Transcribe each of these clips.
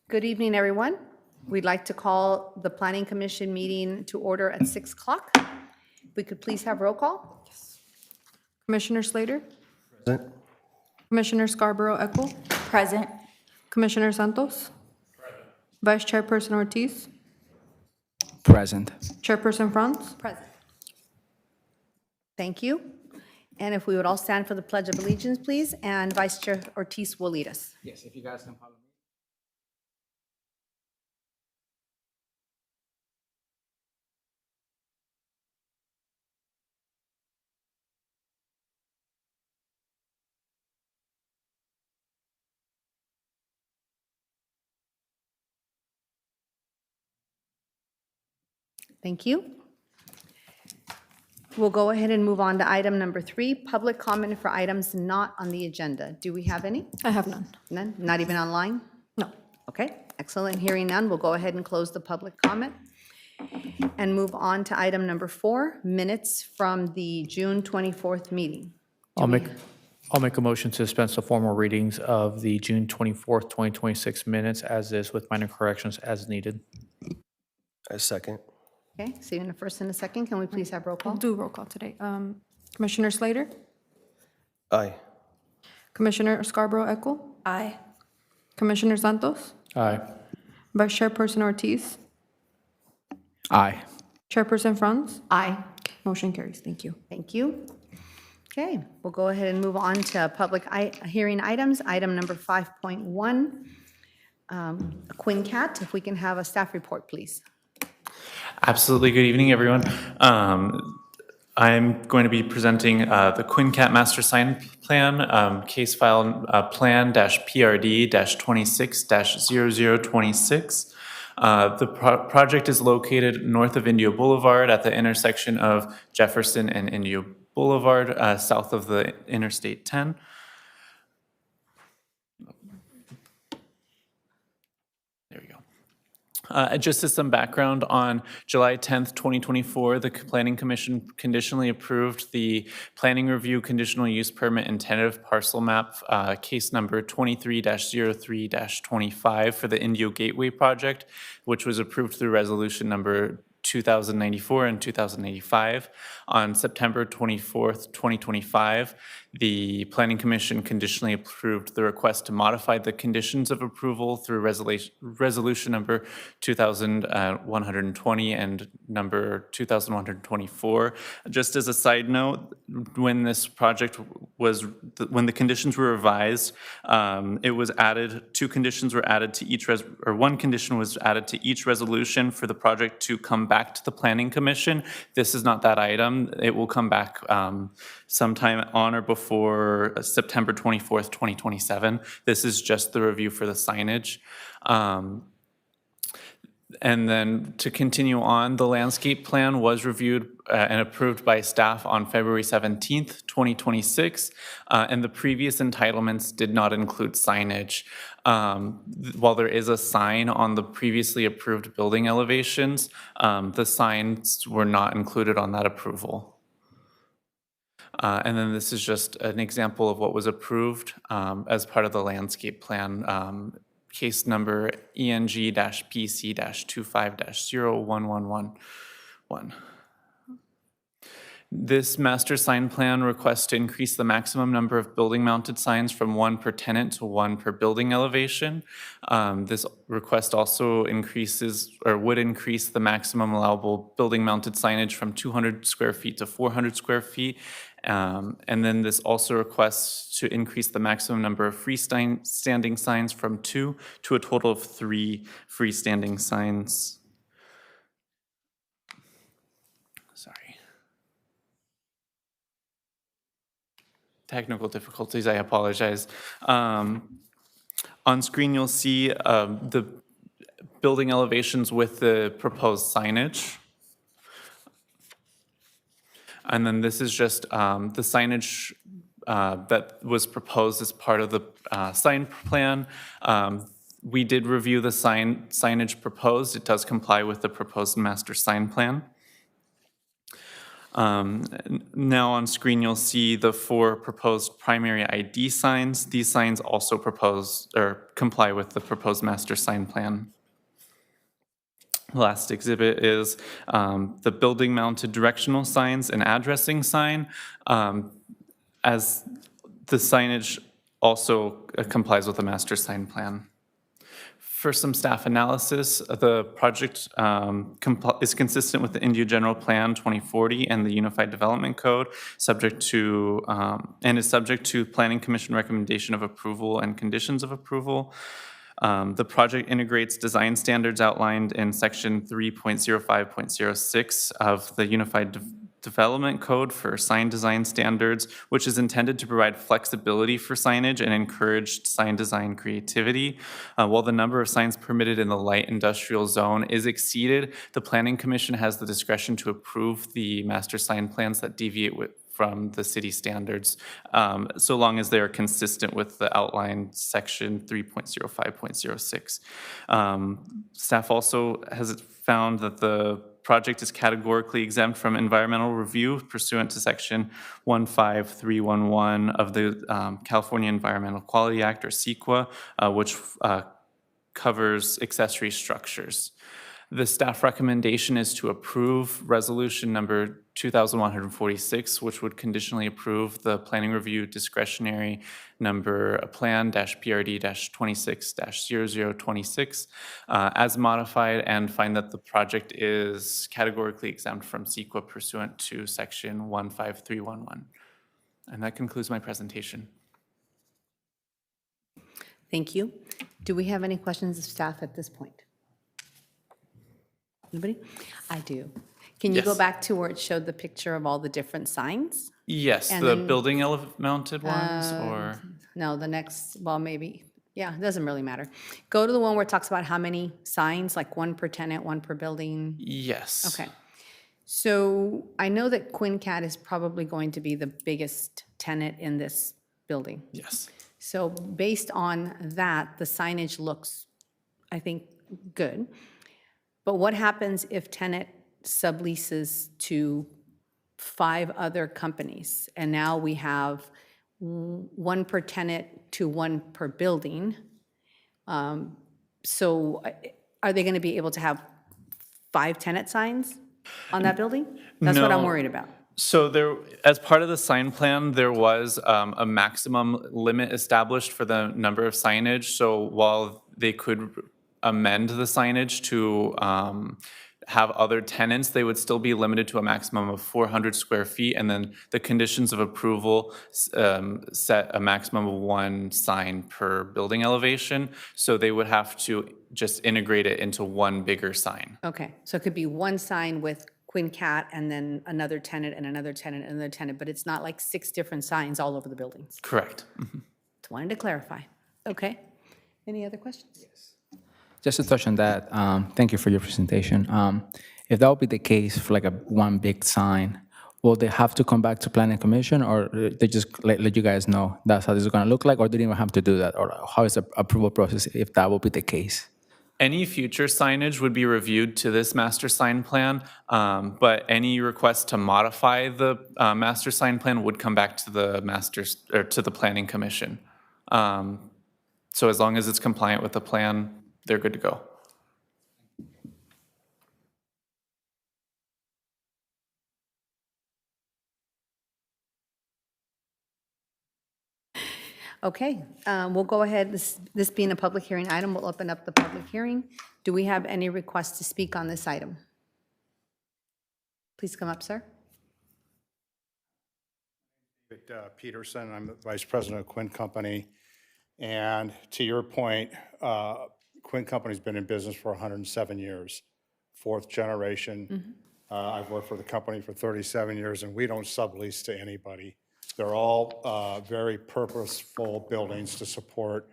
Good evening, everyone. We'd like to call the Planning Commission meeting to order at 6 o'clock. If we could please have roll call. Commissioner Slater? Present. Commissioner Scarborough Eckel? Present. Commissioner Santos? Vice Chairperson Ortiz? Present. Chairperson Franz? Present. Thank you. And if we would all stand for the Pledge of Allegiance, please, and Vice Chair Ortiz will lead us. Yes, if you guys can follow me. Thank you. We'll go ahead and move on to item number 3, public comment for items not on the agenda. Do we have any? I have none. None? Not even online? No. Okay, excellent. Hearing none, we'll go ahead and close the public comment and move on to item number 4, minutes from the June 24th meeting. I'll make a motion to dispense the formal readings of the June 24th, 2026 minutes as is with minor corrections as needed. A second. Okay, seeing a first and a second, can we please have roll We'll call? do roll call today. Commissioner Slater? Aye. Commissioner Scarborough Eckel? Aye. Commissioner Santos? Aye. Vice Chairperson Ortiz? Aye. Chairperson Franz? Aye. Motion carries. Thank you. Thank you. Okay, we'll go ahead and move on to public hearing items. Item number 5.1, Quinn Cat, if we can have a staff report, please. Absolutely. Good evening, everyone. I'm going to be presenting the QuinCat Master Sign Plan, case file plan-PRD-26-0026. The project is located north of Indio Boulevard at the intersection of Jefferson and Indio Boulevard, south of the Interstate 10. There we go. Just as some background, on July 10th, 2024, the Planning Commission conditionally approved the Planning Review Conditional Use Permit and Tentative Parcel Map, case number 23-03-25 for the Indio Gateway Project, which was approved through resolution number 2094 and 2085. On September 24th, 2025, the Planning Commission conditionally approved the request to modify the conditions of approval through resolution number 2120 and number 2124. Just as a side note, when this project when the conditions were revised, it was added, 2 conditions were added to each, or 1 condition was added to each resolution for the project to come back to the Planning Commission. This is not that item. It will come back sometime on or before September 24th, 2027. This is just the review for the signage. And then to continue on, the landscape plan was reviewed and approved by staff on February 17th, 2026, and the previous entitlements did not include signage. While there is a sign on the previously approved building elevations, the signs were not included on that approval. And then this is just an example of what was approved as part of the landscape plan. Case number ENG-PC-25-0111. This master sign plan requests to increase the maximum number of building-mounted signs from 1 per tenant to 1 per building elevation. This request also increases, or would increase, the maximum allowable building-mounted signage from 200 square feet to 400 square feet. And then this also requests to increase the maximum number of freestanding signs from 2 to a total of 3 freestanding signs. Sorry. Technical difficulties, I apologize. On screen, you'll see the building elevations with the proposed signage. And then this is just the signage that was proposed as part of the sign plan. We did review the signage proposed. It does comply with the proposed master sign plan. Now on screen, you'll see the 4 proposed primary ID signs. These signs also comply with the proposed master sign plan. The last exhibit is the building-mounted directional signs and addressing sign, as the signage also complies with the master sign plan. For some staff analysis, the project is consistent with the Indio General Plan 2040 and the Unified Development Code, and is subject to Planning Commission recommendation of approval and conditions of approval. The project integrates design standards outlined in Section 3.05.06 of the Unified Development Code for sign design standards, which is intended to provide flexibility for signage and encourage sign design creativity. While the number of signs permitted in the light industrial zone is exceeded, the Planning Commission has the discretion to approve the master sign plans that deviate from the city standards, so long as they are consistent with the outlined Section 3.05.06. Staff also has found that the project is categorically exempt from environmental review pursuant to Section 15311 of the California Environmental Quality Act, or CEQA, which covers accessory structures. The staff recommendation is to approve resolution number 2146, which would conditionally approve the planning review discretionary number plan-PRD-26-0026 as modified, and find that the project is categorically exempt from CEQA pursuant to Section 15311. And that concludes my presentation. Thank you. Do we have any questions of staff at this point? Anybody? I do. Can you go Yes. back to where it showed the picture of all the different signs? Yes, And the then- building mounted ones, or? No, the next, well, maybe, yeah, it doesn't really matter. Go to the one where it talks about how many signs, like 1 per tenant, 1 per building. Yes. Okay. So I know that QuinCat is probably going to be the biggest tenant in this building. Yes. So based on that, the signage looks, I think, good. But what happens if tenant subleases to 5 other companies? And now we have 1 per tenant to 1 per building. So are they going to be able to have 5 tenant signs on that building? That's what I'm No. worried about. So there, as part of the sign plan, there was a maximum limit established for the number of signage. So while they could amend the signage to have other tenants, they would still be limited to a maximum of 400 square feet. And then the conditions of approval set a maximum of 1 sign per building elevation. So they would have to just integrate it into 1 bigger sign. Okay, so it could be 1 sign with QuinCat and then another tenant and another tenant and another tenant, but it's not like 6 different signs all over the buildings. Correct. Just wanted to clarify. Okay. Any other questions? Just to touch on that, thank you for your presentation. If that would be the case for like one big sign, will they have to come back to Planning Commission, or they just let you guys know that's how this is going to look like, or they don't even have to do that? Or how is the approval process if that will be the case? Any future signage would be reviewed to this master sign plan, but any request to modify the master sign plan would come back to the to the Planning Commission. So as long as it's compliant with the plan, they're good to go. Okay, we'll go ahead, this being a public hearing item, we'll open up the public hearing. Do we have any requests to speak on this item? Please come up, sir. Peterson, I'm the Vice President of Quinn Company. And to your point, Quinn Company's been in business for 107 years, 4th generation. I've worked for the company for 37 years, and we don't sublease to anybody. They're all very purposeful buildings to support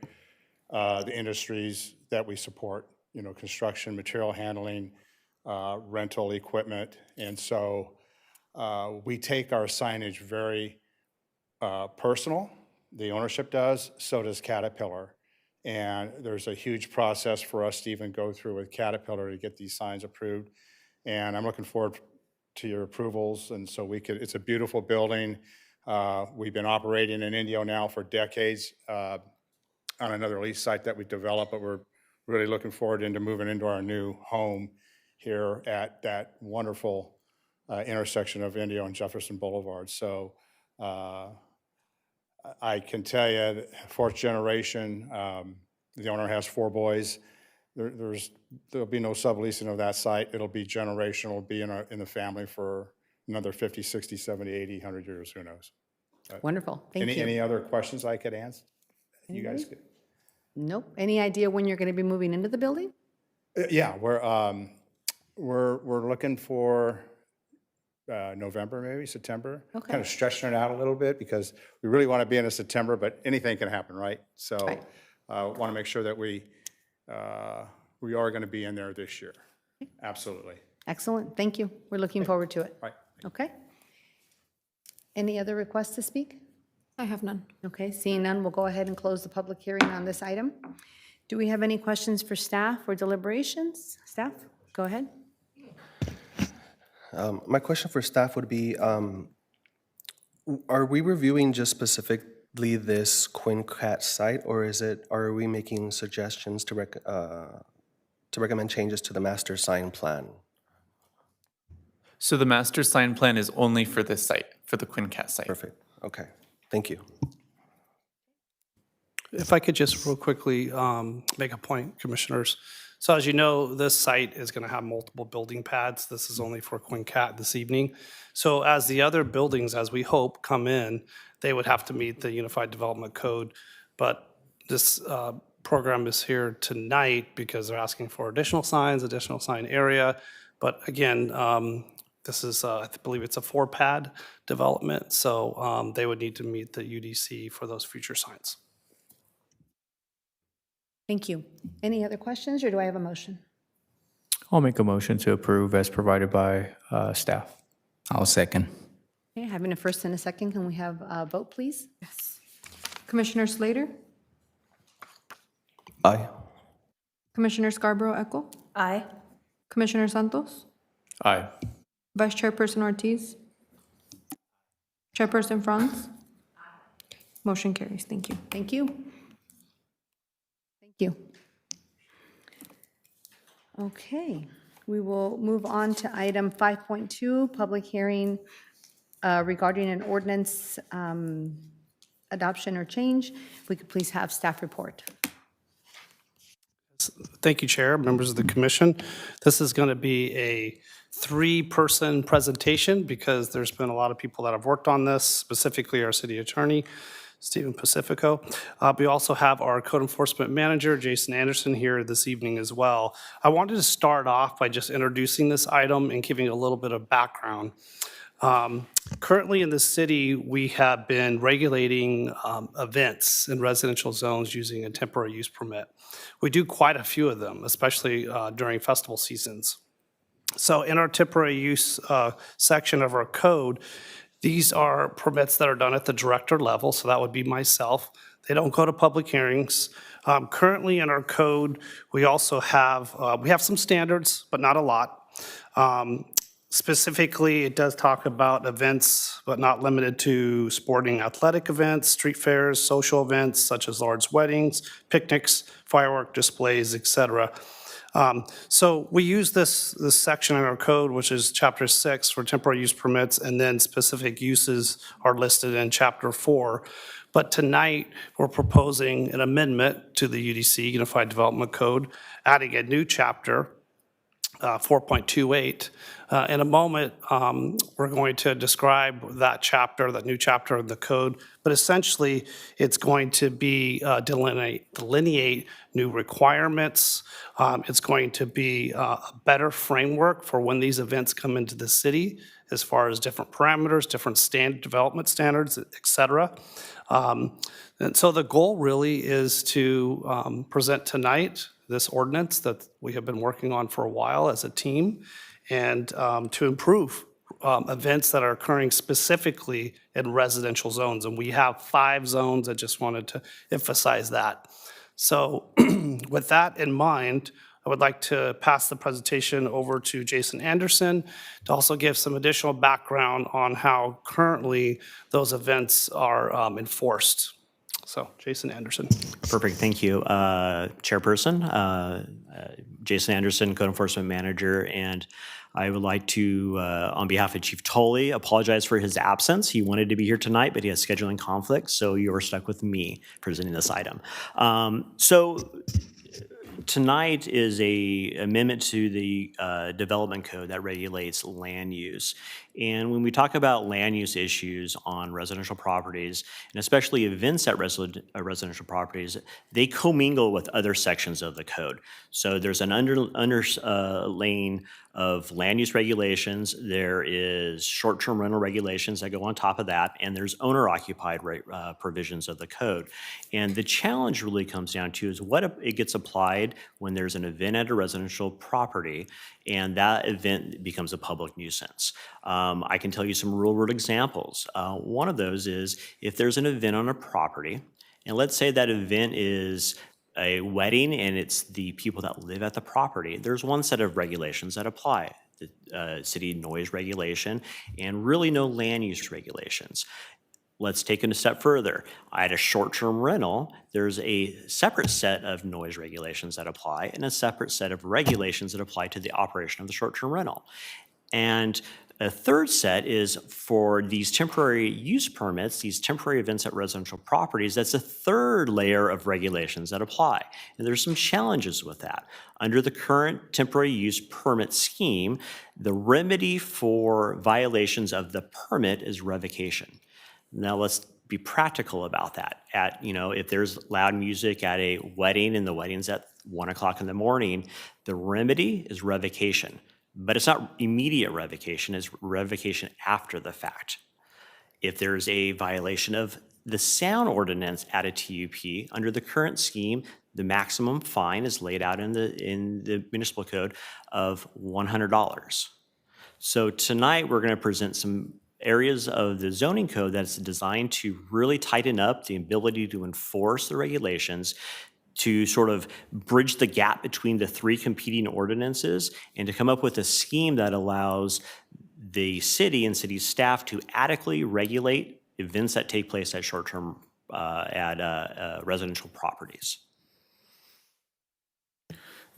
the industries that we support, you know, construction, material handling, rental equipment. And so we take our signage very personal. The ownership does, so does Caterpillar. And there's a huge process for us to even go through with Caterpillar to get these signs approved. And I'm looking forward your approvals, and so it's a beautiful building. We've been operating in Indio now for decades on another lease site that we developed, but we're really looking forward into moving into our new home here at that wonderful intersection of Indio and Jefferson Boulevard. So I can tell you, that fourth generation, the owner has 4 boys. There'll be no subleasing of that site. It'll be generational. It'll be in the family for another 50, 60, 70, 80, 100 years, who knows? Wonderful, thank you. Any other questions I could answer? You guys could? Nope. Any idea when you're going to be moving into the building? Yeah, we're looking for November, maybe September. Okay. Kind of stretching it out a little bit because we really want to be in September, but anything can happen, right? So Right. want to make sure that we are going to be in there this year. Absolutely. Excellent, thank you. We're looking forward to it. Right. Okay. Any other requests to speak? I have none. Okay, seeing none, we'll go ahead and close the public hearing on this item. Do we have any questions for staff or deliberations? Staff, go ahead. My question for staff would be, are we reviewing just specifically this Quinn Cat site, or are we making suggestions to recommend changes to the master sign plan? So the master sign plan is only for this site, for the Quinn Cat site. Perfect, okay, thank you. If I could just real quickly make a point, Commissioners. So as you know, this site is going to have multiple building pads. This is only for Quinn Cat this evening. So as the other buildings, as we hope, come in, they would have to meet the Unified Development Code. But this program is here tonight because they're asking for additional signs, additional sign area. But again, this is, I believe it's a 4-pad development. So they would need to meet the UDC for those future signs. Thank you. Any other questions, or do I have a motion? I'll make a motion to approve as provided by staff. I'll second. Okay, having a first and a second, can we have a vote, please? Yes. Commissioner Slater? Aye. Commissioner Scarborough Echo? Aye. Commissioner Santos? Aye. Vice Chairperson Ortiz? Chairperson Franz? Motion carries. Thank you. Thank you. Thank you. Okay, we will move on to item 5.2, public hearing regarding an ordinance adoption or change. If we could please have staff report. Thank you, Chair, members of the commission. This is going to be a 3-person presentation because there's been a lot of people that have worked on this, specifically our city attorney, Stephen Pacifico. We also have our code enforcement manager, Jason Anderson, here this evening as well. I wanted to start off by just introducing this item and giving a little bit of background. Currently in the city, we have been regulating events in residential zones using a temporary use permit. We do quite a few of them, especially during festival seasons. So in our temporary use section of our code, these are permits that are done at the director level, so that would be myself. They don't go to public hearings. Currently in our code, we also have, some standards, but not a lot. Specifically, it does talk about events, but not limited to sporting athletic events, street fairs, social events such as large weddings, picnics, firework displays, etc. So we use this section in our code, which is Chapter 6 for temporary use permits, and then specific uses are listed in Chapter 4. But tonight, we're proposing an amendment to the UDC, Unified Development Code, adding a new chapter, 4.28. In a moment, we're going to describe that chapter, that new chapter of the code, but essentially, it's going to be delineate new requirements. It's going to be a better framework for when these events come into the city, as far as different parameters, different development standards, et cetera. And so the goal really is to present tonight this ordinance that we have been working on for a while as a team, and to improve events that are occurring specifically in residential zones. And we have 5 zones. I just wanted to emphasize that. So with that in mind, I would like to pass the presentation over to Jason Anderson to also give some additional background on how currently those events are enforced. So, Jason Anderson. Perfect, thank you. Chairperson, Jason Anderson, Code Enforcement Manager, and I would like to, on behalf of Chief Tully, apologize for his absence. He wanted to be here tonight, but he has scheduling conflicts, so you are stuck with me presenting this item. Tonight is a amendment to the development code that regulates land use. And when we talk about land use issues on residential properties, and especially events at residential properties, they commingle with other sections of the code. So there's an underlaying of land use regulations, there is short-term rental regulations that go on top of that, and there's owner-occupied provisions of the code. And the challenge really comes down to is what it gets applied when there's an event at a residential property and that event becomes a public nuisance. I can tell you some real-world examples. One of those is if there's an event on a property, and let's say that event is a wedding and it's the people that live at the property, there's one set of regulations that apply, the city noise regulation, and really no land use regulations. Let's take it a step further. At a short-term rental, there's a separate set of noise regulations that apply and a separate set of regulations that apply to the operation of the short-term rental. And a third set is for these temporary use permits, these temporary events at residential properties, that's a third layer of regulations that apply. And there's some challenges with that. Under the current temporary use permit scheme, the remedy for violations of the permit is revocation. Now let's be practical about that. If there's loud music at a wedding and the wedding's at 1 o'clock in the morning, the remedy is revocation. But it's not immediate revocation, it's revocation after the fact. If there's a violation of the sound ordinance at a TUP, under the current scheme, the maximum fine is laid out in the municipal code of $100. So tonight, we're going to present some areas of the zoning code that's designed to really tighten up the ability to enforce the regulations, to sort of bridge the gap between the three competing ordinances and to come up with a scheme that allows the city and city staff to adequately regulate events that take place at short-term residential properties.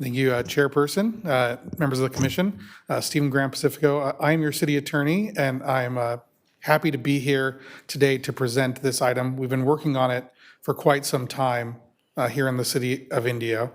Thank you, Chairperson, members of the commission. Stephen Graham Pacifico. I am your city attorney, and I'm happy to be here today to present this item. We've been working on it for quite some time here in the city of Indio.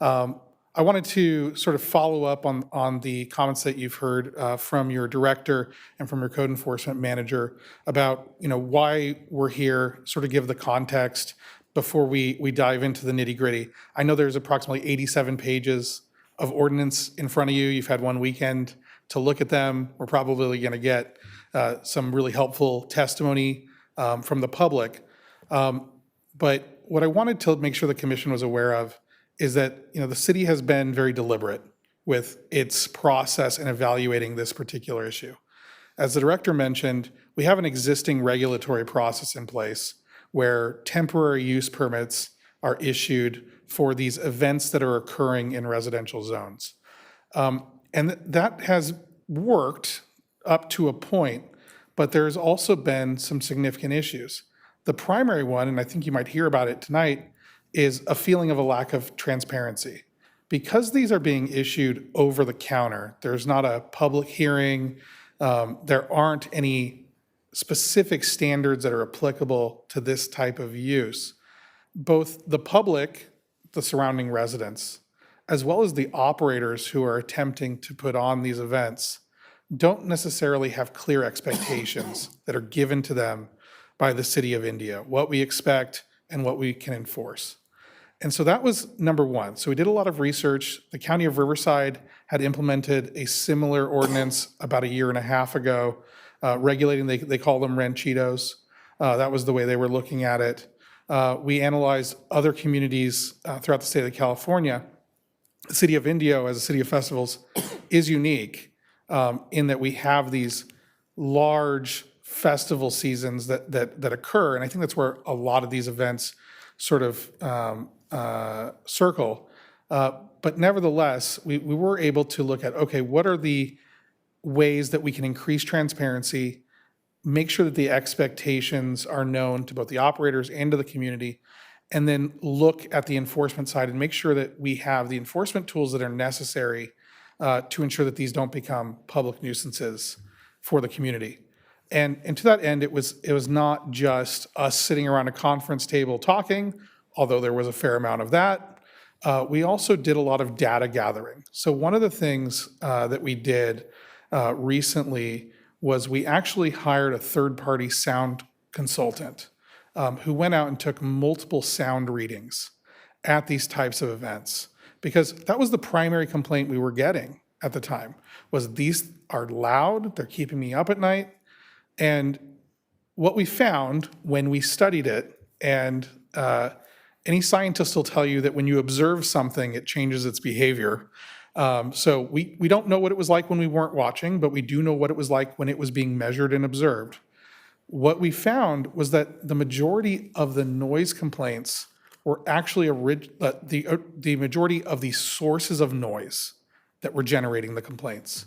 I wanted to sort of follow up on the comments that you've heard from your director and from your code enforcement manager about why we're here, sort of give the context before we dive into the nitty-gritty. I know there's approximately 87 pages of ordinance in front of you. You've had one weekend to look at them. We're probably going to get some really helpful testimony from the public. But what I wanted to make sure the commission was aware of is that the city has been very deliberate with its process in evaluating this particular issue. As the director mentioned, we have an existing regulatory process in place where temporary use permits are issued for these events that are occurring in residential zones. And that has worked up to a point, but there's also been some significant issues. The primary one, and I think you might hear about it tonight, is a feeling of a lack of transparency. Because these are being issued over the counter, there's not a public hearing, there aren't any specific standards that are applicable to this type of use. Both the public, the surrounding residents, as well as the operators who are attempting to put on these events, don't necessarily have clear expectations that are given to them by the city of Indio, what we expect and what we can enforce. And so that was number one. So we did a lot of research. The County of Riverside had implemented a similar ordinance about 1.5 years ago, regulating, they call them ranchitos. That was the way they were looking at it. We analyzed other communities throughout the state of California. The city of Indio, as a city of festivals, is unique in that we have these large festival seasons that occur, and I think that's where a lot of these events sort of circle. But nevertheless, we were able to look at, okay, what are the ways that we can increase transparency, make sure that the expectations are known to both the operators and to the community, and then look at the enforcement side and make sure that we have the enforcement tools that are necessary to ensure that these don't become public nuisances for the community. And to that end, it was not just us sitting around a conference table talking, although there was a fair amount of that. We also did a lot of data gathering. So one of the things that we did recently was we actually hired a third-party sound consultant who went out and took multiple sound readings at these types of events, because that was the primary complaint we were getting at the time, was these are loud, they're keeping me up at night. And what we found when we studied it, and any scientist will tell you that when you observe something, it changes its behavior. So we don't know what it was like when we weren't watching, but we do know what it was like when it was being measured and observed. What we found was that the majority of the noise complaints were actually the majority of the sources of noise that were generating the complaints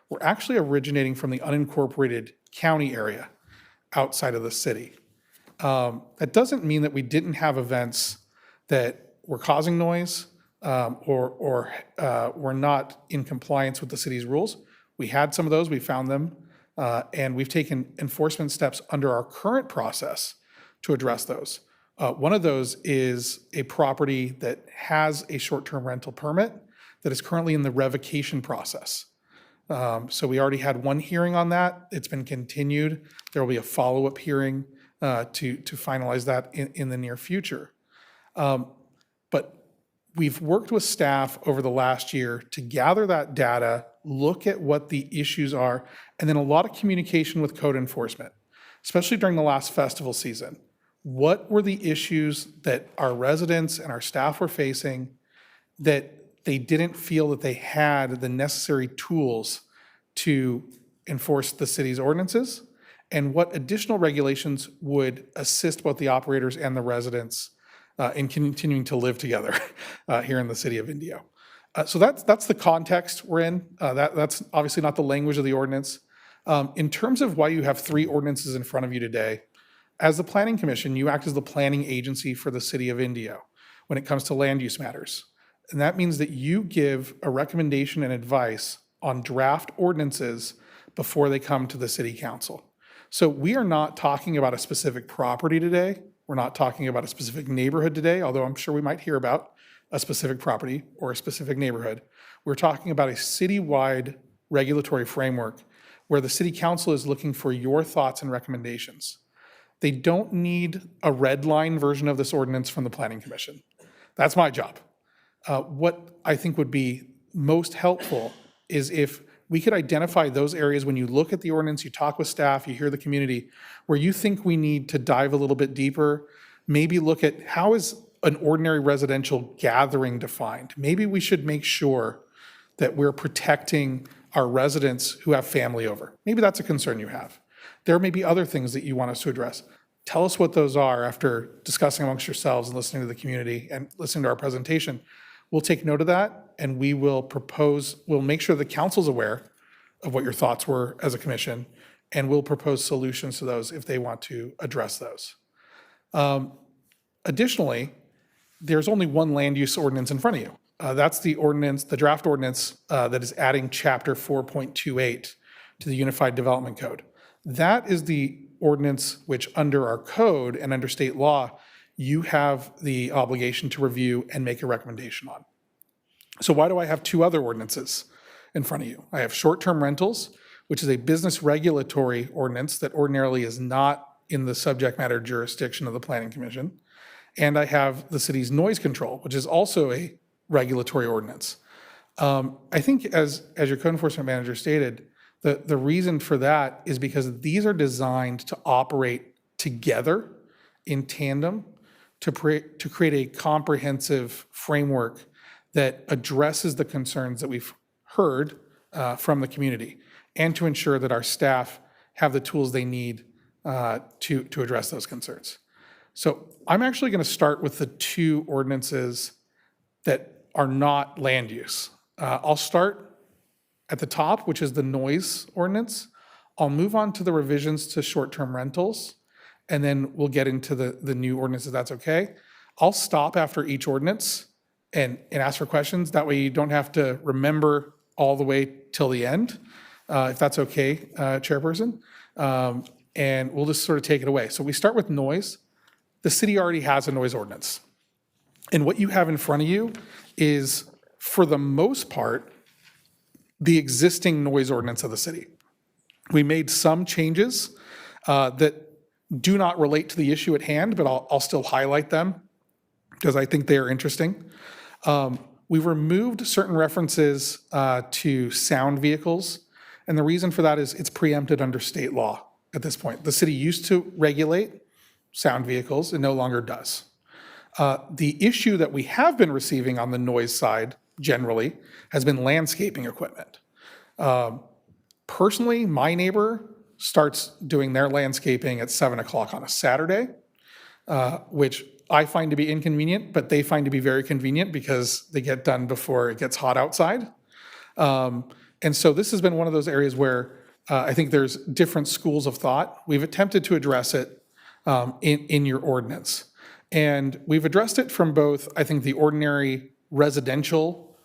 were actually originating from the unincorporated county area outside of the city. That doesn't mean that we didn't have events that were causing noise or were not in compliance with the city's rules. We had some of those, we found them, and we've taken enforcement steps under our current process to address those. One of those is a property that has a short-term rental permit that is currently in the revocation process. So we already had one hearing on that. It's been continued. There will be a follow-up hearing to finalize that in the near future. But we've worked with staff over the last year to gather that data, look at what the issues are, and then a lot of communication with code enforcement, especially during the last festival season. What were the issues that our residents and our staff were facing that they didn't feel that they had the necessary tools to enforce the city's ordinances? And what additional regulations would assist both the operators and the residents in continuing to live together here in the city of Indio? So that's the context we're in. That's obviously not the language of the ordinance. In terms of why you have 3 ordinances in front of you today, as the Planning Commission, you act as the planning agency for the city of Indio when it comes to land use matters. And that means that you give a recommendation and advice on draft ordinances before they come to the city council. So we are not talking about a specific property today. We're not talking about a specific neighborhood today, although I'm sure we might hear about a specific property or a specific neighborhood. We're talking about a citywide regulatory framework where the city council is looking for your thoughts and recommendations. They don't need a red line version of this ordinance from the Planning Commission. That's my job. What I think would be most helpful is if we could identify those areas when you look at the ordinance, you talk with staff, you hear the community, where you think we need to dive a little bit deeper, maybe look at how is an ordinary residential gathering defined? Maybe we should make sure that we're protecting our residents who have family over. Maybe that's a concern you have. There may be other things that you want us to address. Tell us what those are after discussing amongst yourselves and listening to the community and listening to our presentation. We'll take note of that, and we will propose, we'll make sure the council's aware of what your thoughts were as a commission, and we'll propose solutions to those if they want to address those. Additionally, there's only one land use ordinance in front of you. That's the ordinance, the draft ordinance that is adding chapter 4.28 to the Unified Development Code. That is the ordinance which, under our code and under state law, you have the obligation to review and make a recommendation on. So why do I have 2 other ordinances in front of you? I have short-term rentals, which is a business regulatory ordinance that ordinarily is not in the subject matter jurisdiction of the Planning Commission. And I have the city's noise control, which is also a regulatory ordinance. I think as your code enforcement manager stated, the reason for that is because these are designed to operate together in tandem to create a comprehensive framework that addresses the concerns that we've heard from the community, and to ensure that our staff have the tools they need to address those concerns. So I'm actually going to start with the 2 ordinances that are not land use. I'll start at the top, which is the noise ordinance. I'll move on to the revisions to short-term rentals, and then we'll get into the new ordinance, if that's okay. I'll stop after each ordinance and ask for questions. That way you don't have to remember all the way till the end, if that's okay, Chairperson. And we'll just sort of take it away. So we start with noise. The city already has a noise ordinance. And what you have in front of you is, for the most part, the existing noise ordinance of the city. We made some changes that do not relate to the issue at hand, but I'll still highlight them because I think they are interesting. We removed certain references to sound vehicles, and the reason for that is it's preempted under state law at this point. The city used to regulate sound vehicles, it no longer does. The issue that we have been receiving on the noise side generally has been landscaping equipment. Personally, my neighbor starts doing their landscaping at 7 o'clock on a Saturday, which I find to be inconvenient, but they find to be very convenient because they get done before it gets hot outside. And so this has been one of those areas where I think there's different schools of thought. We've attempted to address it in your ordinance. And we've addressed it from both, I think, the ordinary residential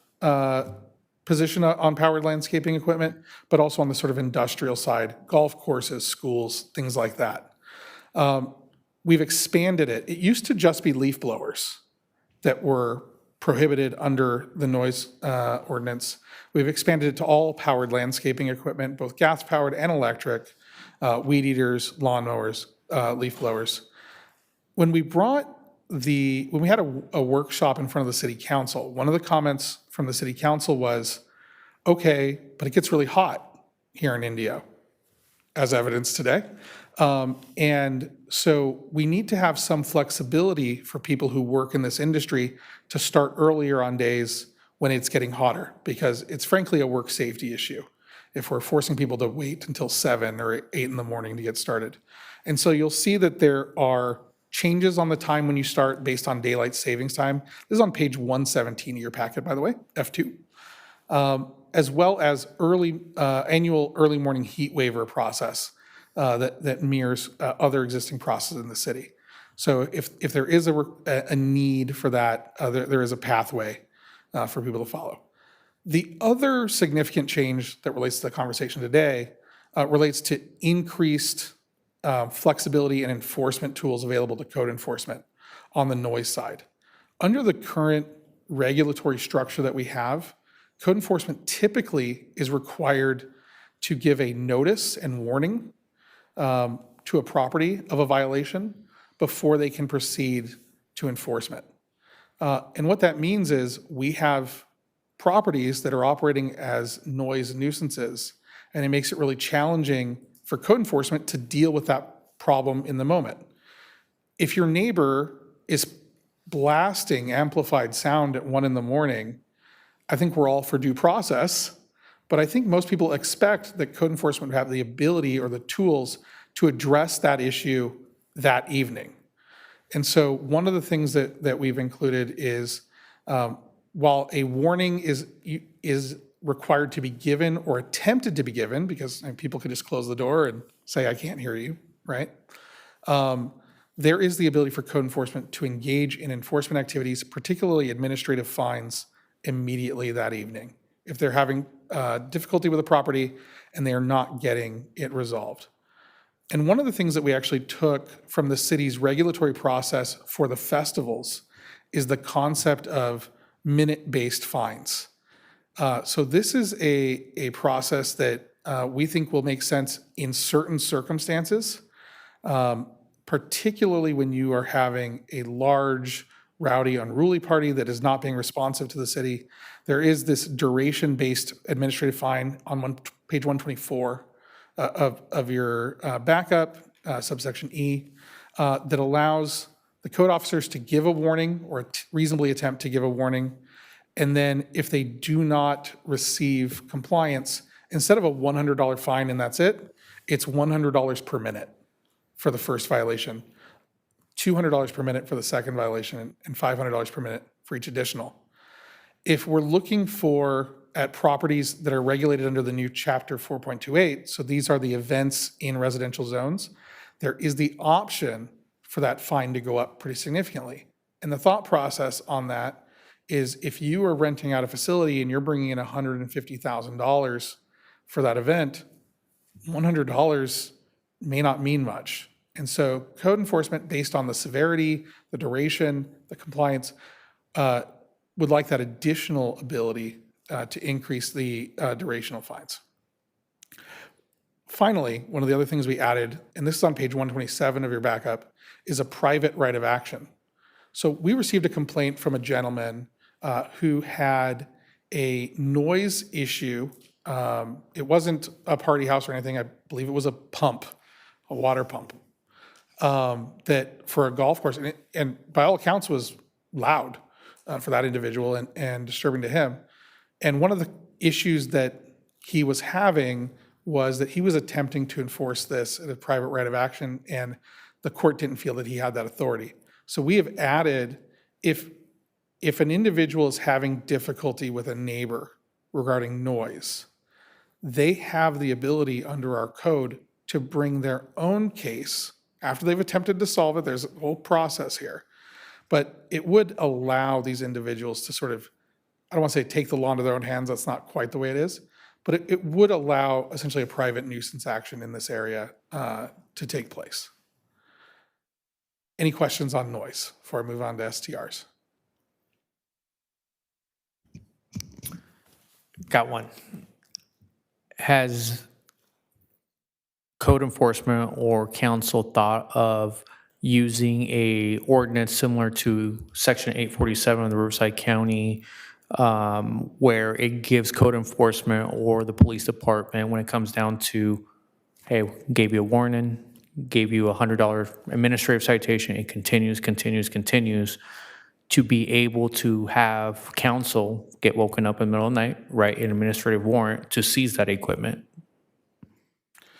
position on powered landscaping equipment, but also on the sort of industrial side, golf courses, schools, things like that. We've expanded it. It used to just be leaf blowers that were prohibited under the noise ordinance. We've expanded it to all powered landscaping equipment, both gas-powered and electric, weed eaters, lawnmowers, leaf blowers. When we had a workshop in front of the city council, one of the comments from the city council was, okay, but it gets really hot here in Indio, as evidenced today. And so we need to have some flexibility for people who work in this industry to start earlier on days when it's getting hotter, because it's frankly a work safety issue if we're forcing people to wait until 7 or 8 in the morning to get started. And so you'll see that there are changes on the time when you start based on daylight savings time. This is on page 117 of your packet, by the way, F2. As well as annual early morning heat waiver process that mirrors other existing processes in the city. So if there is a need for that, there is a pathway for people to follow. The other significant change that relates to the conversation today relates to increased flexibility and enforcement tools available to code enforcement on the noise side. Under the current regulatory structure that we have, code enforcement typically is required to give a notice and warning to a property of a violation before they can proceed to enforcement. And what that means is we have properties that are operating as noise nuisances, and it makes it really challenging for code enforcement to deal with that problem in the moment. If your neighbor is blasting amplified sound at 1 in the morning, I think we're all for due process, but I think most people expect that code enforcement would have the ability or the tools to address that issue that evening. And so one of the things that we've included is while a warning is required to be given or attempted to be given, because people could just close the door and say, I can't hear you, right? There is the ability for code enforcement to engage in enforcement activities, particularly administrative fines, immediately that evening, if they're having difficulty with a property and they are not getting it resolved. And one of the things that we actually took from the city's regulatory process for the festivals is the concept of minute-based fines. So this is a process that we think will make sense in certain circumstances, particularly when you are having a large, rowdy, unruly party that is not being responsive to the city. There is this duration-based administrative fine on page 124 of your backup, subsection E, that allows the code officers to give a warning or reasonably attempt to give a warning. And then if they do not receive compliance, instead of a $100 fine and that's it, it's $100 per minute for the first violation, $200 per minute for the second violation, and $500 per minute for each additional. if we're looking at properties that are regulated under the new chapter 4.28, so these are the events in residential zones, there is the option for that fine to go up pretty significantly. And the thought process on that is if you are renting out a facility and you're bringing in $150,000 for that event, $100 may not mean much. And so code enforcement, based on the severity, the duration, the compliance, would like that additional ability to increase the durational fines. Finally, one of the other things we added, and this is on page 127 of your backup, is a private right of action. So we received a complaint from a gentleman who had a noise issue. It wasn't a party house or anything. I believe it was a pump, a water pump, that for a golf course, and by all accounts was loud for that individual and disturbing to him. And one of the issues that he was having was that he was attempting to enforce this at a private right of action, and the court didn't feel that he had that authority. So we have added, if an individual is having difficulty with a neighbor regarding noise, they have the ability under our code to bring their own case after they've attempted to solve it. There's a whole process here. But it would allow these individuals to sort of, I don't want to say take the law into their own hands, that's not quite the way it is, but it would allow essentially a private nuisance action in this area to take place. Any questions on noise before I move on to STRs? Got one. Has code enforcement or council thought of using a ordinance similar to Section 847 of the Riverside County, where it gives code enforcement or the police department, when it comes down to, hey, gave you a warning, gave you a $100 administrative citation, it continues, to be able to have council get woken up in the middle of the night, write an administrative warrant to seize that equipment?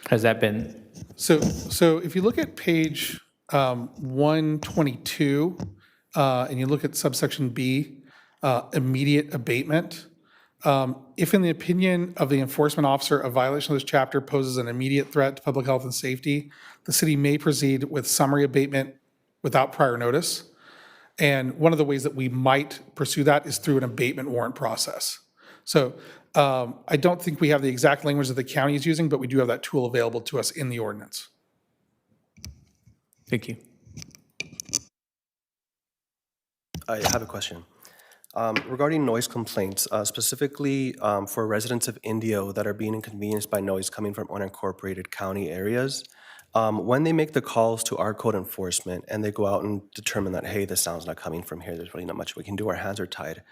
Has that been? So if you look at page 122, and you look at subsection B, immediate abatement, if in the opinion of the enforcement officer, a violation of this chapter poses an immediate threat to public health and safety, the city may proceed with summary abatement without prior notice. And one of the ways that we might pursue that is through an abatement warrant process. So I don't think we have the exact language that the county is using, but we do have that tool available to us in the ordinance. Thank you. I have a question. Regarding noise complaints, specifically for residents of Indio that are being inconvenienced by noise coming from unincorporated county areas, when they make the calls to our code enforcement and they go out and determine that, hey, the sound's not coming from here, there's really not much we can do, our hands are tied,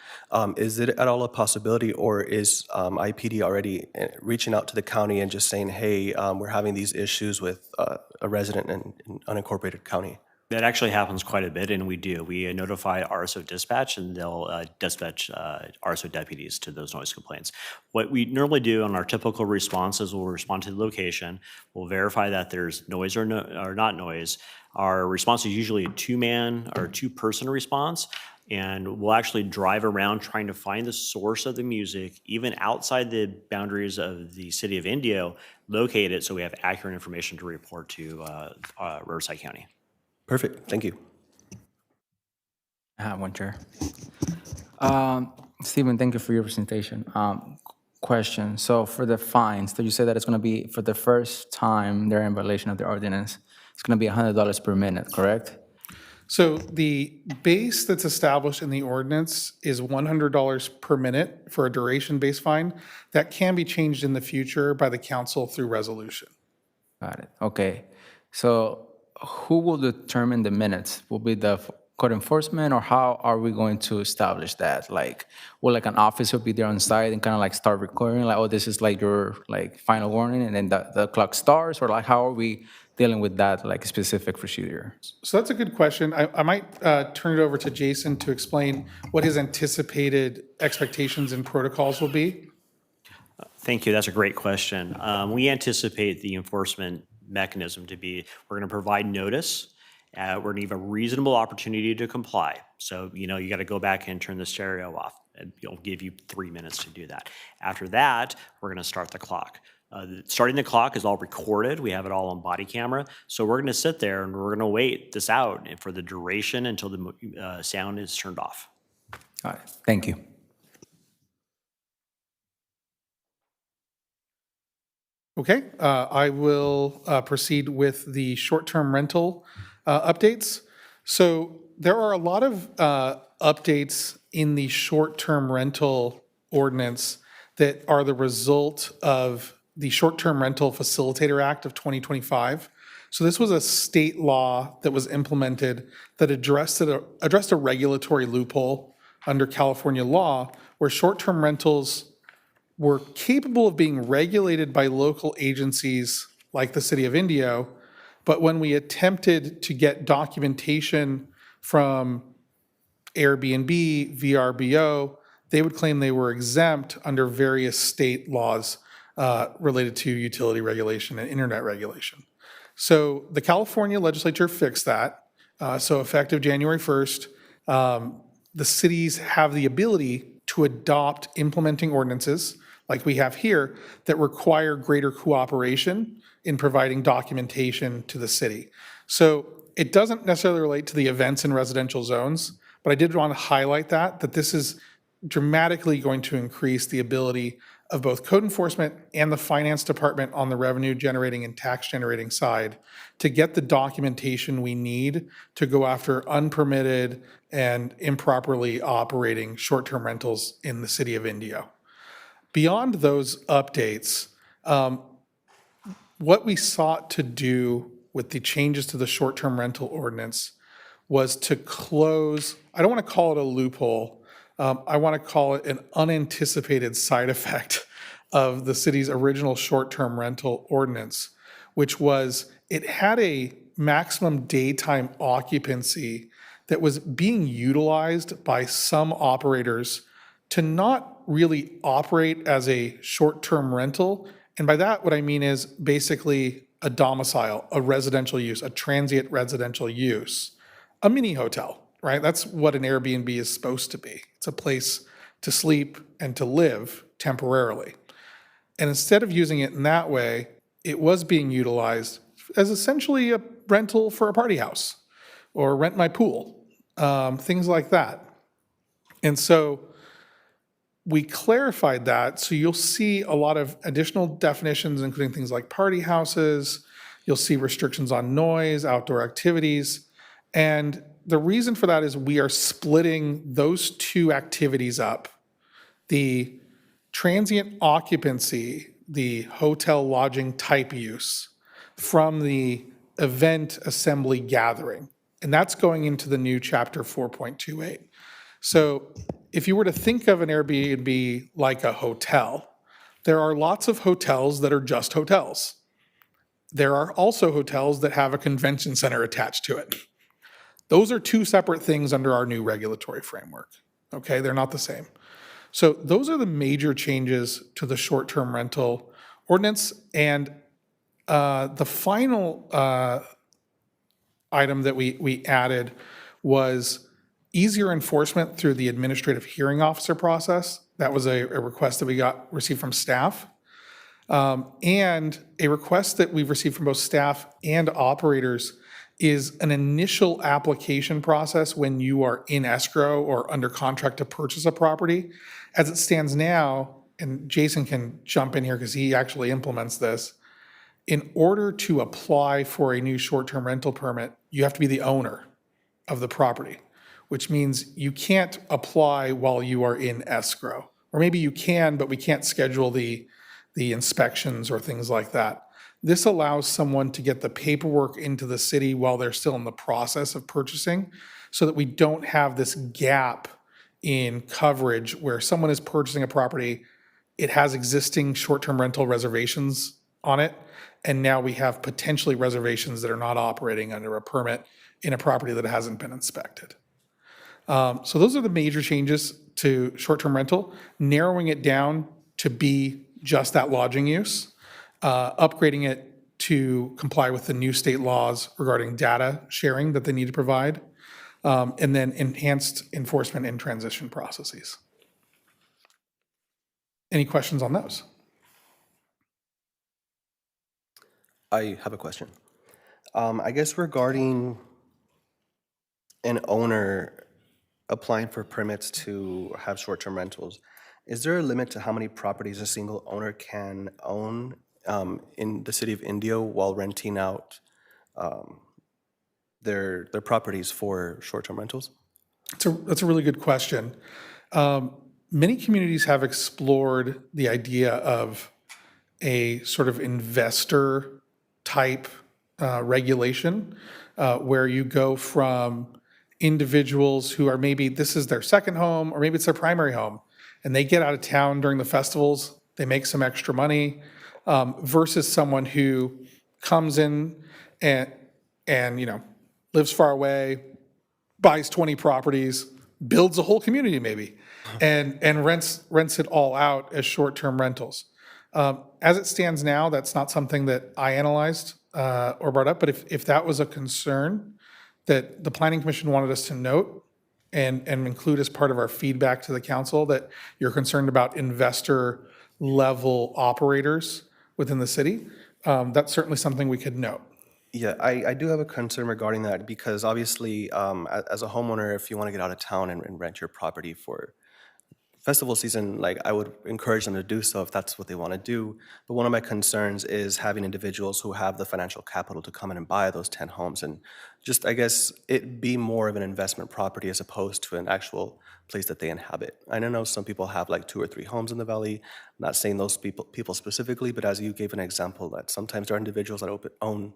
is it at all a possibility, or is IPD already reaching out to the county and just saying, hey, we're having these issues with a resident in unincorporated county? That actually happens quite a bit, and we do. We notify RSO dispatch, and they'll dispatch RSO deputies to those noise complaints. What we normally do on our typical responses, we'll respond to the location, we'll verify that there's noise or not noise. Our response is usually a two-man or two-person response, and we'll actually drive around trying to find the source of the music, even outside the boundaries of the city of Indio, locate it so we have accurate information to report to Riverside County. Perfect, thank you. I have one, Chair. Stephen, thank you for your presentation. Question, so for the fines, did you say that it's going to be, for the first time they're in violation of the ordinance, it's going to be $100 per minute, correct? So the base that's established in the ordinance is $100 per minute for a duration-based fine. That can be changed in the future by the council through resolution. Got it, okay. So who will determine the minutes? Will be the code enforcement, or how are we going to establish that? Like, will like an officer be there on site and kind of like start recording, like, oh, this is like your like final warning, and then the clock starts, or like how are we dealing with that like specific procedure? So that's a good question. I might turn it over to Jason to explain what his anticipated expectations and protocols will be. Thank you. That's a great question. We anticipate the enforcement mechanism to be, we're going to provide notice. We're going to give a reasonable opportunity to comply. So, you know, you got to go back and turn the stereo off. It'll give you 3 minutes to do that. After that, we're going to start the clock. Starting the clock is all recorded. We have it all on body camera. So we're going to sit there and we're going to wait this out for the duration until the sound is turned off. All right, thank you. Okay, I will proceed with the short-term rental updates. So there are a lot of updates in the short-term rental ordinance that are the result of the Short-Term Rental Facilitator Act of 2025. So this was a state law that was implemented that addressed a regulatory loophole under California law where short-term rentals were capable of being regulated by local agencies like the City of Indio, but when we attempted to get documentation from Airbnb, VRBO, they would claim they were exempt under various state laws related to utility regulation and internet regulation. So the California legislature fixed that. So effective January 1st, the cities have the ability to adopt implementing ordinances like we have here that require greater cooperation in providing documentation to the city. So it doesn't necessarily relate to the events in residential zones, but I did want to highlight that this is dramatically going to increase the ability of both code enforcement and the finance department on the revenue generating and tax generating side to get the documentation we need to go after unpermitted and improperly operating short-term rentals in the city of Indio. Beyond those updates, what we sought to do with the changes to the short-term rental ordinance was to close, I don't want to call it a loophole, I want to call it an unanticipated side effect of the city's original short-term rental ordinance, which was it had a maximum daytime occupancy that was being utilized by some operators to not really operate as a short-term rental. And by that, what I mean is basically a domicile, a residential use, a transient residential use, a mini hotel. Right? That's what an Airbnb is supposed to be. It's a place to sleep and to live temporarily. And instead of using it in that way, it was being utilized as essentially a rental for a party house or rent my pool, things like that. And so we clarified that. So you'll see a lot of additional definitions, including things like party houses. You'll see restrictions on noise, outdoor activities. And the reason for that is we are splitting those two activities up. The transient occupancy, the hotel lodging type use, from the event assembly gathering. And that's going into the new chapter 4.28. So if you were to think of an Airbnb like a hotel, there are lots of hotels that are just hotels. There are also hotels that have a convention center attached to it. Those are two separate things under our new regulatory framework, okay? They're not the same. So those are the major changes to the short-term rental ordinance. And the final item that we added was easier enforcement through the administrative hearing officer process. That was a request that we received from staff. And a request that we've received from both staff and operators is an initial application process when you are in escrow or under contract to purchase a property. As it stands now, and Jason can jump in here because he actually implements this, in order to apply for a new short-term rental permit, you have to be the owner of the property, which means you can't apply while you are in escrow. Or maybe you can, but we can't schedule the inspections or things like that. This allows someone to get the paperwork into the city while they're still in the process of purchasing so that we don't have this gap in coverage where someone is purchasing a property, it has existing short-term rental reservations on it, and now we have potentially reservations that are not operating under a permit in a property that hasn't been inspected. So those are the major changes to short-term rental, narrowing it down to be just that lodging use, upgrading it to comply with the new state laws regarding data sharing that they need to provide, and then enhanced enforcement and transition processes. Any questions on those? I have a question. I guess regarding an owner applying for permits to have short-term rentals, is there a limit to how many properties a single owner can own in the city of Indio while renting out their properties for short-term rentals? That's a really good question. Many communities have explored the idea of a sort of investor-type regulation where you go from individuals who are maybe this is their second home or maybe it's their primary home, and they get out of town during the festivals, they make some extra money, versus someone who comes in and lives far away, buys 20 properties, builds a whole community maybe, and rents it all out as short-term rentals. As it stands now, that's not something that I analyzed or brought up, but if that was a concern that the Planning Commission wanted us to note and include as part of our feedback to the council, that you're concerned about investor-level operators within the city, that's certainly something we could note. Yeah, I do have a concern regarding that because obviously, as a homeowner, if you want to get out of town and rent your property for festival season, like I would encourage them to do so if that's what they want to do. But one of my concerns is having individuals who have the financial capital to come in and buy those 10 homes and just, I guess, it be more of an investment property as opposed to an actual place that they inhabit. I know some people have like 2 or 3 homes in the valley. I'm not saying those people specifically, but as you gave an example, that sometimes there are individuals that own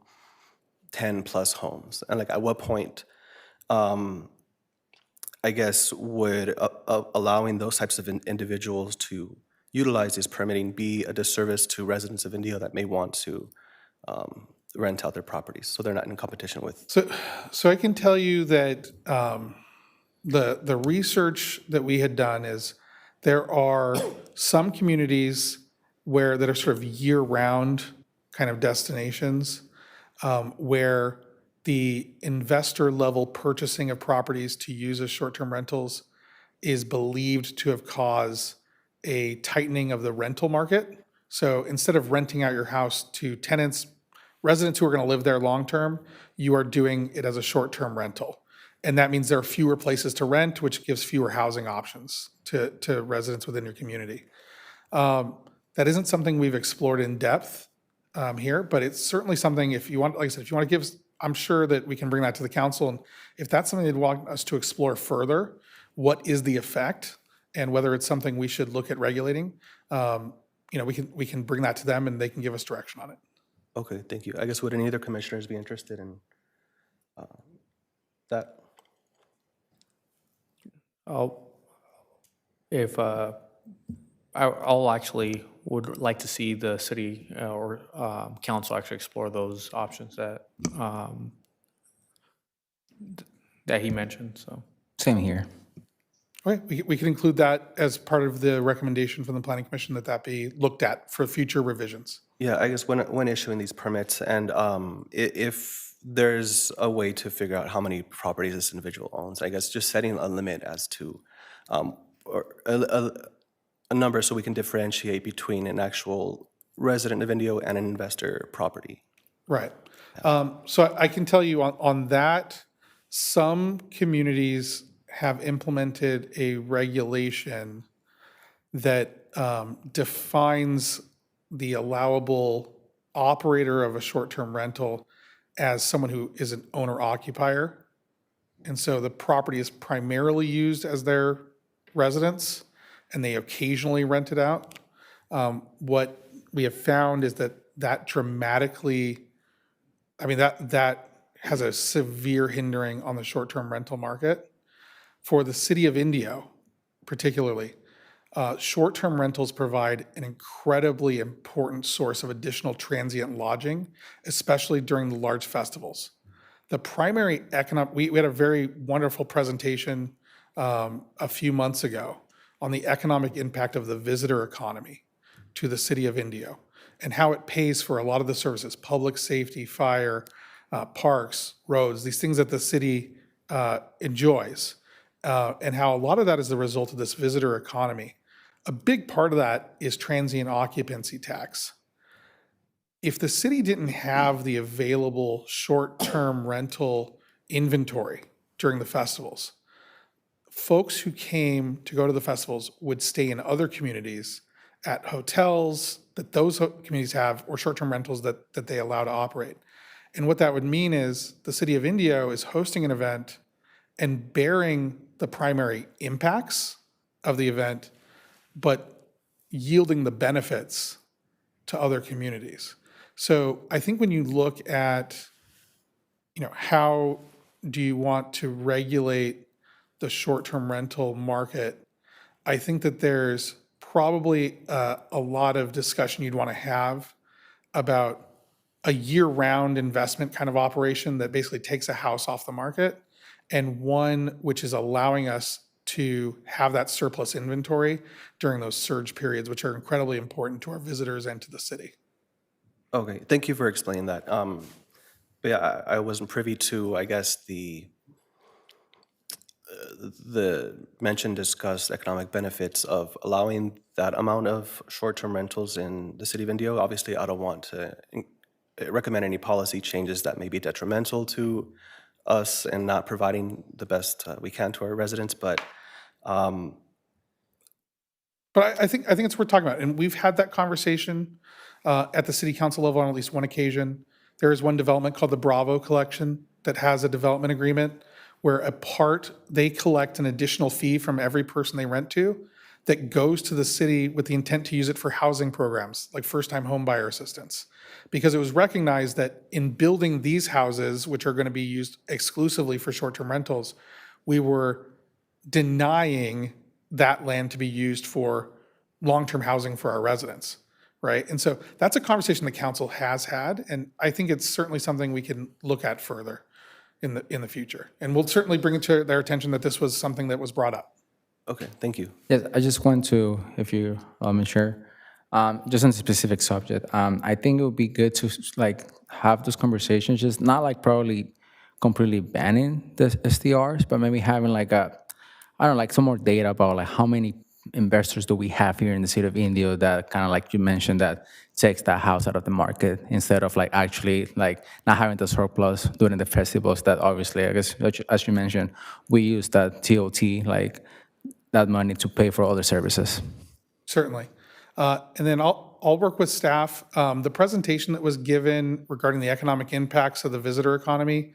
10 plus homes. And like at what point, I guess, would allowing those types of individuals to utilize this permitting be a disservice to residents of Indio that may want to rent out their properties so they're not in competition with? So I can tell you that the research that we had done is there are some communities that are sort of year-round kind of destinations where the investor-level purchasing of properties to use as short-term rentals is believed to have caused a tightening of the rental market. So instead of renting out your house to residents who are going to live there long-term, you are doing it as a short-term rental. And that means there are fewer places to rent, which gives fewer housing options to residents within your community. That isn't something we've explored in depth here, but it's certainly something, if you want, like I said, if you want to give, I'm sure that we can bring that to the council. And if that's something they'd want us to explore further, what is the effect and whether it's something we should look at regulating, we can bring that to them and they can give us direction on it. Okay, thank you. I guess would any other commissioners be interested in that? I'll actually would like to see the city or council actually explore those options that he mentioned, so. Same here. Okay, we can include that as part of the recommendation from the Planning Commission that be looked at for future revisions. Yeah, I guess when issuing these permits and if there's a way to figure out how many properties this individual owns, I guess just setting a limit as to or a number so we can differentiate between an actual resident of Indio and an investor property. Right. So I can tell you on that, some communities have implemented a regulation that defines the allowable operator of a short-term rental as someone who is an owner-occupier. And so the property is primarily used as their residence, and they occasionally rent it out. What we have found is that dramatically, that has a severe hindering on the short-term rental market. For the city of Indio, particularly, short-term rentals provide an incredibly important source of additional transient lodging, especially during the large festivals. The primary we had a very wonderful presentation a few months ago on the economic impact of the visitor economy to the city of Indio and how it pays for a lot of the services, public safety, fire, parks, roads, these things that the city enjoys, and how a lot of that is the result of this visitor economy a big part of that is transient occupancy tax. If the city didn't have the available short-term rental inventory during the festivals, folks who came to go to the festivals would stay in other communities at hotels that those communities have or short-term rentals that they allow to operate. And what that would mean is the city of Indio is hosting an event and bearing the primary impacts of the event, but yielding the benefits to other communities. So I think when you look at, how do you want to regulate the short-term rental market, I think that there's probably a lot of discussion you'd want to have about a year-round investment kind of operation that basically takes a house off the market, and one which is allowing us to have that surplus inventory during those surge periods, which are incredibly important to our visitors and to the city. Okay, thank you for explaining that. But yeah, I wasn't privy to, I guess, the mentioned, discussed economic benefits of allowing that amount of short-term rentals in the city of Indio. Obviously, I don't want to recommend any policy changes that may be detrimental to us and not providing the best we can to our residents, but But I think it's worth talking about, and we've had that conversation at the city council level on at least one occasion. There is one development called the Bravo Collection that has a development agreement where they collect an additional fee from every person they rent to that goes to the city with the intent to use it for housing programs, like first-time home buyer assistance. Because it was recognized that in building these houses, which are going to be used exclusively for short-term rentals, we were denying that land to be used for long-term housing for our residents, right? And so that's a conversation the council has had, and I think it's certainly something we can look at further in the future. And we'll certainly bring it to their attention that this was something that was brought up. okay, thank you. Yes, I just want to, if you allow me, share, just on a specific subject. I think it would be good to have those conversations, just not probably completely banning the STRs, but maybe having some more data about how many investors do we have here in the city of Indio that kind of you mentioned that takes that house out of the market instead of actually not having the surplus during the festivals that obviously, I guess, as you mentioned, we use that TOT, that money to pay for other services. Certainly. And then I'll work with staff. The presentation that was given regarding the economic impacts of the visitor economy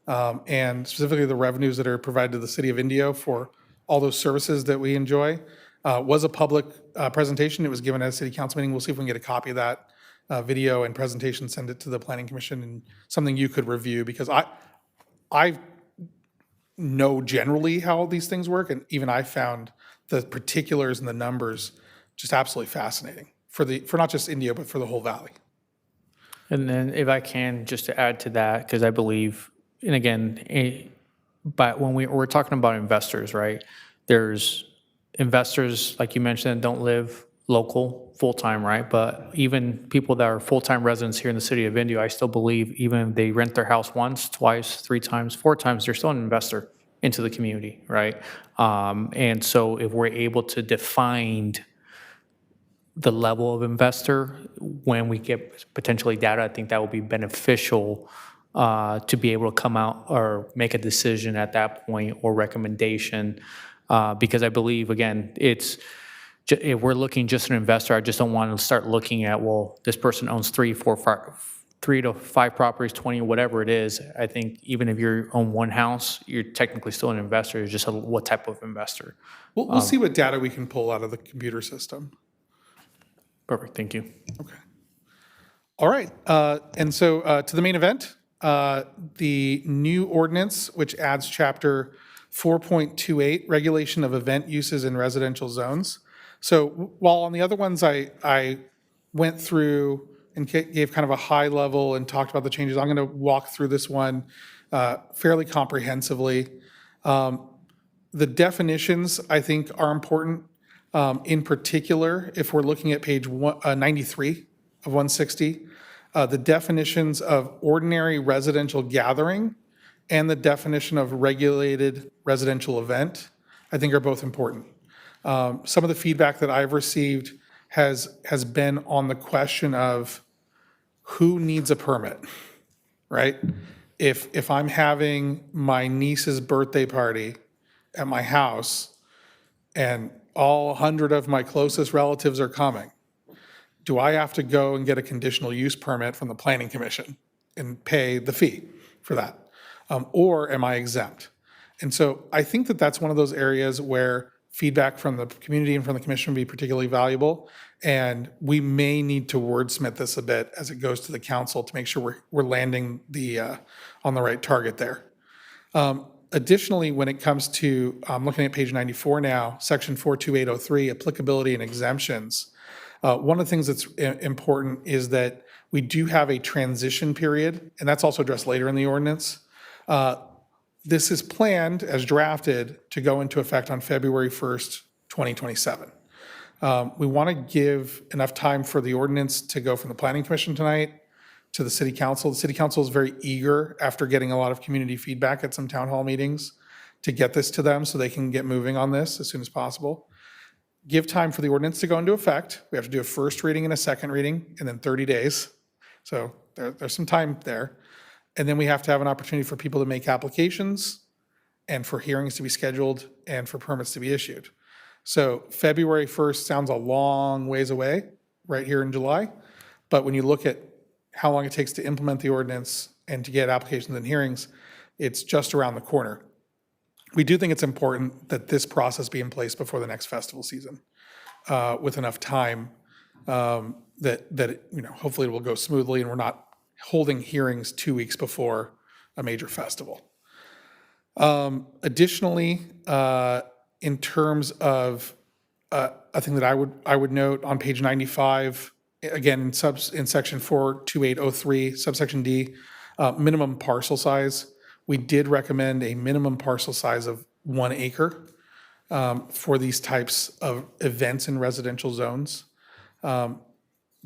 and specifically the revenues that are provided to the city of Indio for all those services that we enjoy was a public presentation. It was given at a city council meeting. We'll see if we can get a copy of that video and presentation, send it to the planning commission, and something you could review, because I know generally how these things work, and even I found the particulars and the numbers just absolutely fascinating for not just Indio, but for the whole valley. And then if I can, just to add to that, because I believe, and again, but when we're talking about investors, right, there's investors, like you mentioned, that don't live local full-time, right? But even people that are full-time residents here in the city of Indio, I still believe even if they rent their house once, twice, 3 times, 4 times, they're still an investor into the community, right? And so if we're able to define the level of investor when we get potentially data, I think that will be beneficial to be able to come out or make a decision at that point or recommendation. Because I believe, again, if we're looking just an investor, I just don't want to start looking at, well, this person owns 3 to 5 properties, 20, whatever it is. I think even if you own one house, you're technically still an investor. It's just what type of investor. We'll see what data we can pull out of the computer system. Perfect, thank you. Okay. All right, and so to the main event, the new ordinance, which adds chapter 4.28, regulation of event uses in residential zones. So while on the other ones I went through and gave kind of a high level and talked about the changes, I'm going to walk through this one fairly comprehensively. The definitions, I think, are important. In particular, if we're looking at page 93 of 160, the definitions of ordinary residential gathering and the definition of regulated residential event, I think, are both important. Some of the feedback that I've received has been on the question of who needs a permit, right? If I'm having my niece's birthday party at my house and all 100 of my closest relatives are coming, do I have to go and get a conditional use permit from the planning commission and pay the fee for that? Or am I exempt? And so I think that that's one of those areas where feedback from the community and from the commission would be particularly valuable. And we may need to wordsmith this a bit as it goes to the council to make sure we're landing on the right target there. Additionally, when it comes to, I'm looking at page 94 now, section 42803, applicability and exemptions. One of the things that's important is that we do have a transition period, and that's also addressed later in the ordinance. This is planned as drafted to go into effect on February 1st, 2027. We want to give enough time for the ordinance to go from the Planning Commission tonight to the City Council. The City Council is very eager, after getting a lot of community feedback at some town hall meetings, to get this to them so they can get moving on this as soon as possible. Give time for the ordinance to go into effect. We have to do a first reading and a second reading, and then 30 days. So there's some time there. And then we have to have an opportunity for people to make applications and for hearings to be scheduled and for permits to be issued. So February 1st sounds a long ways away, right here in July. But when you look at how long it takes to implement the ordinance and to get applications and hearings, it's just around the corner. We do think it's important that this process be in place before the next festival season, with enough time that hopefully it will go smoothly and we're not holding hearings 2 weeks before a major festival. Additionally, in terms of a thing that I would note on page 95, again in section 42803, subsection D, minimum parcel size. We did recommend a minimum parcel size of 1 acre for these types of events in residential zones,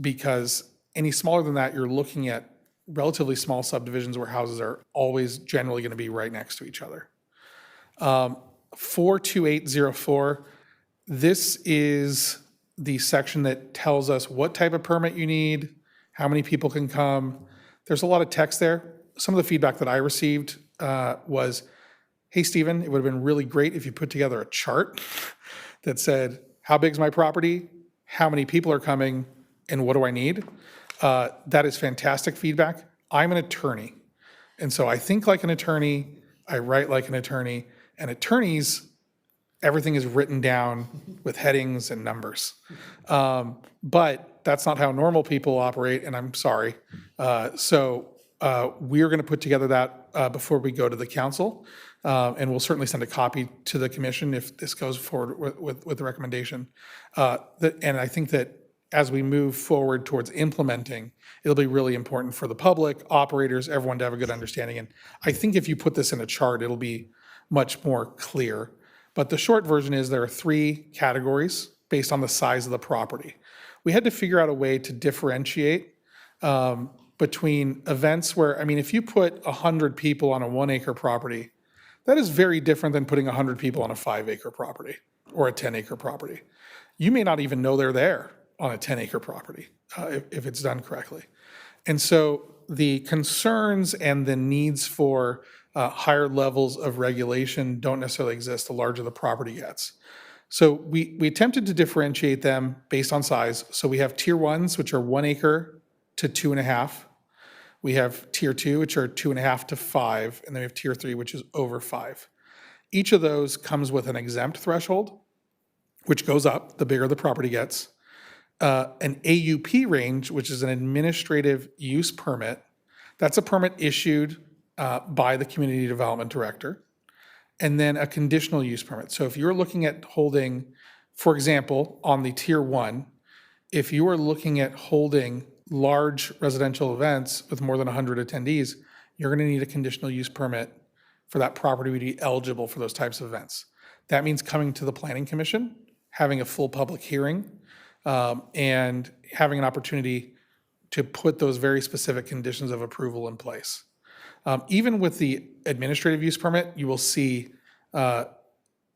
because any smaller than that, you're looking at relatively small subdivisions where houses are always generally going to be right next to each other. 42804, this is the section that tells us what type of permit you need, how many people can come. There's a lot of text there. Some of the feedback that I received was, hey, Stephen, it would have been really great if you put together a chart that said, how big is my property, how many people are coming, and what do I need? That is fantastic feedback. I'm an attorney, and so I think like an attorney, I write like an attorney, and attorneys, everything is written down with headings and numbers. But that's not how normal people operate, and I'm sorry. So we're going to put together that before we go to the council, and we'll certainly send a copy to the commission if this goes forward with the recommendation. And I think that as we move forward towards implementing, it'll be really important for the public, operators, everyone to have a good understanding. And I think if you put this in a chart, it'll be much more clear. But the short version is there are 3 categories based on the size of the property. We had to figure out a way to differentiate between events where, I mean, if you put 100 people on a 1 acre property, that is very different than putting 100 people on a 5 acre property or a 10 acre property. You may not even know they're there on a 10 acre property if it's done correctly. And so the concerns and the needs for higher levels of regulation don't necessarily exist the larger the property gets. So we attempted to differentiate them based on size. So we have tier 1s, which are 1 acre to 2.5. We have tier 2, which are 2.5 to 5, and then we have tier 3, which is over 5. Each of those comes with an exempt threshold, which goes up the bigger the property gets. An AUP range, which is an administrative use permit. That's a permit issued by the community development director. And then a conditional use permit. So if you're looking at holding, for example, on the tier 1, if you are looking at holding large residential events with more than 100 attendees, you're going to need a conditional use permit for that property to be eligible for those types of events. That means coming to the Planning Commission, having a full public hearing, and having an opportunity to put those very specific conditions of approval in place. Even with the administrative use permit, you will see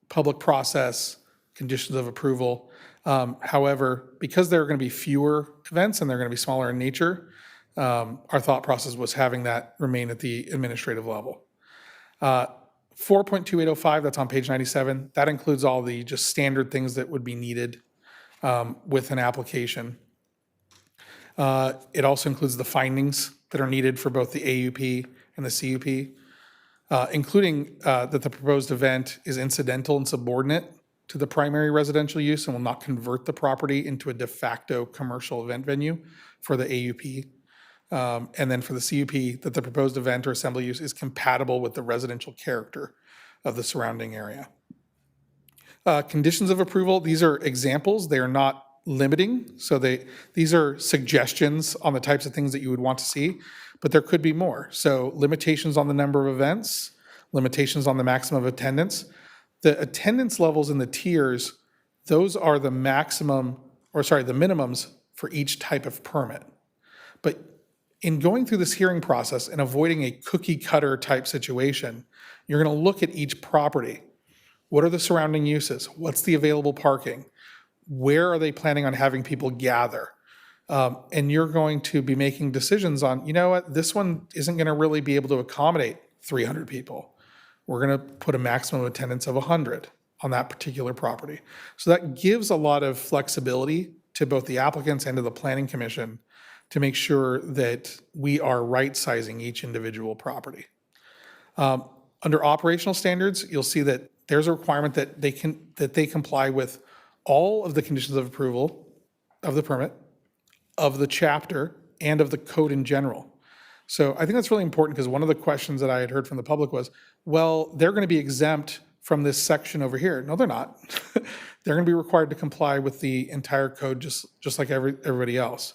public process, conditions of approval. However, because there are going to be fewer events and they're going to be smaller in nature, our thought process was having that remain at the administrative level. 4.2805, that's on page 97, that includes all the just standard things that would be needed with an application. It also includes the findings that are needed for both the AUP and the CUP, including that the proposed event is incidental and subordinate to the primary residential use and will not convert the property into a de facto commercial event venue for the AUP. And then for the CUP, that the proposed event or assembly use is compatible with the residential character of the surrounding area. Conditions of approval, these are examples. They are not limiting. So these are suggestions on the types of things that you would want to see, but there could be more. So limitations on the number of events, limitations on the maximum of attendance. The attendance levels in the tiers, those are the maximum, or sorry, the minimums for each type of permit. But in going through this hearing process and avoiding a cookie cutter type situation, you're going to look at each property. What are the surrounding uses? What's the available parking? Where are they planning on having people gather? And you're going to be making decisions on, you know what, this one isn't going to really be able to accommodate 300 people. We're going to put a maximum attendance of 100 on that particular property. So that gives a lot of flexibility to both the applicants and to the Planning Commission to make sure that we are right-sizing each individual property. Under operational standards, you'll see that there's a requirement that they comply with all of the conditions of approval of the permit, of the chapter, and of the code in general. So I think that's really important because one of the questions that I had heard from the public was, well, they're going to be exempt from this section over here. No, they're not. They're going to be required to comply with the entire code just like everybody else.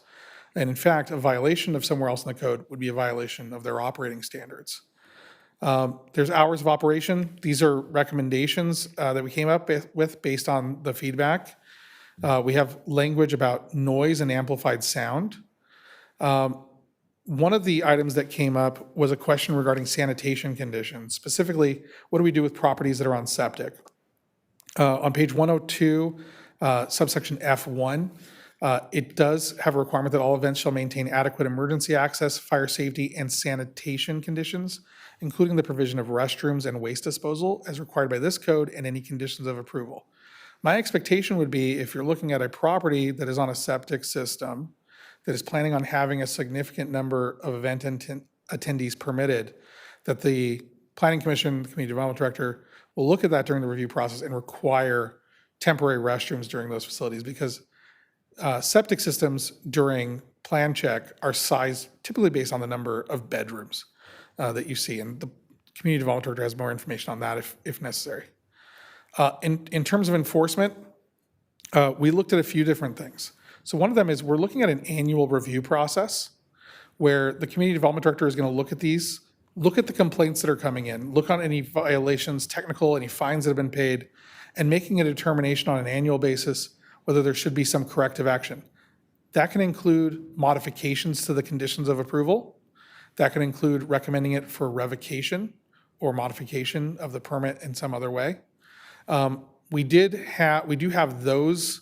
And in fact, a violation of somewhere else in the code would be a violation of their operating standards. There's hours of operation. These are recommendations that we came up with based on the feedback. We have language about noise and amplified sound. One of the items that came up was a question regarding sanitation conditions. Specifically, what do we do with properties that are on septic? On page 102, subsection F1, it does have a requirement that all events shall maintain adequate emergency access, fire safety, and sanitation conditions, including the provision of restrooms and waste disposal as required by this code and any conditions of approval. My expectation would be if you're looking at a property that is on a septic system that is planning on having a significant number of event attendees permitted, that the Planning Commission, the Community Development Director, will look at that during the review process and require temporary restrooms during those facilities because septic systems during plan check are sized typically based on the number of bedrooms that you see. And the Community Development Director has more information on that if necessary. In terms of enforcement, we looked at a few different things. So one of them is we're looking at an annual review process where the Community Development Director is going to look at these, look at the complaints that are coming in, look on any violations, technical, any fines that have been paid, and making a determination on an annual basis whether there should be some corrective action. That can include modifications to the conditions of approval. That can include recommending it for revocation or modification of the permit in some other way. We do have those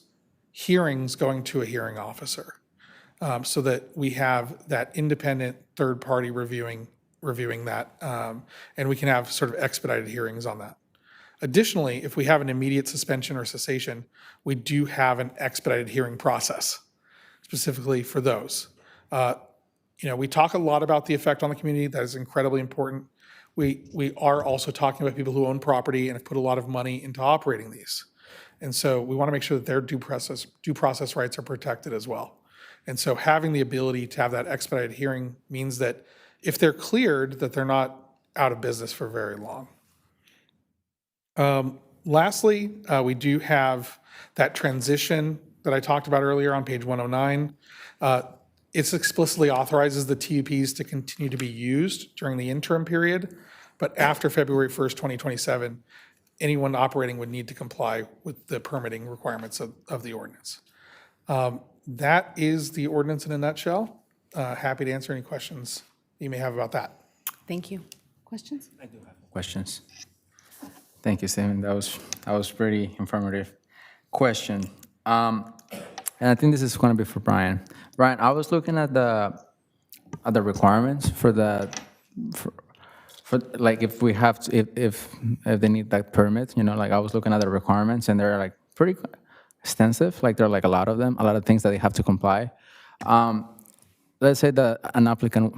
hearings going to a hearing officer so that we have that independent third party reviewing that, and we can have sort of expedited hearings on that. Additionally, if we have an immediate suspension or cessation, we do have an expedited hearing process specifically for those. We talk a lot about the effect on the community. That is incredibly important. We are also talking about people who own property and have put a lot of money into operating these. And so we want to make sure that their due process rights are protected as well. And so having the ability to have that expedited hearing means that if they're cleared, that they're not out of business for very long. Lastly, we do have that transition that I talked about earlier on page 109. It explicitly authorizes the TUPs to continue to be used during the interim period, but after February 1st, 2027, anyone operating would need to comply with the permitting requirements of the ordinance. That is the ordinance in a nutshell. Happy to answer any questions you may have about that. Thank you. Questions? Questions? Thank you, Stephen. That was pretty informative. Question. And I think this is going to be for Brian. Brian, I was looking at the requirements for like if we have to, if they need that permit, like I was looking at the requirements and they're like pretty extensive. Like there are like a lot of them, a lot of things that they have to comply. Let's say that an applicant,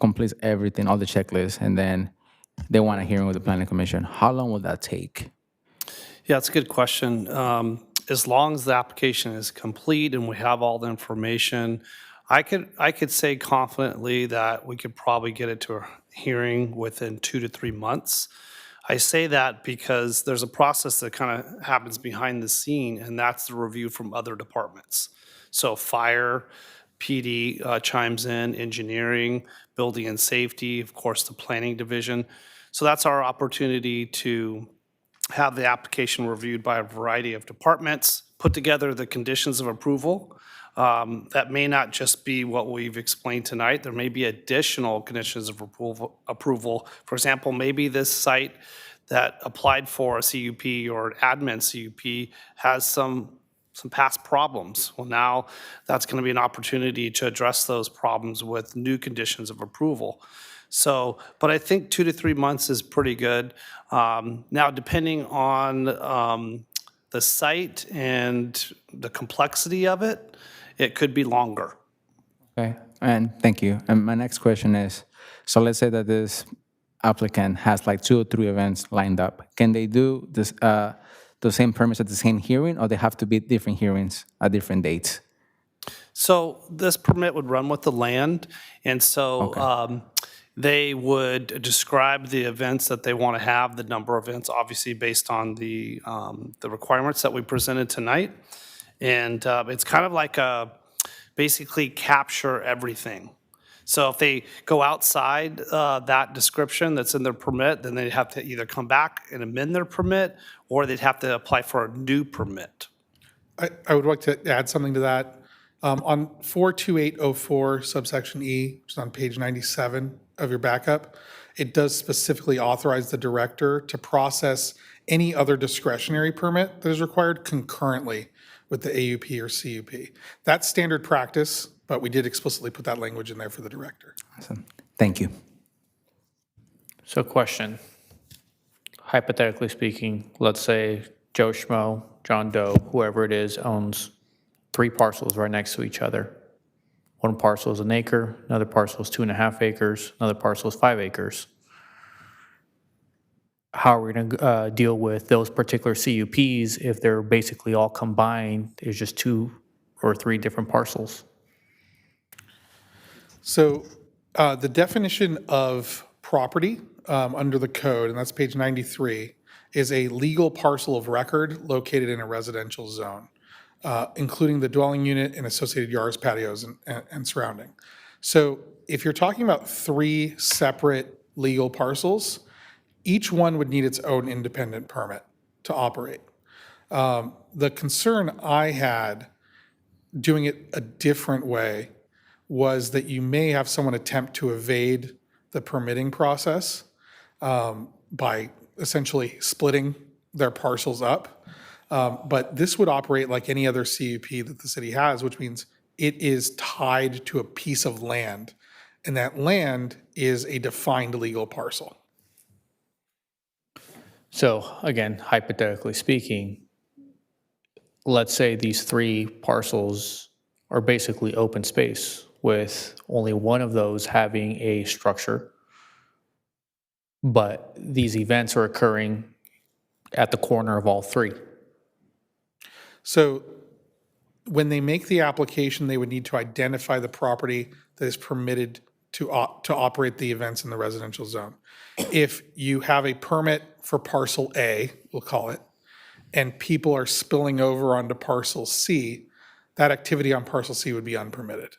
completes everything, all the checklists, and then they want a hearing with the planning commission. How long will that take? Yeah, it's a good question. As long as the application is complete and we have all the information, I could say confidently that we could probably get it to a hearing within 2 to 3 months. I say that because there's a process that kind of happens behind the scene, and that's the review from other departments. So fire, PD chimes in, engineering, building and safety, of course, the planning division. So that's our opportunity to have the application reviewed by a variety of departments, put together the conditions of approval. That may not just be what we've explained tonight. There may be additional conditions of approval. For example, maybe this site that applied for a CUP or an admin CUP has some past problems. Well, now that's going to be an opportunity to address those problems with new conditions of approval. So, but I think 2 to 3 months is pretty good. Now, depending on the site and the complexity of it, it could be longer. Okay, and thank you. And my next question is, so let's say that this applicant has like 2 or 3 events lined up. Can they do this, the same permits at the same hearing, or they have to be different hearings at different dates? So this permit would run with the land, and so they would describe the events that they want to have, the number of events, obviously based on the requirements that we presented tonight. And it's kind of like basically capture everything. So if they go outside that description that's in their permit, then they'd have to either come back and amend their permit, or they'd have to apply for a new permit. I would like to add something to that. On 42804 subsection E, which is on page 97 of your backup, it does specifically authorize the director to process any other discretionary permit that is required concurrently with the AUP or CUP. That's standard practice, but we did explicitly put that language in there for the director. Awesome. Thank you. So question, hypothetically speaking, let's say Joe Schmo, John Doe, whoever it is, owns 3 parcels right next to each other. One parcel is 1 acre, another parcel is 2.5 acres, another parcel is 5 acres. How are we going to deal with those particular CUPs if they're basically all combined? There's just 2 or 3 different parcels. So the definition of property under the code, and that's page 93, is a legal parcel of record located in a residential zone, including the dwelling unit and associated yards, patios, and surrounding. So if you're talking about 3 separate legal parcels, each one would need its own independent permit to operate. The concern I had doing it a different way was that you may have someone attempt to evade the permitting process by essentially splitting their parcels up. But this would operate like any other CUP that the city has, which means it is tied to a piece of land, and that land is a defined legal parcel. So again, hypothetically speaking, let's say these 3 parcels are basically open space with only one of those having a structure, but these events are occurring at the corner of all 3. So when they make the application, they would need to identify the property that is permitted to operate the events in the residential zone. If you have a permit for parcel A, we'll call it, and people are spilling over onto parcel C, that activity on parcel C would be unpermitted.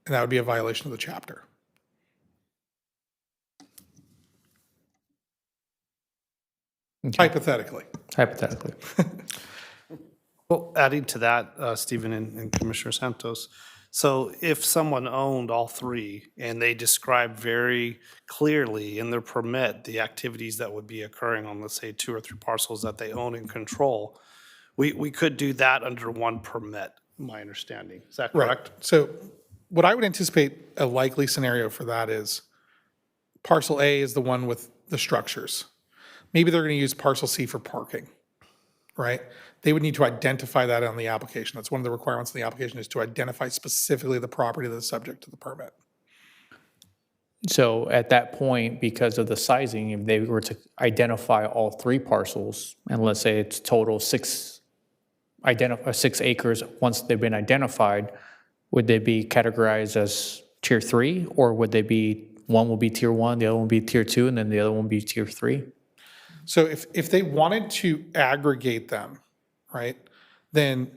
And that would be a violation of the chapter. Hypothetically. Hypothetically. Well, adding to that, Stephen and Commissioner Santos, so if someone owned all 3 and they describe very clearly in their permit the activities that would be occurring on, let's say, 2 or 3 parcels that they own and control, We could do that under one permit, my understanding. Is that Right. correct? So what I would anticipate a likely scenario for that is parcel A is the one with the structures. Maybe they're going to use parcel C for parking, right? They would need to identify that on the application. That's one of the requirements of the application, is to identify specifically the property that is subject to the permit. So at that point, because of the sizing, if they were to identify all 3 parcels, and let's say it's total 6 acres, once they've been identified, would they be categorized as tier 3? Or would they be, one will be tier 1, the other one will be tier 2, and then the other one will be tier 3? So if they wanted to aggregate them, right, then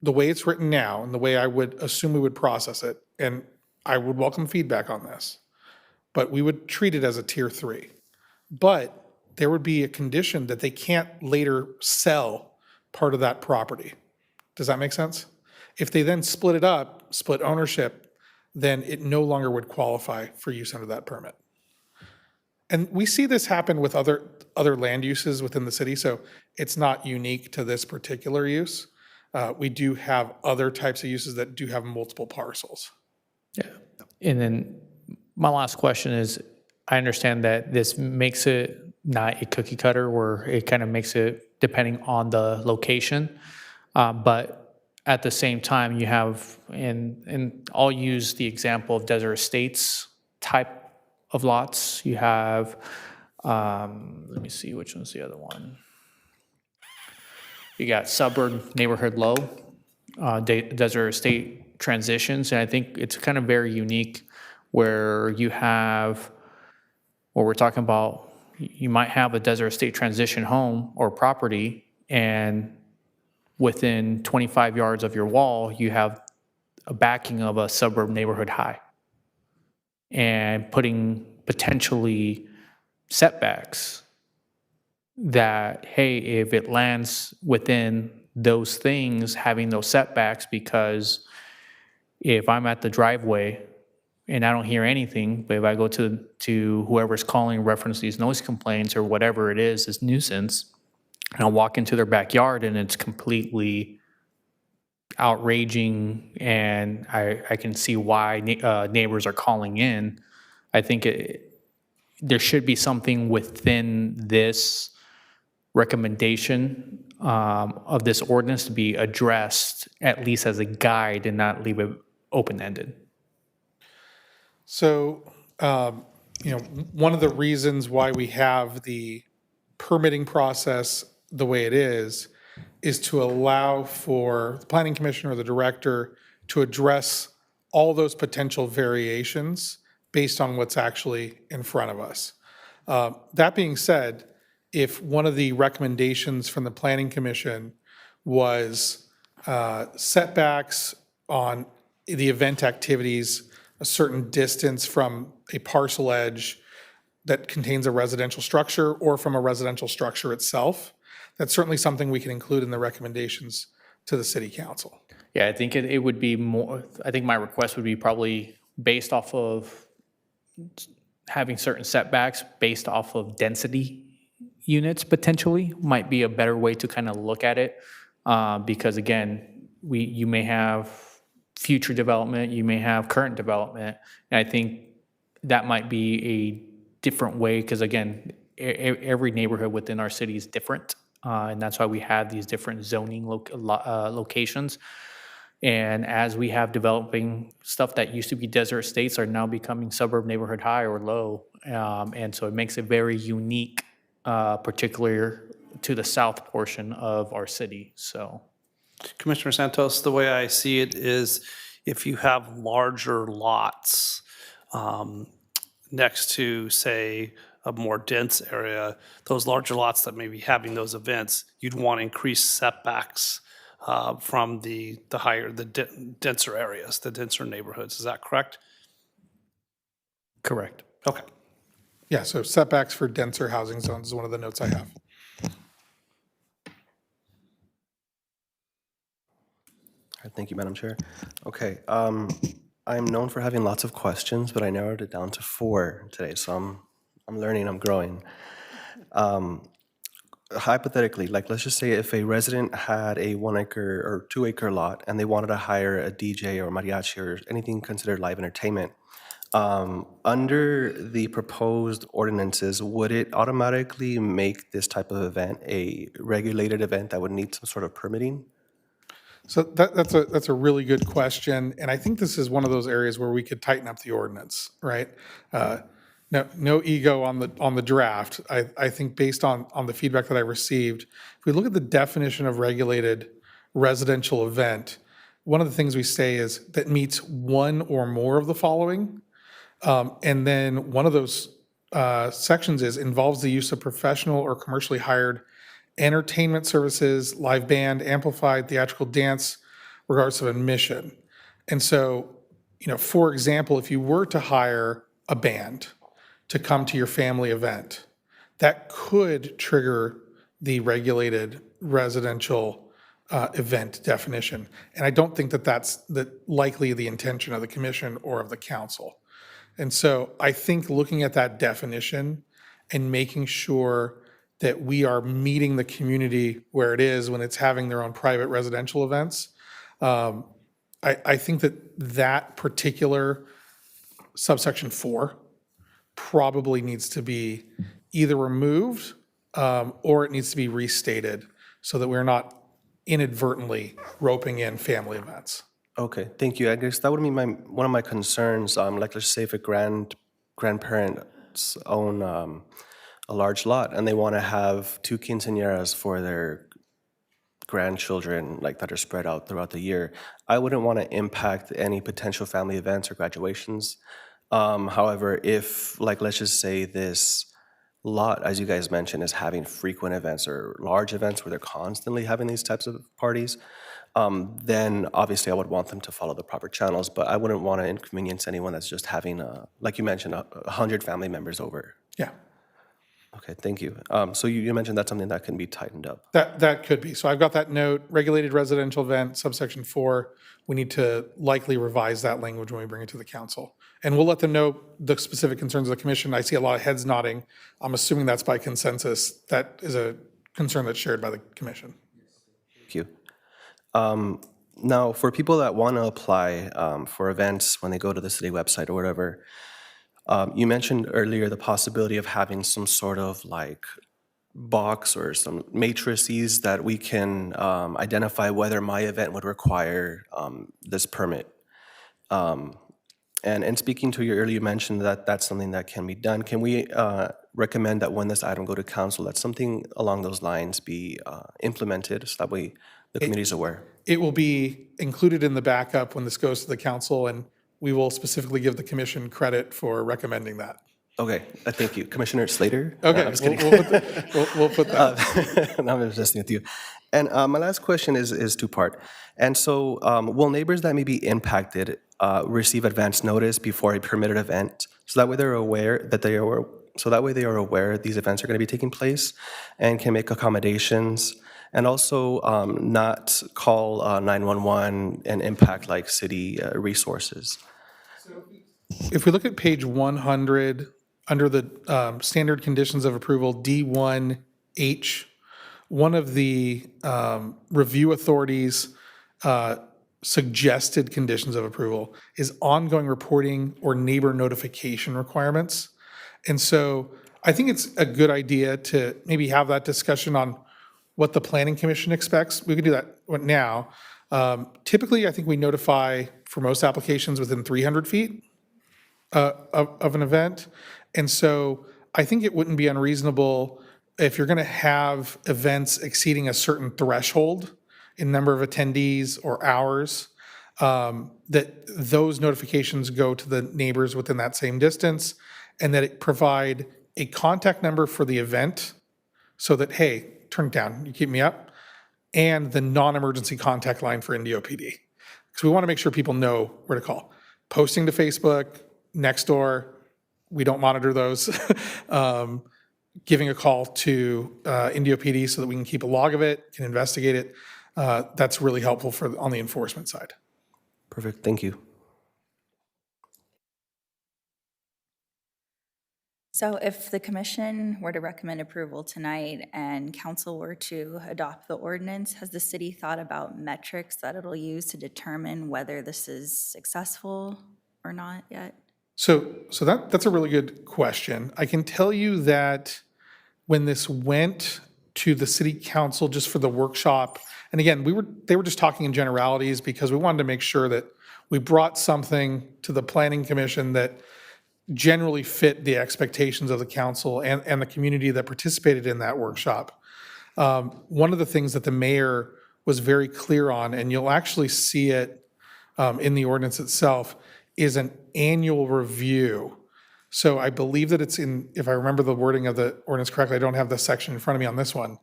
the way it's written now and the way I would assume we would process it, and I would welcome feedback on this, but we would treat it as a tier 3. But there would be a condition that they can't later sell part of that property. Does that make sense? If they then split it up, split ownership, then it no longer would qualify for use under that permit. And we see this happen with other land uses within the city, so it's not unique to this particular use. We do have other types of uses that do have multiple parcels. Yeah. And then my last question is, I understand that this makes it not a cookie cutter, where it kind of makes it depending on the location. But at the same time, you have, and I'll use the example of Desert Estates type of lots. You have, let me see, which one's the other one? You got suburb neighborhood low, Desert Estate transitions, and I think it's kind of very unique where you have, what we're talking about, you might have a Desert Estate transition home or property, and within 25 yards of your wall, you have a backing of a suburb neighborhood high, and putting potentially setbacks that, hey, if it lands within those things, having those setbacks, because if I'm at the driveway and I don't hear anything, but if I go to whoever's calling, reference these noise complaints or whatever it is, this nuisance, and I'll walk into their backyard and it's completely outraging, and I can see why neighbors are calling in. I think there should be something within this recommendation of this ordinance to be addressed, at least as a guide, and not leave it open-ended. So, one of the reasons why we have the permitting process the way it is to allow for the planning commission or the director to address all those potential variations based on what's actually in front of us. That being said, if one of the recommendations from the planning commission was setbacks on the event activities a certain distance from a parcel edge that contains a residential structure or from a residential structure itself, that's certainly something we can include in the recommendations to the city council. Yeah, I think it would be more, I think my request would be probably based off of having certain setbacks based off of density units potentially might be a better way to kind of look at it. Because again, you may have future development, you may have current development, and I think that might be a different way, because again, every neighborhood within our city is different, and that's why we have these different zoning locations. And as we have developing stuff that used to be desert estates are now becoming suburb neighborhood high or low, and so it makes it very unique, particularly to the south portion of our city. So. Commissioner Santos, the way I see it is if you have larger lots next to, say, a more dense area, those larger lots that may be having those events, you'd want to increase setbacks from the denser areas, the denser neighborhoods. Is that correct? Correct. Okay. Yeah, so setbacks for denser housing zones is one of the notes I have. Thank you, Madam Chair. Okay, I'm known for having lots of questions, but I narrowed it down to 4 today, so I'm learning, I'm growing. hypothetically, like, let's just say if a resident had a 1 acre or 2 acre lot and they wanted to hire a DJ or mariachi or anything considered live entertainment, under the proposed ordinances, would it automatically make this type of event a regulated event that would need some sort of permitting? So that's a really good question, and I think this is one of those areas where we could tighten up the ordinance, right? No ego on the draft. I think based on the feedback that I received, if we look at the definition of regulated residential event, one of the things we say is that meets one or more of the following. And then one of those sections is involves the use of professional or commercially hired entertainment services, live band, amplified theatrical dance, regardless of admission. And so, for example, if you were to hire a band to come to your family event, that could trigger the regulated residential event definition. And I don't think that that's likely the intention of the commission or of the council. And so I think looking at that definition and making sure that we are meeting the community where it is when it's having their own private residential events, I think that particular subsection 4 probably needs to be either removed or it needs to be restated so that we're not inadvertently roping in family events. Okay, thank you. I guess that would be one of my concerns. Like, let's say if a grandparents own a large lot and they want to have 2 quinceañeras for their grandchildren, like that are spread out throughout the year, I wouldn't want to impact any potential family events or graduations. However, if, like, let's just say this lot, as you guys mentioned, is having frequent events or large events where they're constantly having these types of parties, then obviously I would want them to follow the proper channels, but I wouldn't want to inconvenience anyone that's just having, like you mentioned, 100 family members over. Yeah. Okay, thank you. So you mentioned that's something that can be tightened up. That could be. So I've got that note, regulated residential event, subsection 4. We need to likely revise that language when we bring it to the council. And we'll let them know the specific concerns of the commission. I see a lot of heads nodding. I'm assuming that's by consensus. That is a concern that's shared by the commission. Thank you. Now, for people that want to apply for events when they go to the city website or whatever, you mentioned earlier the possibility of having some sort of like box or some matrices that we can identify whether my event would require this permit. And speaking to you earlier, you mentioned that that's something that can be done. Can we recommend that when this item go to council, that something along those lines be implemented so that way the committee is aware? It will be included in the backup when this goes to the council, and we will specifically give the commission credit for recommending that. Okay, thank you. Commissioner Slater? Okay, I'm just kidding. we'll put that. No, I'm just messing with you. And my last question is two-part. And so will neighbors that may be impacted receive advance notice before a permitted event? So that way they're aware that they are aware these events are going to be taking place and can make accommodations, and also not call 911 and impact like city resources. If we look at page 100, under the standard conditions of approval, D1H, one of the review authorities' suggested conditions of approval is ongoing reporting or neighbor notification requirements. And so I think it's a good idea to maybe have that discussion on what the planning commission expects. We could do that now. Typically, I think we notify for most applications within 300 feet of an event. And so I think it wouldn't be unreasonable if you're going to have events exceeding a certain threshold in number of attendees or hours, that those notifications go to the neighbors within that same distance, and that it provide a contact number for the event so that, hey, turn it down, you keep me up, and the non-emergency contact line for Indio PD. Because we want to make sure people know where to call. Posting to Facebook, Nextdoor, we don't monitor those. Giving a call to Indio PD so that we can keep a log of it, can investigate it. That's really helpful on the enforcement side. Perfect, thank you. So if the commission were to recommend approval tonight and council were to adopt the ordinance, has the city thought about metrics that it'll use to determine whether this is successful or not yet? So that's a really good question. I can tell you that when this went to the city council just for the workshop, and again, they were just talking in generalities because we wanted to make sure that we brought something to the planning commission that generally fit the expectations of the council and the community that participated in that workshop. One of the things that the mayor was very clear on, and you'll actually see it in the ordinance itself, is an annual review. So I believe that it's in, if I remember the wording of the ordinance correctly, I don't have the section in front of me on this one.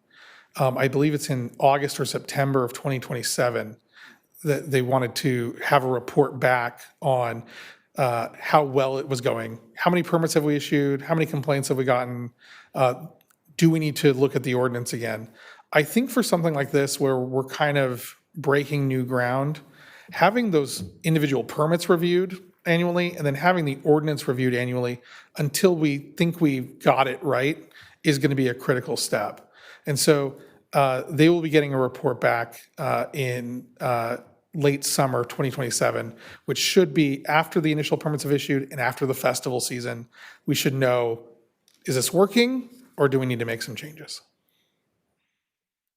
I believe it's in August or September of 2027 that they wanted to have a report back on how well it was going. How many permits have we issued? How many complaints have we gotten? Do we need to look at the ordinance again? I think for something like this where we're kind of breaking new ground, having those individual permits reviewed annually and then having the ordinance reviewed annually until we think we've got it right is going to be a critical step. And so they will be getting a report back in late summer 2027, which should be after the initial permits have issued and after the festival season. We should know, is this working or do we need to make some changes?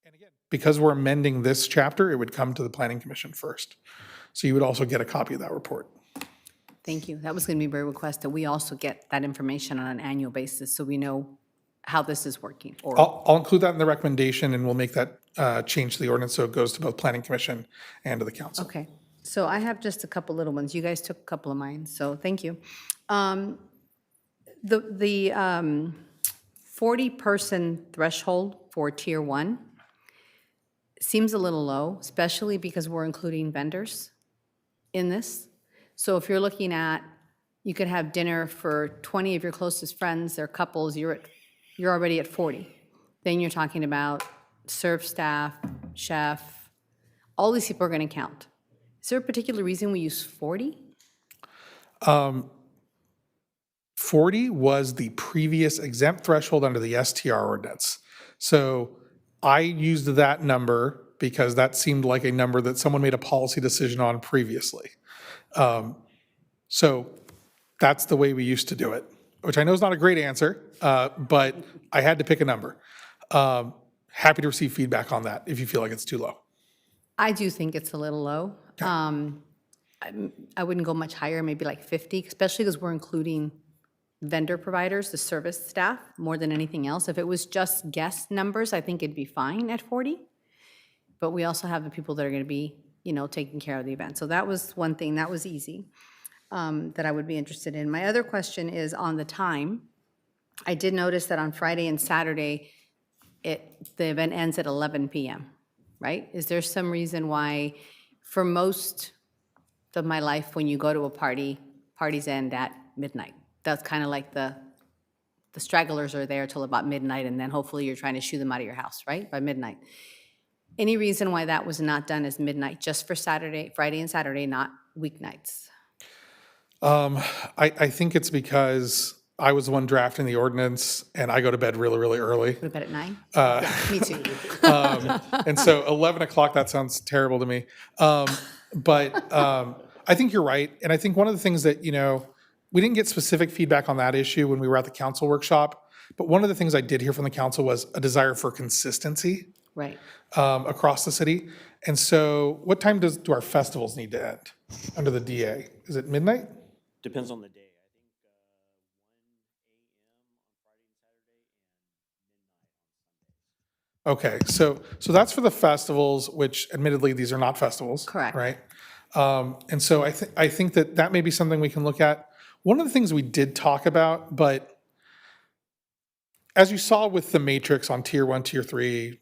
And again, because we're amending this chapter, it would come to the Planning Commission first. So you would also get a copy of that report. Thank you. That was going to be my request, that we also get that information on an annual basis so we know how this is working. Or I'll include that in the recommendation and we'll make that change to the ordinance so it goes to both Planning Commission and to the council. Okay, so I have just a couple little ones. You guys took a couple of mine, so thank you. The 40-person threshold for Tier 1 seems a little low, especially because we're including vendors in this. So if you're looking at, you could have dinner for 20 of your closest friends, they're couples, you're already at 40. Then you're talking about serve staff, chef, all these people are going to count. Is there a particular reason we use 40? 40 was the previous exempt threshold under the STR ordinance. So I used that number because that seemed like a number that someone made a policy decision on previously. So that's the way we used to do it, which I know is not a great answer, but I had to pick a number. Happy to receive feedback on that if you feel like it's too low. I do think it's a little low. I wouldn't go much higher, maybe like 50, especially because we're including vendor providers, the service staff, more than anything else. If it was just guest numbers, I think it'd be fine at 40. But we also have the people that are going to be, taking care of the event. So that was one thing, that was easy, that I would be interested in. My other question is on the time. I did notice that on Friday and Saturday, the event ends at 11 p.m., right? Is there some reason why, for most of my life, when you go to a party, parties end at midnight? That's kind of like the stragglers are there till about midnight, and then hopefully you're trying to shoo them out of your house, right, by midnight. Any reason why that was not done as midnight, just for Friday and Saturday, not weeknights? I think it's because I was the one drafting the ordinance and I go to bed really, really early. Go to bed at 9? Yeah, me too. And so 11 o'clock, that sounds terrible to me. But I think you're right. And I think one of the things that, we didn't get specific feedback on that issue when we were at the council workshop, but one of the things I did hear from the council was a desire for consistency Right. Across the city. And so what time do our festivals need to end under the DA? Is it midnight? Depends on the day. Okay, so that's for the festivals, which admittedly, these are not festivals. Correct. Right? And so I think that may be something we can look at. One of the things we did talk about, but as you saw with the matrix on Tier 1, Tier 3,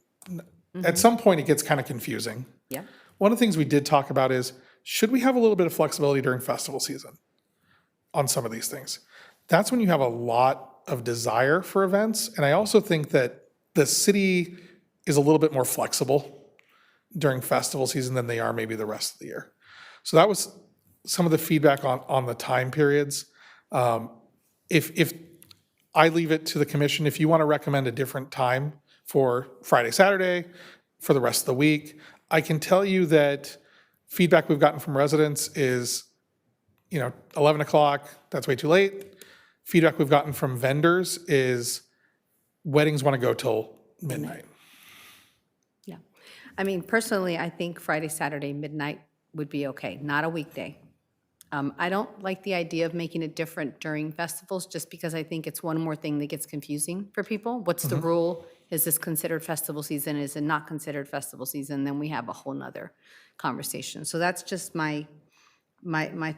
at some point it gets kind of confusing. Yeah. One of the things we did talk about is, should we have a little bit of flexibility during festival season on some of these things? That's when you have a lot of desire for events. And I also think that the city is a little bit more flexible during festival season than they are maybe the rest of the year. So that was some of the feedback on the time periods. If I leave it to the commission. If you want to recommend a different time for Friday, Saturday, for the rest of the week, I can tell you that feedback we've gotten from residents is, 11 o'clock, that's way too late. Feedback we've gotten from vendors is weddings want to go till midnight. Yeah. I mean, personally, I think Friday, Saturday, midnight would be okay, not a weekday. I don't like the idea of making it different during festivals, just because I think it's one more thing that gets confusing for people. What's the rule? Is this considered festival season? Is it not considered festival season? Then we have a whole nother conversation. So that's just my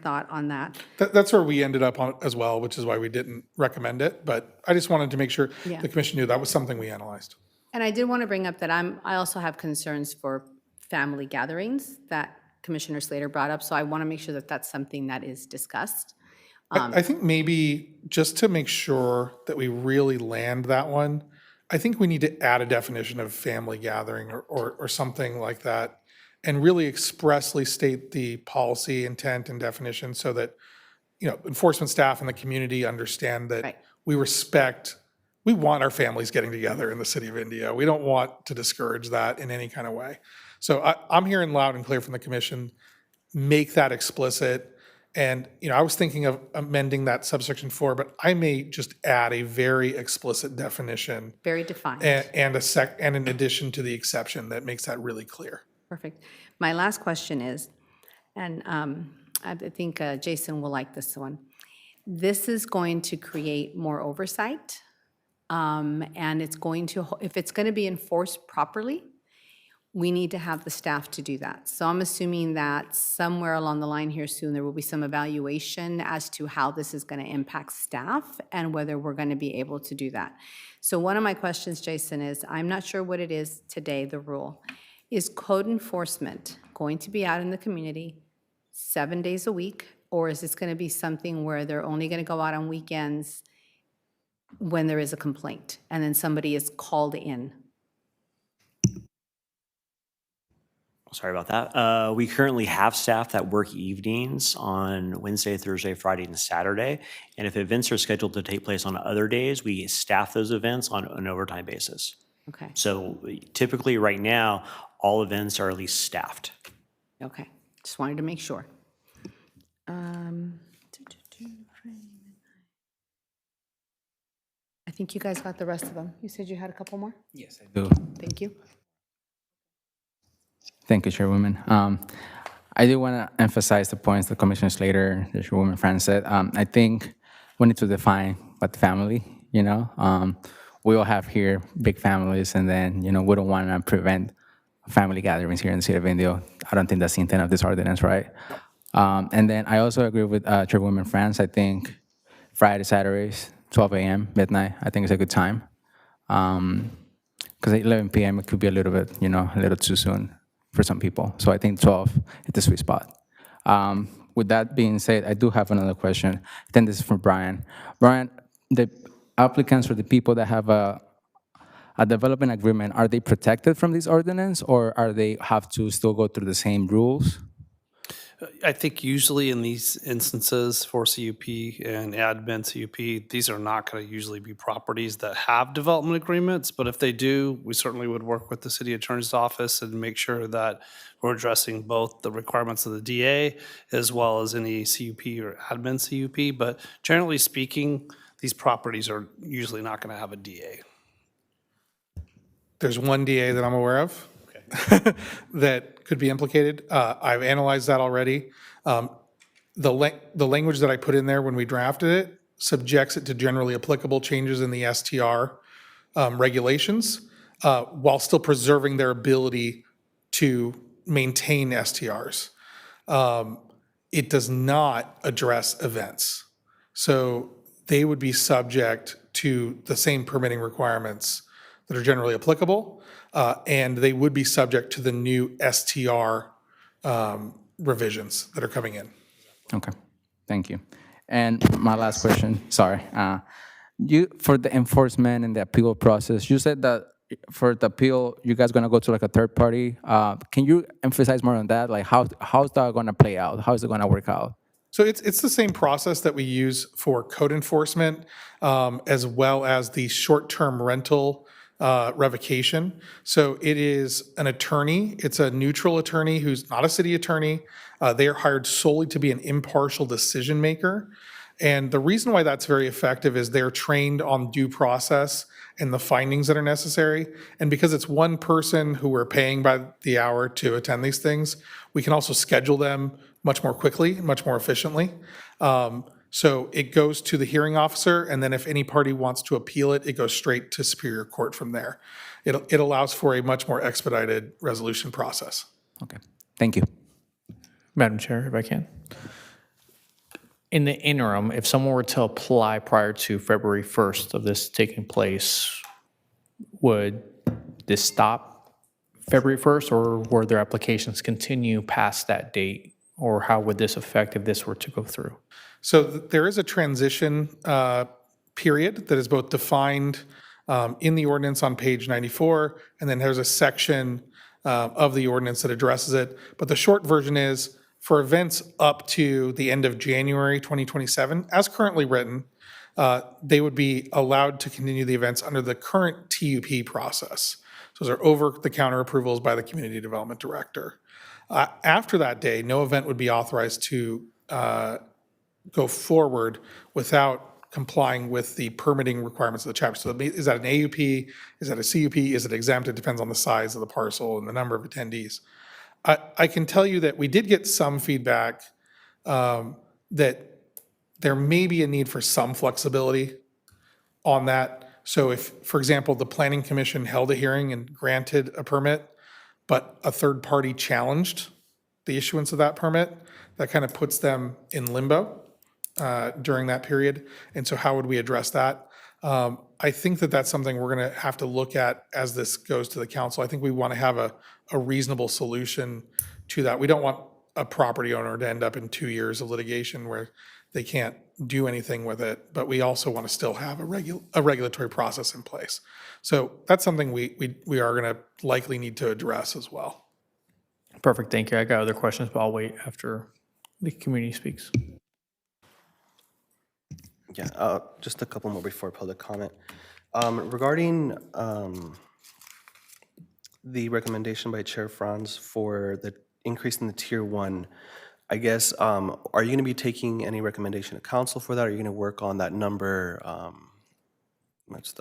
thought on that. That's where we ended up on as well, which is why we didn't recommend it. But I just wanted to make sure Yeah. the commission knew that was something we analyzed. And I did want to bring up that I also have concerns for family gatherings that Commissioner Slater brought up, so I want to make sure that that's something that is discussed. I think maybe just to make sure that we really land that one, I think we need to add a definition of family gathering or something like that, and really expressly state the policy intent and definition so that, enforcement staff and the community understand that Right. we want our families getting together in the city of Indio. We don't want to discourage that in any kind of way. So I'm hearing loud and clear from the commission, make that explicit. And, I was thinking of amending that subsection 4, but I may just add a very explicit definition Very defined. and in addition to the exception that makes that really clear. Perfect. My last question is, and I think Jason will like this one. This is going to create more oversight, and it's going to, if it's going to be enforced properly, we need to have the staff to do that. So I'm assuming that somewhere along the line here soon, there will be some evaluation as to how this is going to impact staff and whether we're going to be able to do that. So one of my questions, Jason, is I'm not sure what it is today, the rule. Is code enforcement going to be out in the community 7 days a week? Or is this going to be something where they're only going to go out on weekends when there is a complaint and then somebody is called in? Sorry about that. We currently have staff that work evenings on Wednesday, Thursday, Friday, and Saturday. And if events are scheduled to take place on other days, we staff those events on an overtime basis. Okay, So typically, right now, all events are at least staffed. okay. Just wanted to make sure. I think you guys got the rest of them. You said you had a couple more? Yes, I do. Thank you. Thank you, Chairwoman. I do want to emphasize the points that Commissioner Slater, the Chairwoman France said. I think we need to define what family, we all have here big families, and then, we don't want to prevent family gatherings here in the city of Indio. I don't think that's the intent of this ordinance, right? And then I also agree with Chairwoman France. I think Friday, Saturdays, 12 a.m., midnight, I think is a good time. Because at 11 p.m., it could be a little bit, a little too soon for some people. So I think 12 is the sweet spot. With that being said, I do have another question. I think this is for Brian. Brian, the applicants or the people that have a development agreement, are they protected from this ordinance, or are they have to still go through the same rules? I think usually in these instances for CUP and admin CUP, these are not going to usually be properties that have development agreements, but if they do, we certainly would work with the city attorney's office and make sure that we're addressing both the requirements of the DA as well as any CUP or admin CUP. But generally speaking, these properties are usually not going to have a DA. There's one DA that I'm aware of that could be implicated. I've analyzed that already. The language that I put in there when we drafted it subjects it to generally applicable changes in the STR regulations, while still preserving their ability to maintain STRs. It does not address events. So they would be subject to the same permitting requirements that are generally applicable, and they would be subject to the new STR revisions that are coming in. Okay, thank you. And my last question, sorry. For the enforcement and the appeal process, you said that for the appeal, you guys gonna go to like a third party. Can you emphasize more on that? Like how's that gonna play out? How is it gonna work out? So it's the same process that we use for code enforcement, as well as the short-term rental revocation. So it is an attorney, it's a neutral attorney who's not a city attorney. They are hired solely to be an impartial decision maker. And the reason why that's very effective is they're trained on due process and the findings that are necessary. And because it's one person who we're paying by the hour to attend these things, we can also schedule them much more quickly, much more efficiently. So it goes to the hearing officer, and then if any party wants to appeal it, it goes straight to Superior Court from there. It allows for a much more expedited resolution process. Okay, thank you. Madam Chair, if I can. In the interim, if someone were to apply prior to February 1st of this taking place, would this stop February 1st, or would their applications continue past that date? Or how would this affect if this were to go through? So there is a transition period that is both defined in the ordinance on page 94, and then there's a section of the ordinance that addresses it. But the short version is, for events up to the end of January 2027, as currently written, they would be allowed to continue the events under the current TUP process. So those are over-the-counter approvals by the Community Development Director. After that day, no event would be authorized to go forward without complying with the permitting requirements of the chapter. So is that an AUP? Is that a CUP? Is it exempt? It depends on the size of the parcel and the number of attendees. I can tell you that we did get some feedback that there may be a need for some flexibility on that. So if, for example, the Planning Commission held a hearing and granted a permit, but a third party challenged the issuance of that permit, that kind of puts them in limbo during that period. And so how would we address that? I think that that's something we're going to have to look at as this goes to the council. I think we want to have a reasonable solution to that. We don't want a property owner to end up in 2 years of litigation where they can't do anything with it, but we also want to still have a regulatory process in place. So that's something we are going to likely need to address as well. Perfect, thank you. I got other questions, but I'll wait after the community speaks. Yeah, just a couple more before public comment. Regarding the recommendation by Chair Franz for the increase in the Tier 1, I guess, are you going to be taking any recommendation to council for that? Are you going to work on that number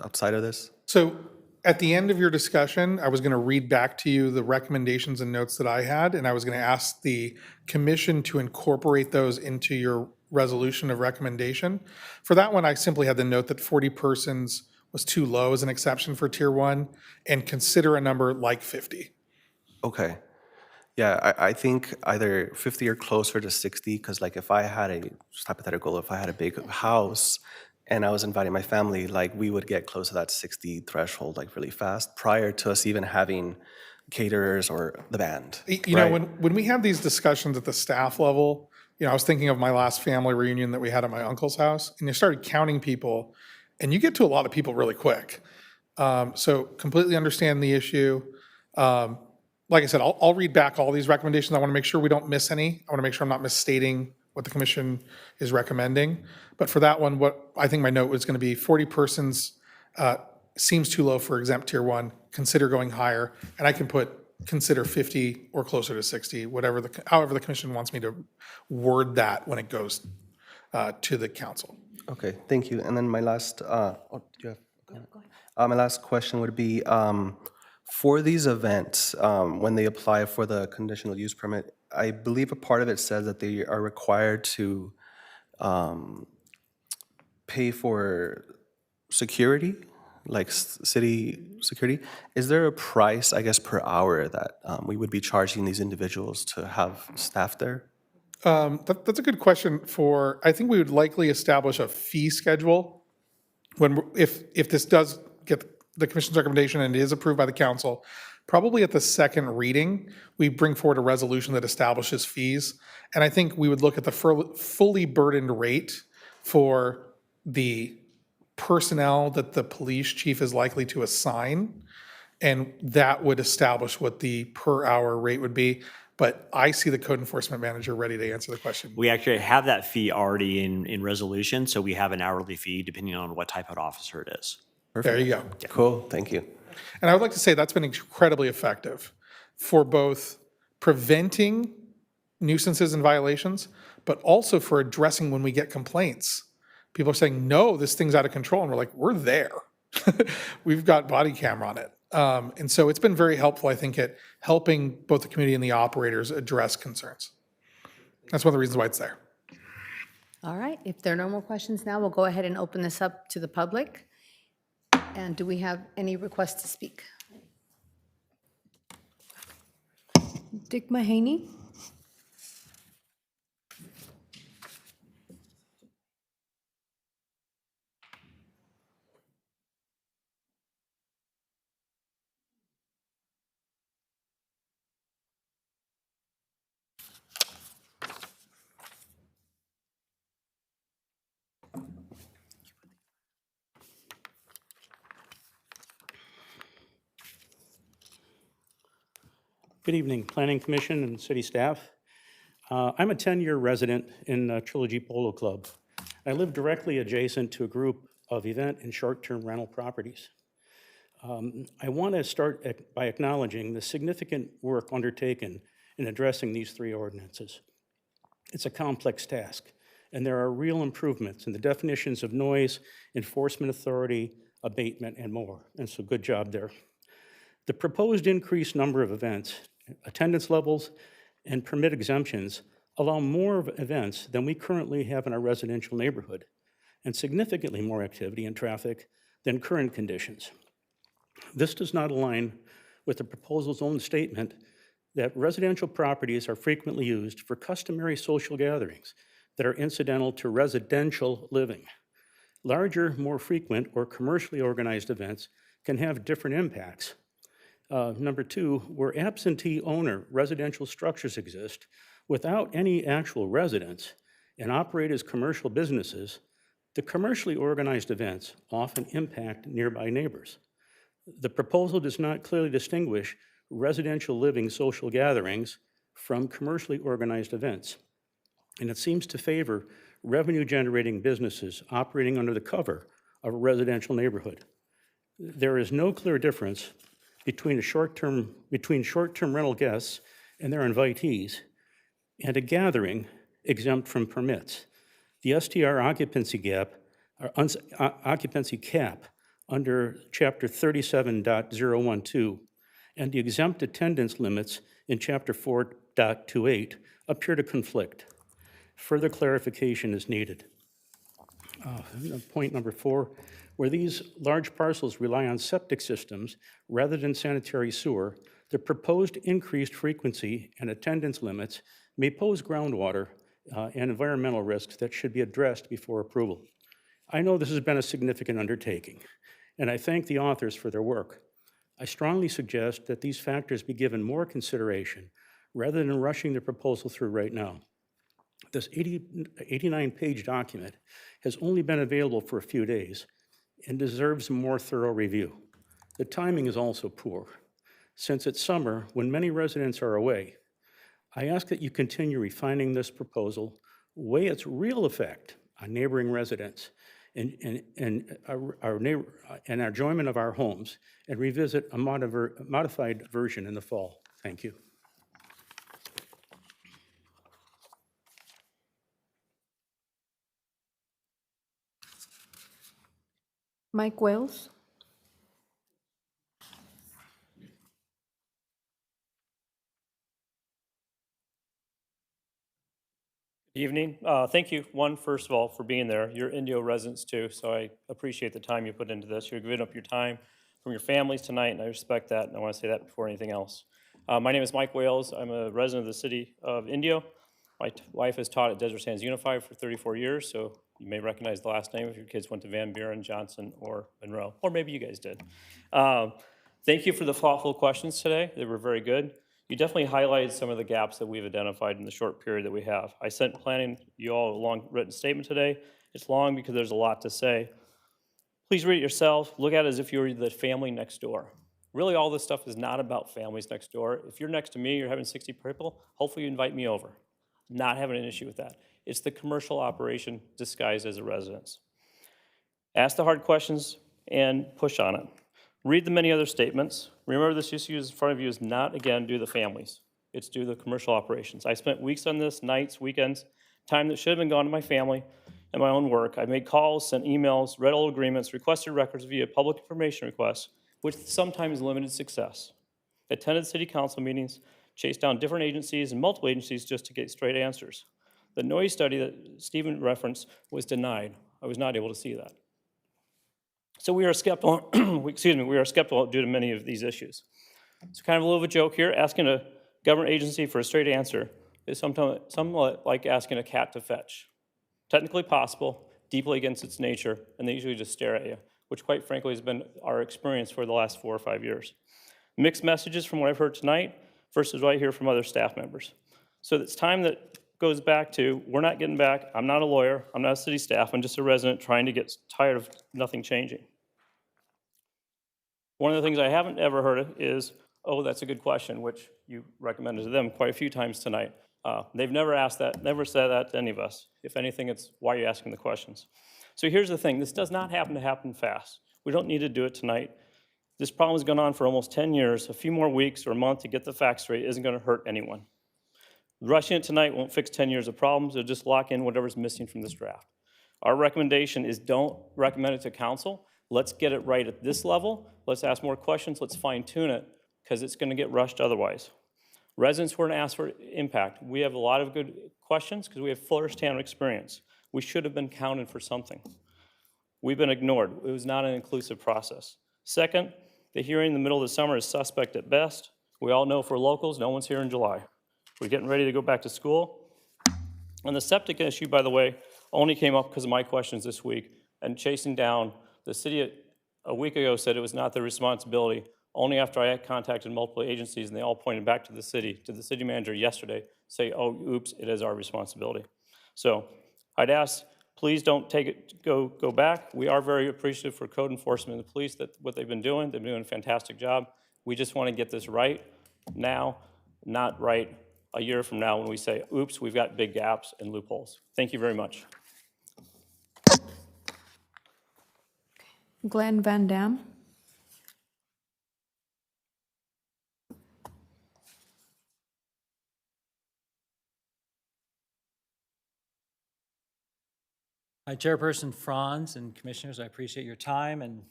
outside of this? So at the end of your discussion, I was going to read back to you the recommendations and notes that I had, and I was going to ask the commission to incorporate those into your resolution of recommendation. For that one, I simply had the note that 40 persons was too low as an exception for Tier 1, and consider a number like 50. Okay. Yeah, I think either 50 or closer to 60, because like if I had just hypothetical, if I had a big house and I was inviting my family, like we would get close to that 60 threshold like really fast prior to us even having caterers or the band. You know, when we have these discussions at the staff level, you know, I was thinking of my last family reunion that we had at my uncle's house, and you started counting people, and you get to a lot of people really quick. So completely understand the issue. Like I said, I'll read back all these recommendations. I want to make sure we don't miss any. I want to make sure I'm not misstating what the commission is recommending. But for that one, what I think my note was going to be 40 persons seems too low for exempt Tier 1, consider going higher. And I can consider 50 or closer to 60, however the commission wants me to word that when it goes to the council. Okay, thank you. And then my last, my last question would be, for these events, when they apply for the conditional use permit, I believe a part of it says that they are required to pay for security, like city security. Is there a price, I guess, per hour that we would be charging these individuals to have staff there? That's a good question. I think we would likely establish a fee schedule if this does get the commission's recommendation and it is approved by the council. Probably at the second reading, we bring forward a resolution that establishes fees. And I think we would look at the fully burdened rate for the personnel that the police chief is likely to assign. And that would establish what the per hour rate would be. but I see the code enforcement manager ready to answer the question. We actually have that fee already in resolution, so we have an hourly fee depending on what type of officer it is. There you go. Cool, thank you. And I would like to say that's been incredibly effective for both preventing nuisances and violations, but also for addressing when we get complaints. People are saying, no, this thing's out of control. And we're like, we're there. We've got body camera on it. And so it's been very helpful, I think, at helping both the community and the operators address concerns. That's one of the reasons why it's there. All right, if there are no more questions now, we'll go ahead and open this up to the public. And do we have any requests to speak? Dick Mahaney? Good evening, Planning Commission and city staff. I'm a 10-year resident in Trilogy Polo Club. I live directly adjacent to a group of event and short-term rental properties. I want to start by acknowledging the significant work undertaken in addressing these three ordinances. It's a complex task, and there are real improvements in the definitions of noise, enforcement authority, abatement, and more. And so good job there. The proposed increased number of events, attendance levels, and permit exemptions allow more events than we currently have in our residential neighborhood, and significantly more activity and traffic than current conditions. This does not align with the proposal's own statement that residential properties are frequently used for customary social gatherings that are incidental to residential living. Larger, more frequent, or commercially organized events can have different impacts. Number two, where absentee owner residential structures exist without any actual residents and operate as commercial businesses, the commercially organized events often impact nearby neighbors. The proposal does not clearly distinguish residential living social gatherings from commercially organized events, and it seems to favor revenue-generating businesses operating under the cover of a residential neighborhood. There is no clear difference between short-term rental guests and their invitees and a gathering exempt from permits. The STR occupancy cap under Chapter 37.012 and the exempt attendance limits in Chapter 4.28 appear to conflict. Further clarification is needed. Point number 4, where these large parcels rely on septic systems rather than sanitary sewer, the proposed increased frequency and attendance limits may pose groundwater and environmental risks that should be addressed before approval. I know this has been a significant undertaking, and I thank the authors for their work. I strongly suggest that these factors be given more consideration rather than rushing the proposal through right now. This 89-page document has only been available for a few days and deserves a more thorough review. The timing is also poor. Since it's summer, when many residents are away, I ask that you continue refining this proposal, weigh its real effect on neighboring residents and our enjoyment of our homes, and revisit a modified version in the fall. Thank you. Mike Wells? Good evening. Thank you, first of all, for being there. You're Indio residents too, so I appreciate the time you put into this. You're giving up your time from your families tonight, and I respect that, and I want to say that before anything else. My name is Mike Wales. I'm a resident of the city of Indio. My wife has taught at Desert Sands Unified for 34 years, so you may recognize the last name if your kids went to Van Buren, Johnson, or Monroe, or maybe you guys did. Thank you for the thoughtful questions today. They were very good. You definitely highlighted some of the gaps that we've identified in the short period that we have. I sent planning you all a long written statement today. It's long because there's a lot to say. Please read it yourself. Look at it as if you were the family next door. Really, all this stuff is not about families next door. If you're next to me, you're having 60 people, hopefully you invite me over. Not having an issue with that. It's the commercial operation disguised as a residence. Ask the hard questions and push on it. Read the many other statements. Remember, this issue in front of you is not, again, due to the families. It's due to the commercial operations. I spent weeks on this, nights, weekends, time that should have been gone to my family and my own work. I made calls, sent emails, read old agreements, requested records via public information requests, with sometimes limited success. Attended city council meetings, chased down different agencies and multiple agencies just to get straight answers. The noise study that Stephen referenced was denied. I was not able to see that. So we are skeptical, we are skeptical due to many of these issues. It's kind of a little of a joke here. Asking a government agency for a straight answer is somewhat like asking a cat to fetch. Technically possible, deeply against its nature, and they usually just stare at you, which quite frankly has been our experience for the last 4 or 5 years. Mixed messages from what I've heard tonight versus what I hear from other staff members. So it's time that goes back to, we're not getting back, I'm not a lawyer, I'm not a city staff, I'm just a resident trying to get tired of nothing changing. One of the things I haven't ever heard of is, oh, that's a good question, which you recommended to them quite a few times tonight. They've never asked that, never said that to any of us. If anything, it's why are you asking the questions? So here's the thing, this does not happen fast. We don't need to do it tonight. This problem has gone on for almost 10 years. A few more weeks or a month to get the facts straight isn't gonna hurt anyone. Rushing it tonight won't fix 10 years of problems, it'll just lock in whatever's missing from this draft. Our recommendation is don't recommend it to council. Let's get it right at this level. Let's ask more questions, let's fine tune it, because it's gonna get rushed otherwise. Residents weren't asked for impact. We have a lot of good questions because we have first-hand experience. We should have been counted for something. We've been ignored. It was not an inclusive process. Second, the hearing in the middle of the summer is suspect at best. We all know for locals, no one's here in July. We're getting ready to go back to school. And the septic issue, by the way, only came up because of my questions this week and chasing down. The city a week ago said it was not their responsibility, only after I had contacted multiple agencies and they all pointed back to the city manager yesterday, say, oh, oops, it is our responsibility. So I'd ask, please don't take it, go back. We are very appreciative for code enforcement and the police that what they've been doing. They've been doing a fantastic job. We just want to get this right now, not right a year from now when we say, oops, we've got big gaps and loopholes. Thank you very much. Glenn Van Dam. Hi, Chairperson Franz and Commissioners, I appreciate your time, and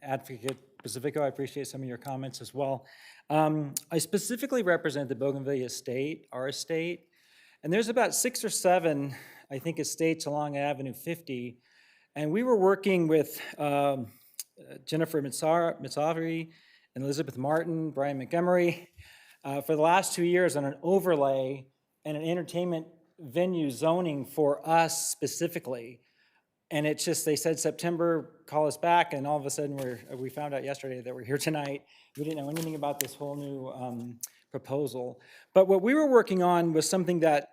Advocate Pacifico, I appreciate some of your comments as well. I specifically represent the Bougainvillea estate, our estate, and there's about 6 or 7, I think, estates along Avenue 50, and we were working with Jennifer Mitsavari and Elizabeth Martin, Brian Montgomery, for the last 2 years on an overlay and an entertainment venue zoning for us specifically. And it's just, they said September, call us back, and all of a sudden we found out yesterday that we're here tonight. We didn't know anything about this whole new proposal. But what we were working on was something that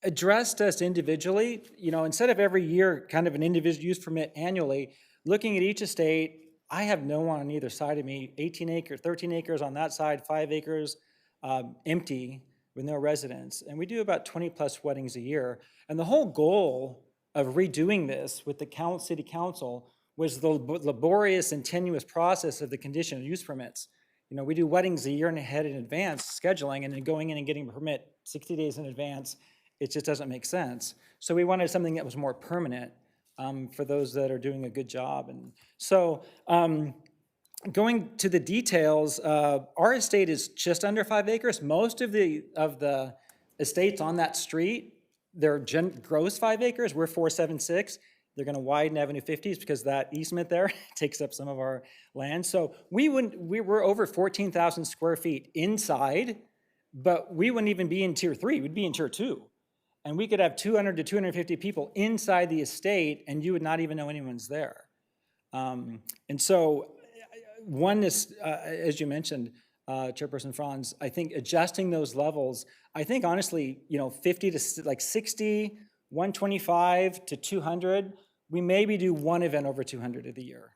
addressed us individually. You know, instead of every year, kind of an individual use permit annually, looking at each estate, I have no one on either side of me, 18 acres, 13 acres on that side, 5 acres empty with no residents. And we do about 20 plus weddings a year. And the whole goal of redoing this with the city council was the laborious and tenuous process of the conditional use permits. You know, we do weddings a year and ahead in advance, scheduling, and then going in and getting a permit 60 days in advance. It just doesn't make sense. So we wanted something that was more permanent for those that are doing a good job. And so going to the details, our estate is just under 5 acres. Most of the estates on that street, they're gross 5 acres. We're 476. They're going to widen Avenue 50s because that easement there takes up some of our land. So we were over 14,000 square feet inside, but we wouldn't even be in tier 3. We'd be in tier 2. And we could have 200 to 250 people inside the estate, and you would not even know anyone's there. And so one is, as you mentioned, Chairperson Franz, I think adjusting those levels, I think honestly, you know, 50 to like 60, 125 to 200, we maybe do one event over 200 of the year.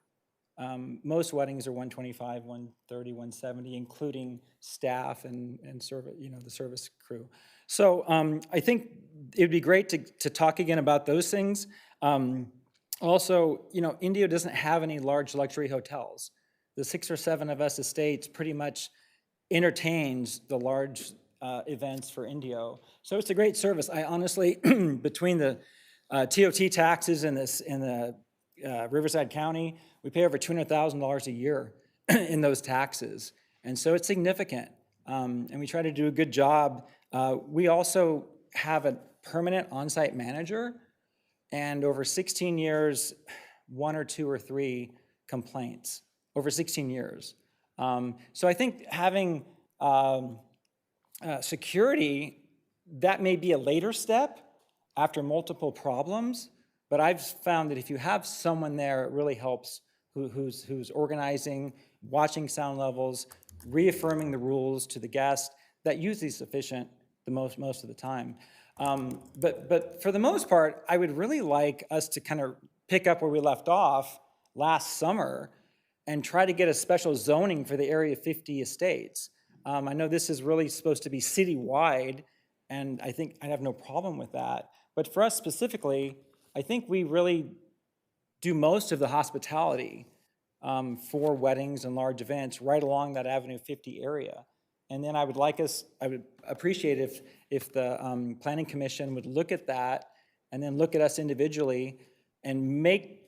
Most weddings are 125, 130, 170, including staff and service, the service crew. So I think it'd be great to talk again about those things. Also, Indio doesn't have any large luxury hotels. The 6 or 7 of us estates pretty much entertains the large events for Indio. So it's a great service. I honestly, between the TOT taxes in the Riverside County, we pay over $200,000 a year in those taxes. And so it's significant. And we try to do a good job. We also have a permanent on-site manager, and over 16 years, 1 or 2 or 3 complaints over 16 years. So I think having security, that may be a later step after multiple problems, but I've found that if you have someone there, it really helps who's organizing, watching sound levels, reaffirming the rules to the guest. That usually is sufficient most of the time. But for the most part, I would really like us to kind of pick up where we left off last summer and try to get a special zoning for the Area 50 estates. I know this is really supposed to be citywide, and I think I'd have no problem with that. But for us specifically, I think we really do most of the hospitality for weddings and large events right along that Avenue 50 area. And then I would appreciate if the Planning Commission would look at that and then look at us individually and make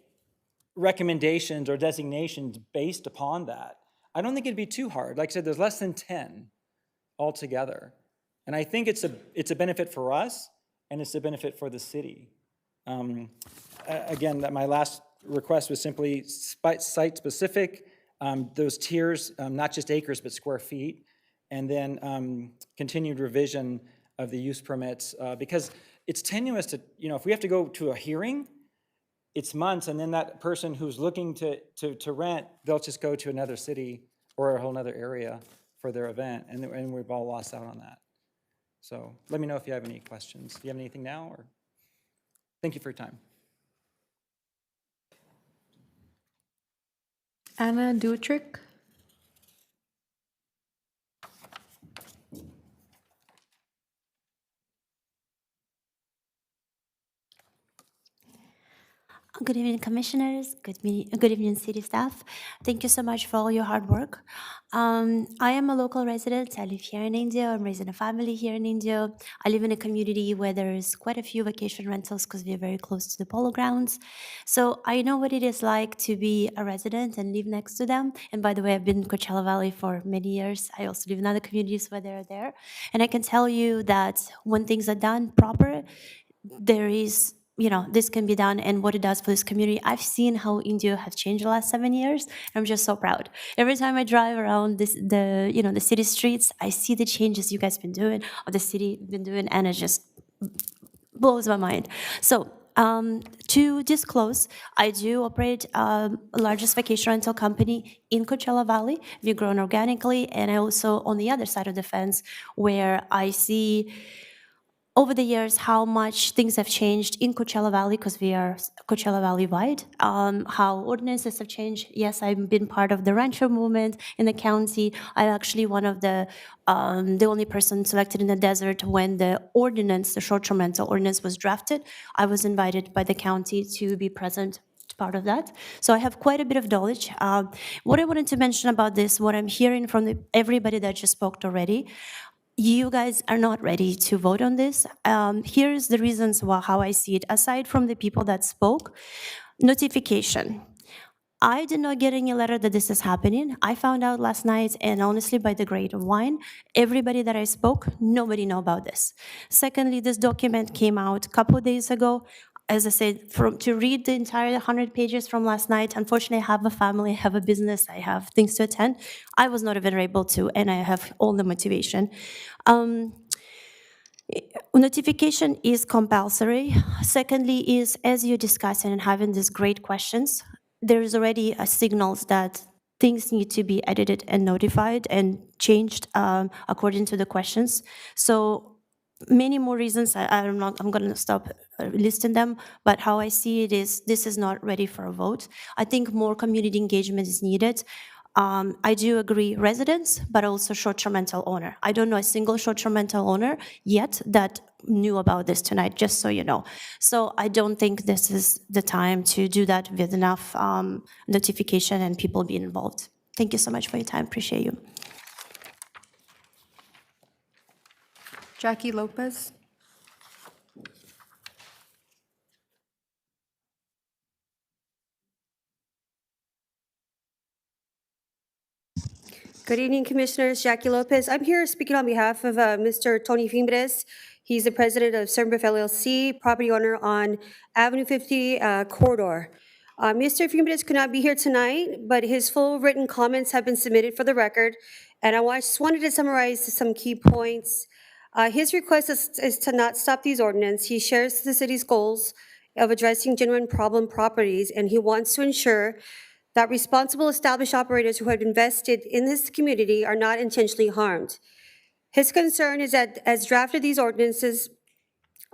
recommendations or designations based upon that. I don't think it'd be too hard. Like I said, there's less than 10 altogether. And I think it's a benefit for us, and it's a benefit for the city. Again, my last request was simply site-specific, those tiers, not just acres, but square feet, and then continued revision of the use permits, because it's tenuous to, if we have to go to a hearing, it's months, and then that person who's looking to rent, they'll just go to another city or a whole other area for their event, and we've all lost out on that. So let me know if you have any questions. Do you have anything now? Or thank you for your time. Anna Dutrick. Good evening, commissioners. Good evening, city staff. Thank you so much for all your hard work. I am a local resident. I live here in Indio. I'm raising a family here in Indio. I live in a community where there's quite a few vacation rentals because we're very close to the polo grounds. So I know what it is like to be a resident and live next to them. And by the way, I've been in Coachella Valley for many years. I also live in other communities where they're there. And I can tell you that when things are done proper, there is this can be done, and what it does for this community. I've seen how Indio has changed the last 7 years. I'm just so proud. Every time I drive around the city streets, I see the changes you guys been doing, or the city been doing, and it just blows my mind. So to disclose, I do operate largest vacation rental company in Coachella Valley. We've grown organically, and I also on the other side of the fence where I see over the years how much things have changed in Coachella Valley, because we are Coachella Valley wide, how ordinances have changed. Yes, I've been part of the rancho movement in the county. I'm actually one of the only person selected in the desert when the ordinance, the short-term rental ordinance was drafted. I was invited by the county to be present part of that. So I have quite a bit of knowledge. What I wanted to mention about this, what I'm hearing from everybody that just spoke already, you guys are not ready to vote on this. Here's the reasons how I see it. Aside from the people that spoke, notification. I did not get any letter that this is happening. I found out last night, and honestly, by the grade of wine, everybody that I spoke, nobody know about this. Secondly, this document came out a couple of days ago. As I said, to read the entire 100 pages from last night, unfortunately, I have a family, I have a business, I have things to attend. I was not even able to, and I have all the motivation. Notification is compulsory. Secondly is, as you're discussing and having these great questions, there is already signals that things need to be edited and notified and changed according to the questions. So many more reasons. I'm going to stop listing them, but how I see it is this is not ready for a vote. I think more community engagement is needed. I do agree residents, but also short-term rental owner. I don't know a single short-term rental owner yet that knew about this tonight, just so you know. So I don't think this is the time to do that with enough notification and people being involved. Thank you so much for your time. Appreciate you. Jackie Lopez. Good evening, Commissioners. Jackie Lopez. I'm here speaking on behalf of Mr. Tony Fimbres. He's the president of Cernbriff LLC, property owner on Avenue 50 corridor. Mr. Fimbres could not be here tonight, but his full written comments have been submitted for the record, and just wanted to summarize some key points. His request is to not stop these ordinances. He shares the city's goals of addressing genuine problem properties, and he wants to ensure that responsible established operators who have invested in this community are not intentionally harmed. His concern is that as drafted, these ordinances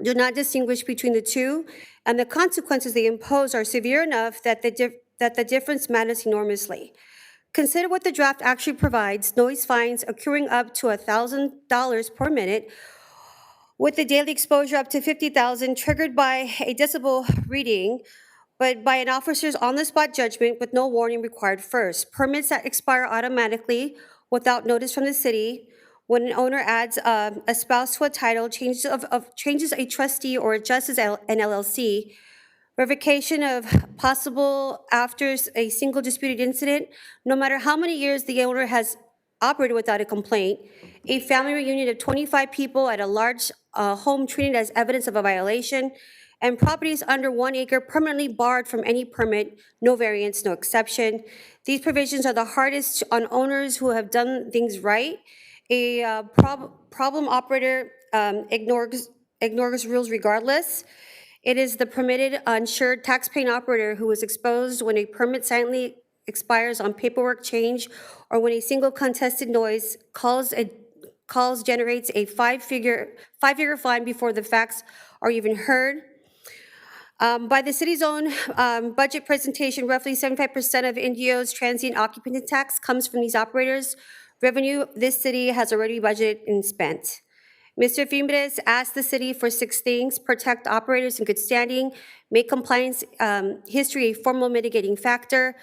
do not distinguish between the two, and the consequences they impose are severe enough that the difference matters enormously. Consider what the draft actually provides: noise fines accruing up to $1,000 per minute, with the daily exposure up to 50,000, triggered by a decibel reading, but by an officer's on-the-spot judgment with no warning required first. Permits that expire automatically without notice from the city. When an owner adds a spouse to a title, changes a trustee or adjusts an LLC. Revocation of possible after a single disputed incident, no matter how many years the owner has operated without a complaint. A family reunion of 25 people at a large home treated as evidence of a violation, and properties under 1 acre permanently barred from any permit, no variance, no exception. These provisions are the hardest on owners who have done things right. A problem operator ignores rules regardless. It is the permitted uninsured taxpaying operator who is exposed when a permit silently expires on paperwork change, or when a single contested noise calls generates a five-figure fine before the facts are even heard. By the city's own budget presentation, roughly 75% of Indio's transient occupancy tax comes from these operators. Revenue this city has already budgeted and spent. Mr. Fimbres asked the city for 6 things: protect operators in good standing, make compliance history a formal mitigating factor,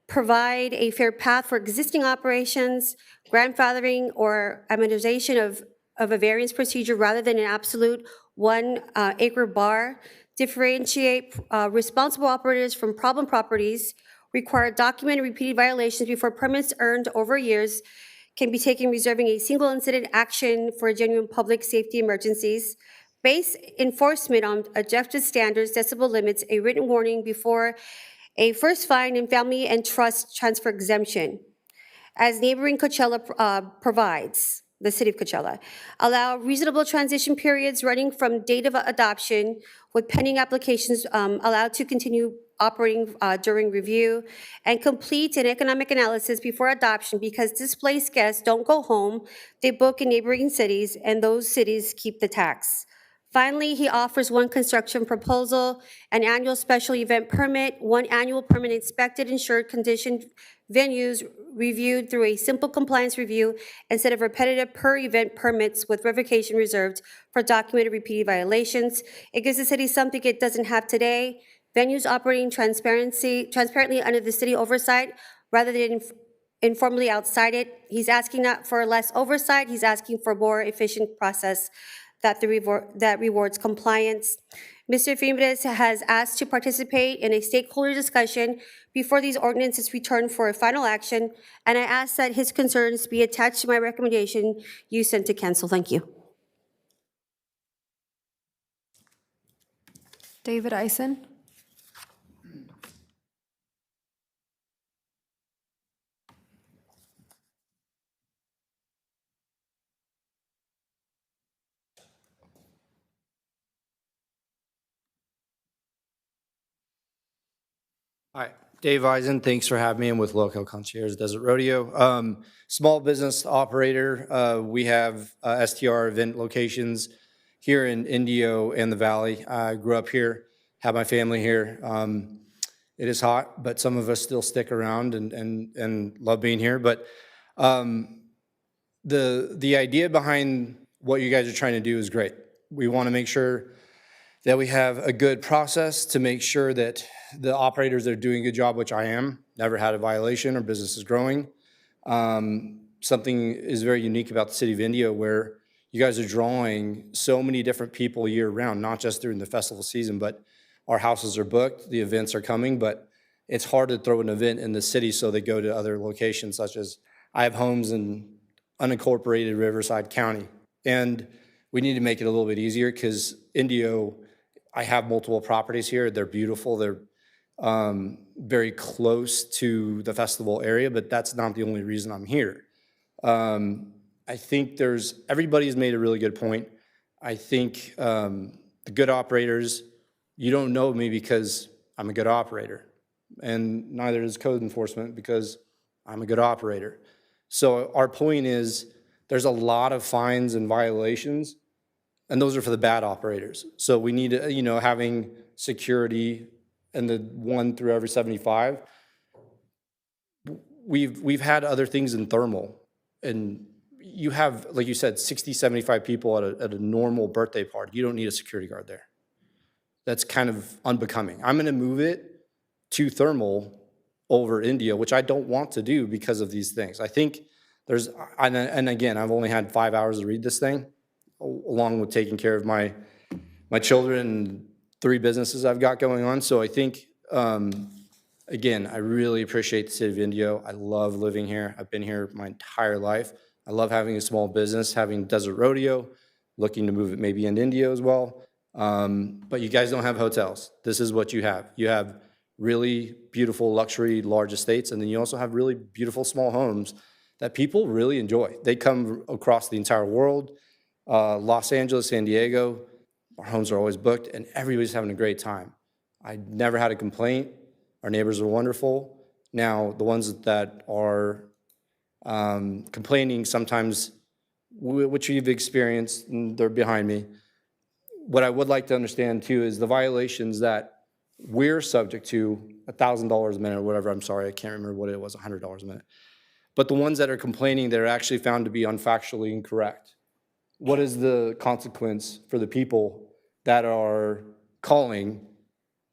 provide a fair path for existing operations, grandfathering or amortization of a variance procedure rather than an absolute 1 acre bar, differentiate responsible operators from problem properties, require documented repeated violations before permits earned over years can be taken, reserving a single incident action for genuine public safety emergencies, base enforcement on objective standards, decibel limits, a written warning before a first fine, and family and trust transfer exemption, as neighboring Coachella provides, the city of Coachella. Allow reasonable transition periods running from date of adoption, with pending applications allowed to continue operating during review, and complete an economic analysis before adoption, because displaced guests don't go home, they book in neighboring cities, and those cities keep the tax. Finally, he offers 1 construction proposal, an annual special event permit, 1 annual permit inspected, insured, conditioned venues reviewed through a simple compliance review instead of repetitive per event permits, with revocation reserved for documented repeated violations. It gives the city something it doesn't have today: venues operating transparently under the city oversight rather than informally outside it. He's asking not for less oversight, he's asking for more efficient process that rewards compliance. Mr. Fimbres has asked to participate in a stakeholder discussion before these ordinances return for a final action, and I ask that his concerns be attached to my recommendation you sent to council. Thank you. David Eisen. Hi, Dave Eisen. Thanks for having me. I'm with Local Concierge Desert Rodeo. Small business operator. We have STR event locations here in Indio and the Valley. I grew up here, have my family here. It is hot, but some of us still stick around and love being here. But the idea behind what you guys are trying to do is great. We want to make sure that we have a good process to make sure that the operators that are doing a good job, which I am, never had a violation or business is growing. Something is very unique about the city of Indio where you guys are drawing so many different people year round, not just during the festival season, but our houses are booked, the events are coming, but it's hard to throw an event in the city, so they go to other locations, such as I have homes in unincorporated Riverside County. And we need to make it a little bit easier because Indio, I have multiple properties here. They're beautiful. They're very close to the festival area, but that's not the only reason I'm here. I think everybody's made a really good point. I think the good operators, you don't know me because I'm a good operator, and neither does code enforcement because I'm a good operator. So our point is there's a lot of fines and violations, and those are for the bad operators. So we need to, having security and the 1 through every 75. We've had other things in thermal, and you have, like you said, 60, 75 people at a normal birthday party. You don't need a security guard there. That's kind of unbecoming. I'm going to move it to thermal over India, which I don't want to do because of these things. I think and again, I've only had 5 hours to read this thing, along with taking care of my children and 3 businesses I've got going on. So I think, again, I really appreciate the city of Indio. I love living here. I've been here my entire life. I love having a small business, having Desert Rodeo, looking to move it maybe into Indio as well. But you guys don't have hotels. This is what you have. You have really beautiful luxury large estates, and then you also have really beautiful small homes that people really enjoy. They come across the entire world. Los Angeles, San Diego, our homes are always booked, and everybody's having a great time. I never had a complaint. Our neighbors are wonderful. Now, the ones that are complaining sometimes, which we've experienced, and they're behind me. What I would like to understand too is the violations that we're subject to, $1,000 a minute or whatever, I'm sorry, I can't remember what it was, $100 a minute. But the ones that are complaining that are actually found to be unfactually incorrect. What is the consequence for the people that are calling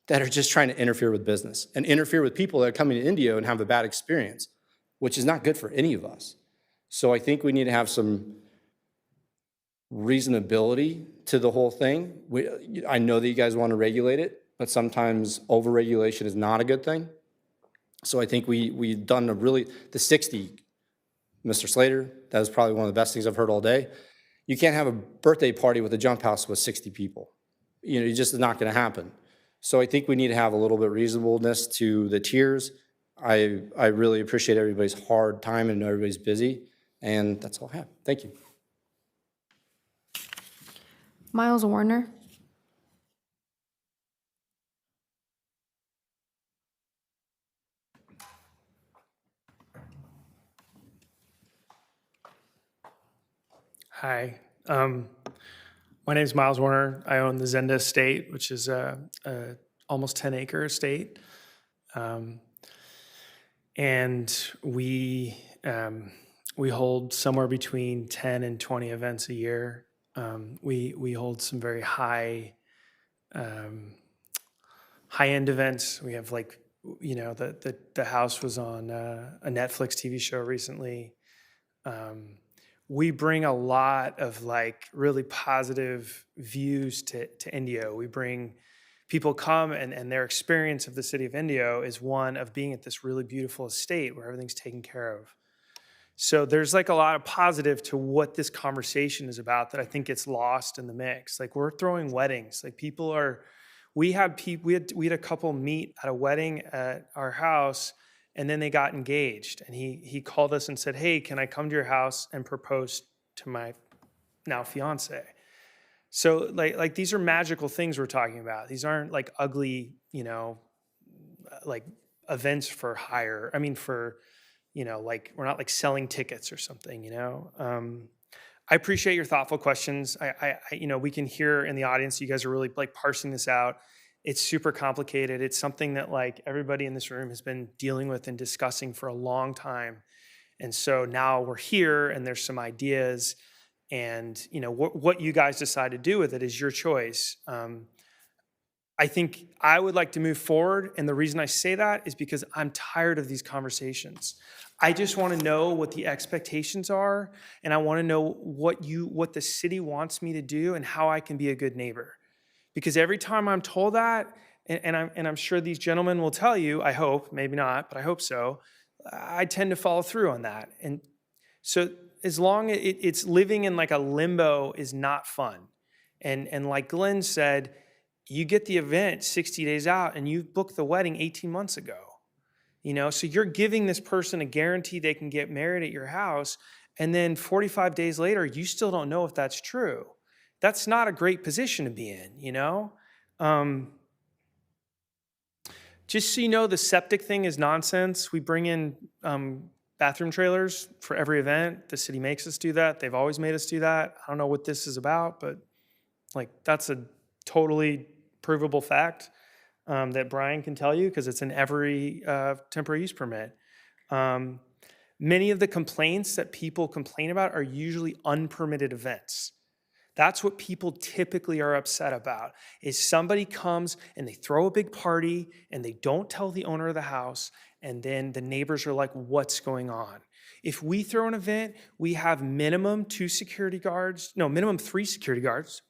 that are just trying to interfere with business and interfere with people that are coming to Indio and have a bad experience, which is not good for any of us. So I think we need to have some reasonability to the whole thing. I know that you guys want to regulate it, but sometimes over-regulation is not a good thing. So I think we've done the 60, Mr. Slater, that was probably one of the best things I've heard all day. You can't have a birthday party with a jump house with 60 people. It's just not going to happen. So I think we need to have a little bit of reasonableness to the tiers. I really appreciate everybody's hard time and everybody's busy, and that's all I have. Thank you. Miles Warner. Hi, my name is Miles Warner. I own the Zenda Estate, which is a almost 10-acre estate, and we hold somewhere between 10 and 20 events a year. We hold some very high-end events. We have the house was on a Netflix TV show recently. We bring a lot of really positive views to Indio. We bring people come and their experience of the city of Indio is one of being at this really beautiful estate where everything's taken care of. So there's a lot of positive to what this conversation is about that I think gets lost in the mix. We're throwing weddings. We had a couple meet at a wedding at our house, and then they got engaged. And he called us and said, "Hey, can I come to your house and propose to my now fiance?" So these are magical things we're talking about. These aren't ugly, events for hire. I mean, we're not selling tickets or something, I appreciate your thoughtful questions. We can hear in the audience, you guys are really like parsing this out. It's super complicated. It's something that like everybody in this room has been dealing with and discussing for a long time. And so now we're here and there's some ideas, and what you guys decide to do with it is your choice. I think I would like to move forward, and the reason I say that is because I'm tired of these conversations. I just want to know what the expectations are, and I want to know what the city wants me to do and how I can be a good neighbor. Because every time I'm told that, and I'm sure these gentlemen will tell you, I hope, maybe not, but I hope so, I tend to follow through on that. And so as long as it's living in like a limbo is not fun. And like Glenn said, you get the event 60 days out and you booked the wedding 18 months ago. So you're giving this person a guarantee they can get married at your house, and then 45 days later, you still don't know if that's true. That's not a great position to be in, Just so you know, the septic thing is nonsense. We bring in bathroom trailers for every event. The city makes us do that. They've always made us do that. I don't know what this is about, but like that's a totally provable fact that Brian can tell you because it's in every temporary use permit. Many of the complaints that people complain about are usually unpermitted events. That's what people typically are upset about, is somebody comes and they throw a big party and they don't tell the owner of the house, and then the neighbors are like, what's going on? If we throw an event, we have minimum 3 security guards,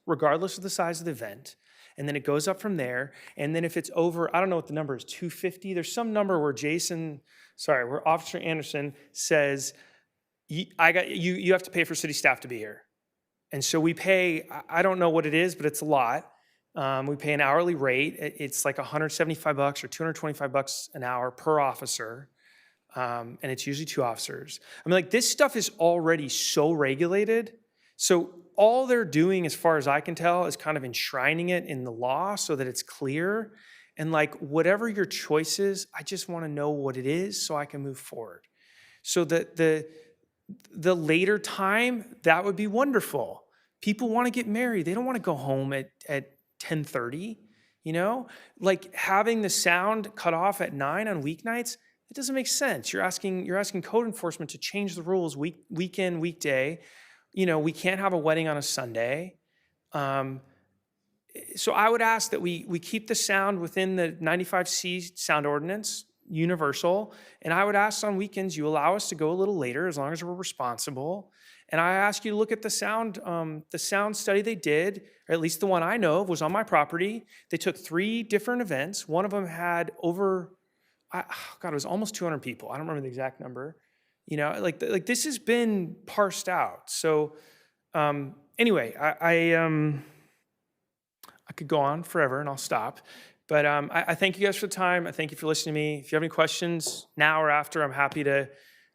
regardless of the size of the event. And then it goes up from there. And then if it's over, I don't know what the number is, 250, there's some number where where Officer Anderson says, you have to pay for city staff to be here. And so we pay, I don't know what it is, but it's a lot. We pay an hourly rate. It's like $175 or $225 an hour per officer. And it's usually 2 officers. I mean, like, this stuff is already so regulated. So all they're doing, as far as I can tell, is kind of enshrining it in the law so that it's clear. And like, whatever your choice is, I just want to know what it is so I can move forward. So that the later time, that would be wonderful. People want to get married. They don't want to go home at 10:30, Like having the sound cut off at 9 on weeknights, it doesn't make sense. You're asking code enforcement to change the rules weekend, weekday. We can't have a wedding on a Sunday. So I would ask that we keep the sound within the 95C sound ordinance, universal. And I would ask on weekends, you allow us to go a little later as long as we're responsible. And I ask you to look at the sound study they did, or at least the one I know of was on my property. They took 3 different events. One of them had it was almost 200 people. I don't remember the exact number. Like this has been parsed out. So anyway, I could go on forever and I'll stop. But I thank you guys for the time. I thank you for listening to me. If you have any questions now or after, I'm happy to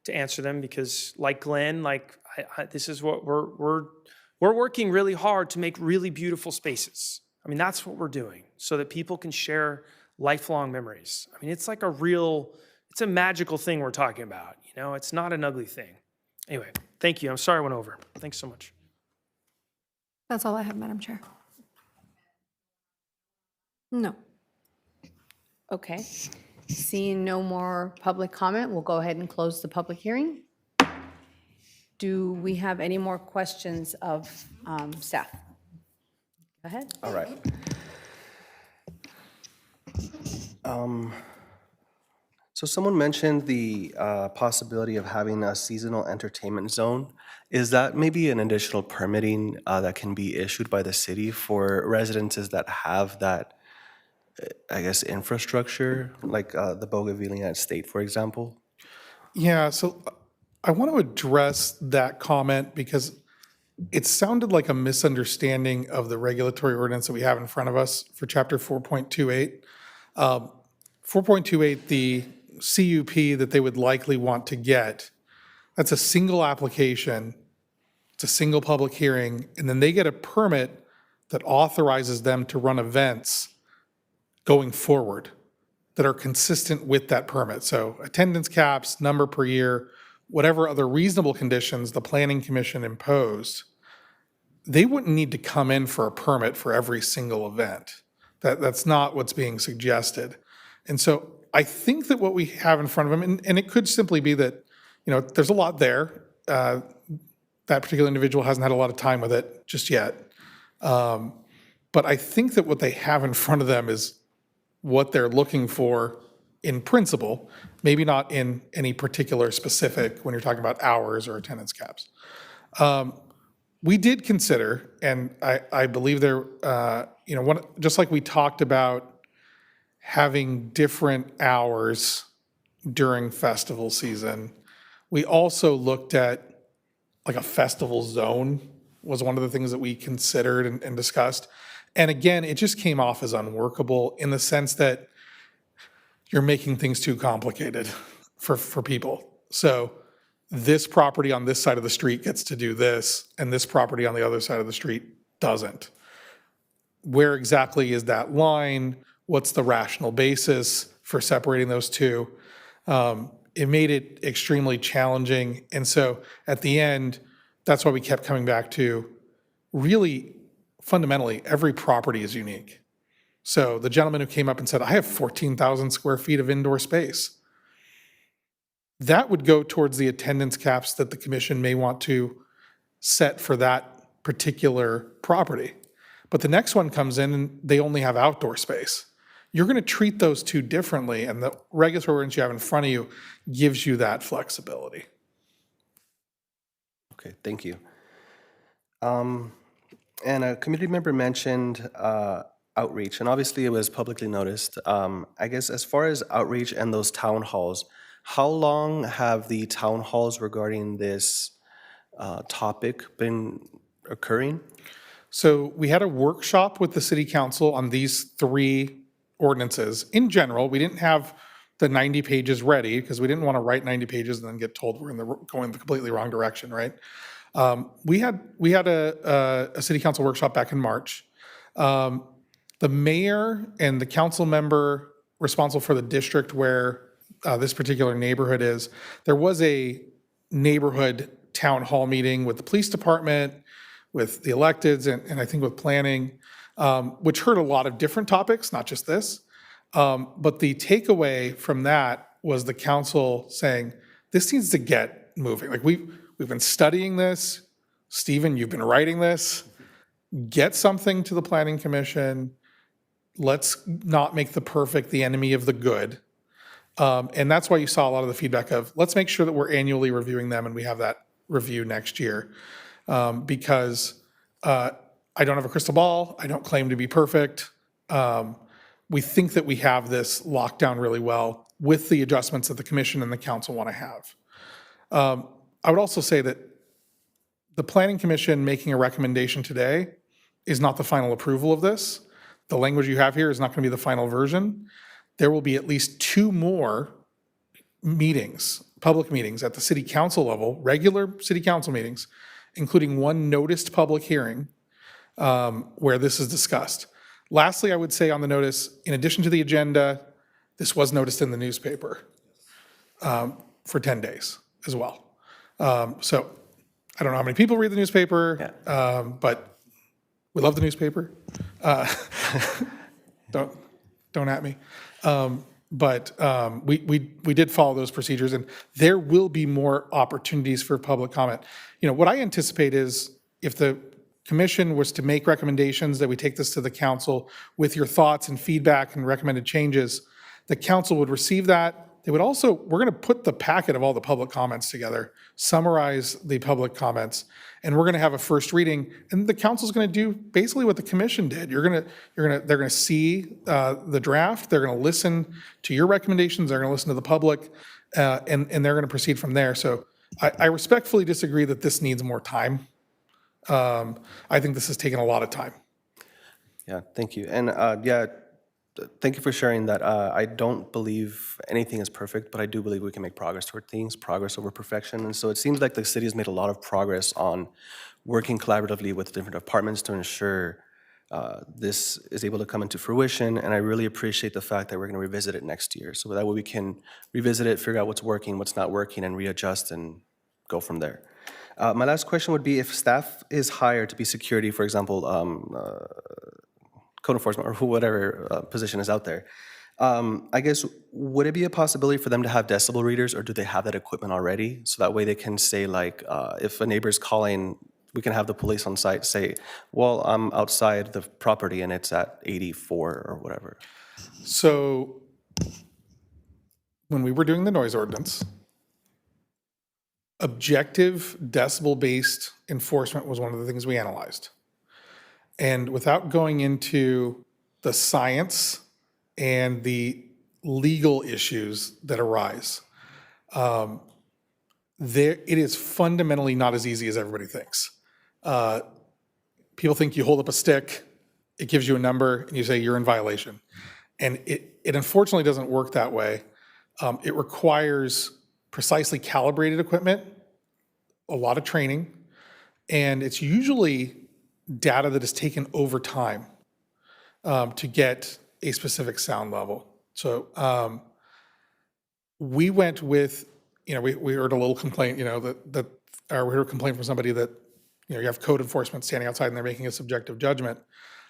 answer them, because like Glenn, this is what we're working really hard to make really beautiful spaces. I mean, that's what we're doing so that people can share lifelong memories. I mean, it's like it's a magical thing we're talking about. It's not an ugly thing. Anyway, thank you. I'm sorry I went over. Thanks so much. That's all I have, Madam Chair. No. Okay. Seeing no more public comment, we'll go ahead and close the public hearing. Do we have any more questions of staff? Go ahead. All right. So someone mentioned the possibility of having a seasonal entertainment zone. Is that maybe an additional permitting that can be issued by the city for residences that have that, I guess, infrastructure, like the Bougainvillea Estate, for example? Yeah, so I want to address that comment because it sounded like a misunderstanding of the regulatory ordinance that we have in front of us for Chapter 4.28. 4.28, the CUP that they would likely want to get, that's a single application, it's a single public hearing, and then they get a permit that authorizes them to run events going forward that are consistent with that permit. So attendance caps, number per year, whatever other reasonable conditions the Planning Commission imposed they wouldn't need to come in for a permit for every single event. That's not what's being suggested. And so I think that what we have in front of them, and it could simply be that, there's a lot there. That particular individual hasn't had a lot of time with it just yet. But I think that what they have in front of them is what they're looking for in principle, maybe not in any particular specific when you're talking about hours or attendance caps. We did consider, and I believe there, just like we talked about having different hours during festival season, we also looked at like a festival zone was one of the things that we considered and discussed. And again, it just came off as unworkable in the sense that you're making things too complicated for people. So this property on this side of the street gets to do this, and this property on the other side of the street doesn't. Where exactly is that line? What's the rational basis for separating those two? It made it extremely challenging. And so at the end, that's why we kept coming back to really fundamentally, every property is unique. So the gentleman who came up and said, I have 14,000 square feet of indoor space. That would go towards the attendance caps that the commission may want to set for that particular property. But the next one comes in and they only have outdoor space. You're going to treat those two differently, and the regulatory ordinance you have in front of you gives you that flexibility. Okay, thank you. And a community member mentioned outreach, and obviously it was publicly noticed. I guess as far as outreach and those town halls, how long have the town halls regarding this topic been occurring? So we had a workshop with the city council on these 3 ordinances. In general, we didn't have the 90 pages ready because we didn't want to write 90 pages and then get told we're going the completely wrong direction, right? We had a city council workshop back in March. The mayor and the council member responsible for the district where this particular neighborhood is, there was a neighborhood town hall meeting with the police department, with the electeds, and I think with planning, which heard a lot of different topics, not just this. But the takeaway from that was the council saying, this needs to get moving. Like we've been studying this. Stephen, you've been writing this. Get something to the planning commission. Let's not make the perfect the enemy of the good. And that's why you saw a lot of the feedback of, let's make sure that we're annually reviewing them and we have that review next year. Because I don't have a crystal ball. I don't claim to be perfect. We think that we have this locked down really well with the adjustments that the commission and the council want to have. I would also say that the planning commission making a recommendation today is not the final approval of this. The language you have here is not going to be the final version. There will be at least 2 more meetings, public meetings at the city council level, regular city council meetings, including 1 noticed public hearing where this is discussed. Lastly, I would say on the notice, in addition to the agenda, this was noticed in the newspaper for 10 days as well. So I don't know how many people read the newspaper, but we love the newspaper. Don't at me. But we did follow those procedures, and there will be more opportunities for public comment. What I anticipate is if the commission was to make recommendations that we take this to the council with your thoughts and feedback and recommended changes, the council would receive that. They would also, we're going to put the packet of all the public comments together, summarize the public comments, and we're going to have a first reading. And the council's going to do basically what the commission did. They're going to see the draft. They're going to listen to your recommendations. They're going to listen to the public, and they're going to proceed from there. So I respectfully disagree that this needs more time. I think this has taken a lot of time. Yeah, thank you. And thank you for sharing that. I don't believe anything is perfect, but I do believe we can make progress toward things, progress over perfection. And so it seems like the city has made a lot of progress on working collaboratively with different departments to ensure this is able to come into fruition. And I really appreciate the fact that we're going to revisit it next year. So that way we can revisit it, figure out what's working, what's not working, and readjust and go from there. My last question would be if staff is hired to be security, for example, code enforcement or whatever position is out there, I guess, would it be a possibility for them to have decibel readers, or do they have that equipment already? So that way they can say, like, if a neighbor's calling, we can have the police on site say, well, I'm outside the property and it's at 84 or whatever. So when we were doing the noise ordinance, objective decibel-based enforcement was one of the things we analyzed. And without going into the science and the legal issues that arise, it is fundamentally not as easy as everybody thinks. People think you hold up a stick, it gives you a number, and you say you're in violation. And it unfortunately doesn't work that way. It requires precisely calibrated equipment, a lot of training, and it's usually data that is taken over time to get a specific sound level. So we went with, we heard a little complaint, that we heard a complaint from somebody that, you have code enforcement standing outside and they're making a subjective judgment.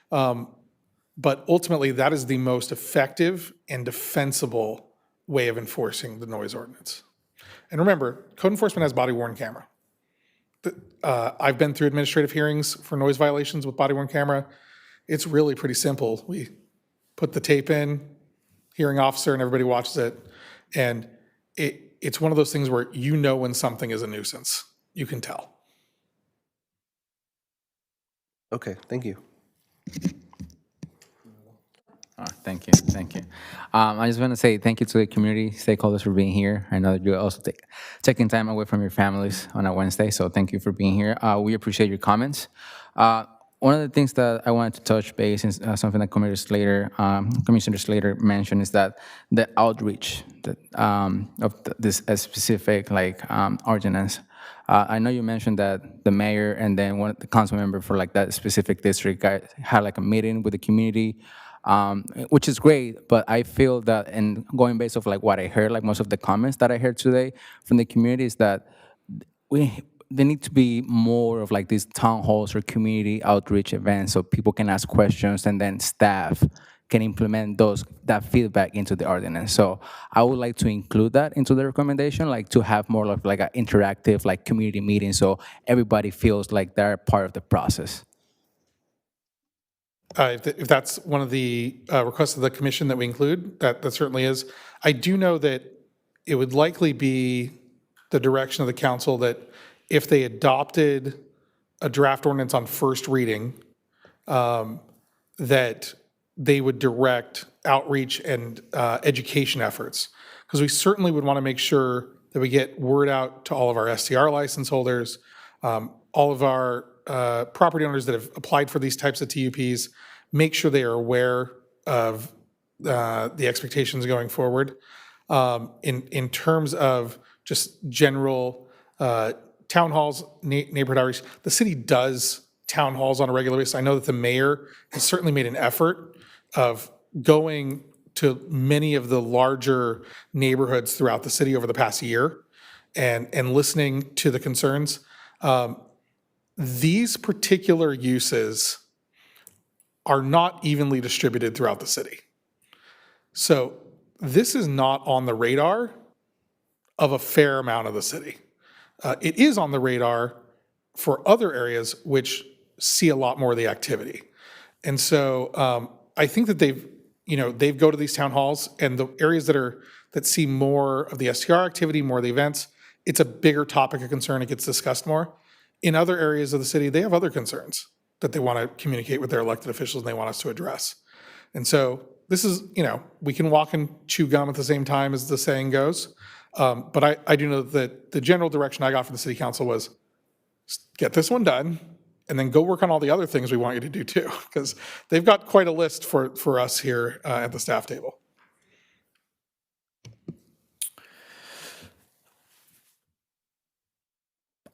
But ultimately, that is the most effective and defensible way of enforcing the noise ordinance. And remember, code enforcement has body-worn camera. I've been through administrative hearings for noise violations with body-worn camera. It's really pretty simple. We put the tape in, hearing officer, and everybody watches it. And it's one of those things where you know when something is a nuisance. You can tell. Okay, thank you. Thank you. I just want to say thank you to the community stakeholders for being here. I know that you're also taking time away from your families on a Wednesday, so thank you for being here. We appreciate your comments. One of the things that I wanted to touch base is something that Commissioner Slater mentioned is that the outreach of this specific ordinance. I know you mentioned that the mayor and then one of the council member for that specific district had a meeting with the community, which is great. But I feel that, and going based off what I heard, most of the comments that I heard today from the community is that there need to be more of these town halls or community outreach events so people can ask questions and then staff can implement that feedback into the ordinance. So I would like to include that into the recommendation, to have more of an interactive community meeting so everybody feels like they're part of the process. If that's one of the requests of the commission that we include, that certainly is. I do know that it would likely be the direction of the council that if they adopted a draft ordinance on first reading, that they would direct outreach and education efforts. Because we certainly would want to make sure that we get word out to all of our STR license holders, all of our property owners that have applied for these types of TUPs, make sure they are aware of the expectations going forward. In terms of just general town halls, neighborhood outreach, the city does town halls on a regular basis. I know that the mayor has certainly made an effort of going to many of the larger neighborhoods throughout the city over the past year and listening to the concerns. These particular uses are not evenly distributed throughout the city. So this is not on the radar of a fair amount of the city. It is on the radar for other areas which see a lot more of the activity. And so I think that they go to these town halls, and the areas that see more of the STR activity, more of the events, it's a bigger topic of concern. It gets discussed more. In other areas of the city, they have other concerns that they want to communicate with their elected officials and they want us to address. And so this is, we can walk and chew gum at the same time, as the saying goes. But I do know that the general direction I got from the city council was get this one done and then go work on all the other things we want you to do too, because they've got quite a list for us here at the staff table.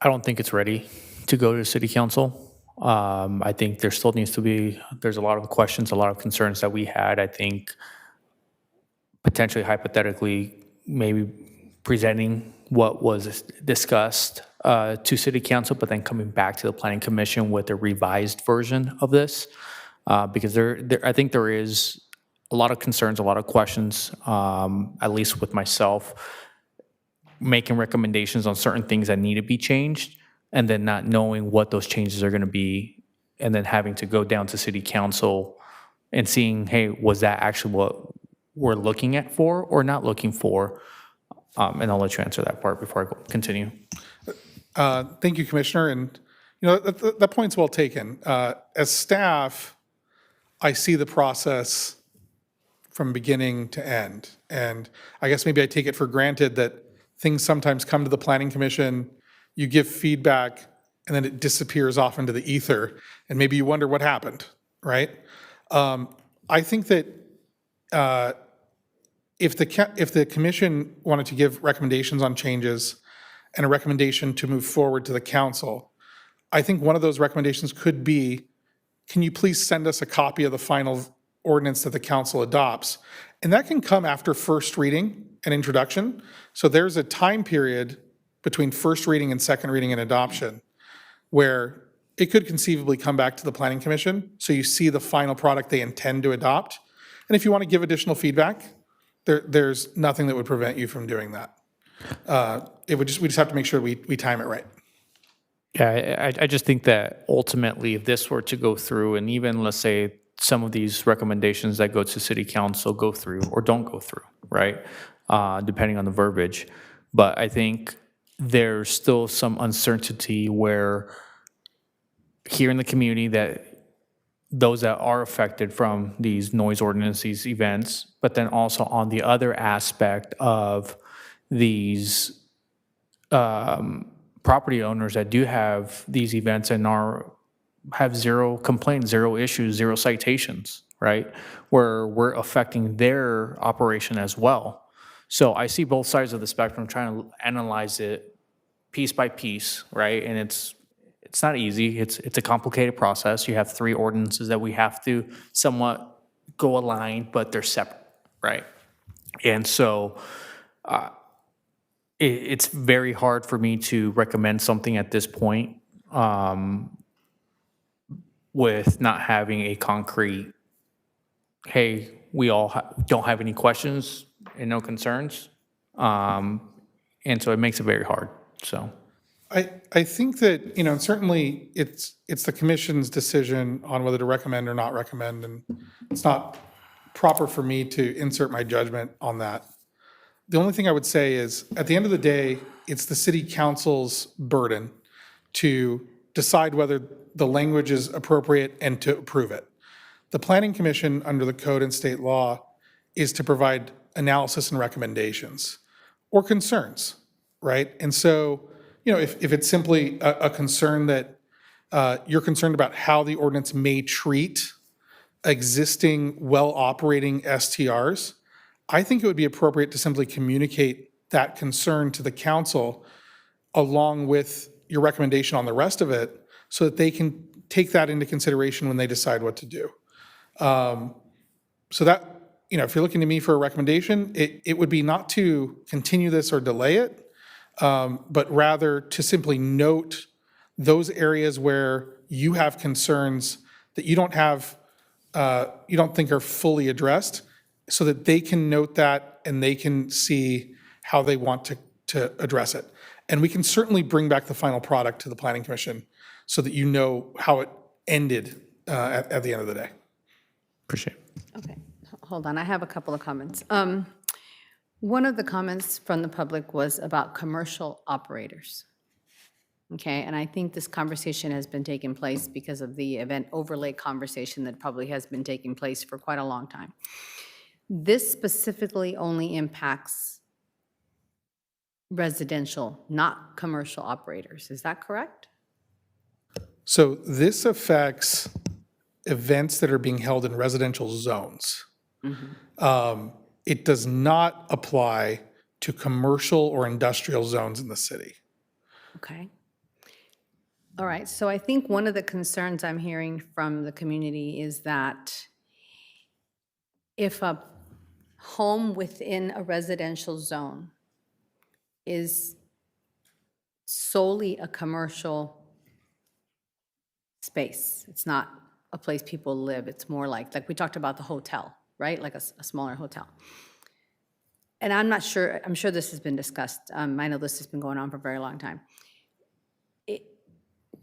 I don't think it's ready to go to city council. I think there still needs to be, there's a lot of questions, a lot of concerns that we had. I think potentially, hypothetically, maybe presenting what was discussed to city council, but then coming back to the planning commission with a revised version of this. Because I think there is a lot of concerns, a lot of questions, at least with myself, making recommendations on certain things that need to be changed, and then not knowing what those changes are going to be, and then having to go down to city council and seeing, hey, was that actually what we're looking at for or not looking for? And I'll let you answer that part before I continue. Thank you, Commissioner, and that point's well taken. As staff, I see the process from beginning to end, and I guess maybe I take it for granted that things sometimes come to the Planning Commission, you give feedback, and then it disappears off into the ether, and maybe you wonder what happened, right? I think that if the commission wanted to give recommendations on changes and a recommendation to move forward to the council, I think one of those recommendations could be, can you please send us a copy of the final ordinance that the council adopts? And that can come after first reading and introduction. So there's a time period between first reading and second reading and adoption where it could conceivably come back to the Planning Commission, so you see the final product they intend to adopt. And if you want to give additional feedback, there's nothing that would prevent you from doing that. We just have to make sure we time it right. Yeah, I just think that ultimately, if this were to go through, and even let's say some of these recommendations that go to city council go through or don't go through, right? Depending on the verbiage. But I think there's still some uncertainty where here in the community that those that are affected from these noise ordinance, these events, but then also on the other aspect of these property owners that do have these events and have zero complaints, zero issues, zero citations, right? Where we're affecting their operation as well. So I see both sides of the spectrum, trying to analyze it piece by piece, right? And it's not easy. It's a complicated process. You have 3 ordinances that we have to somewhat go aligned, but they're separate, right? And so it's very hard for me to recommend something at this point with not having a concrete, hey, we all don't have any questions and no concerns. And so it makes it very hard, so. I think that, certainly it's the commission's decision on whether to recommend or not recommend, and it's not proper for me to insert my judgment on that. The only thing I would say is, at the end of the day, it's the city council's burden to decide whether the language is appropriate and to approve it. The Planning Commission, under the code and state law, is to provide analysis and recommendations or concerns, right? And so, if it's simply a concern that you're concerned about how the ordinance may treat existing well-operating STRs, I think it would be appropriate to simply communicate that concern to the council along with your recommendation on the rest of it so that they can take that into consideration when they decide what to do. So that, if you're looking to me for a recommendation, it would be not to continue this or delay it, but rather to simply note those areas where you have concerns that you don't think are fully addressed, so that they can note that and they can see how they want to address it. And we can certainly bring back the final product to the Planning Commission so that you know how it ended at the end of the day. Appreciate it. Okay, hold on, I have a couple of comments. One of the comments from the public was about commercial operators. Okay, and I think this conversation has been taking place because of the event overlay conversation that probably has been taking place for quite a long time. This specifically only impacts residential, not commercial operators. Is that correct? So this affects events that are being held in residential zones. It does not apply to commercial or industrial zones in the city. Okay. All right, so I think one of the concerns I'm hearing from the community is that if a home within a residential zone is solely a commercial space. It's not a place people live. It's more like we talked about the hotel, right? Like a smaller hotel. And I'm not sure, I'm sure this has been discussed. I know this has been going on for a very long time.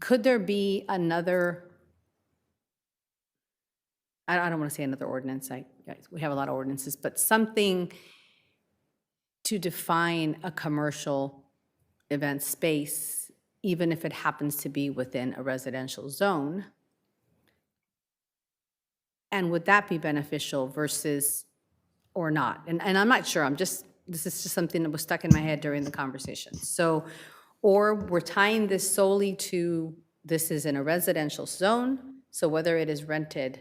Could there be another, I don't want to say another ordinance, we have a lot of ordinances, but something to define a commercial event space, even if it happens to be within a residential zone? And would that be beneficial versus or not? And I'm not sure, this is just something that was stuck in my head during the conversation. So, or we're tying this solely to, this is in a residential zone, so whether it is rented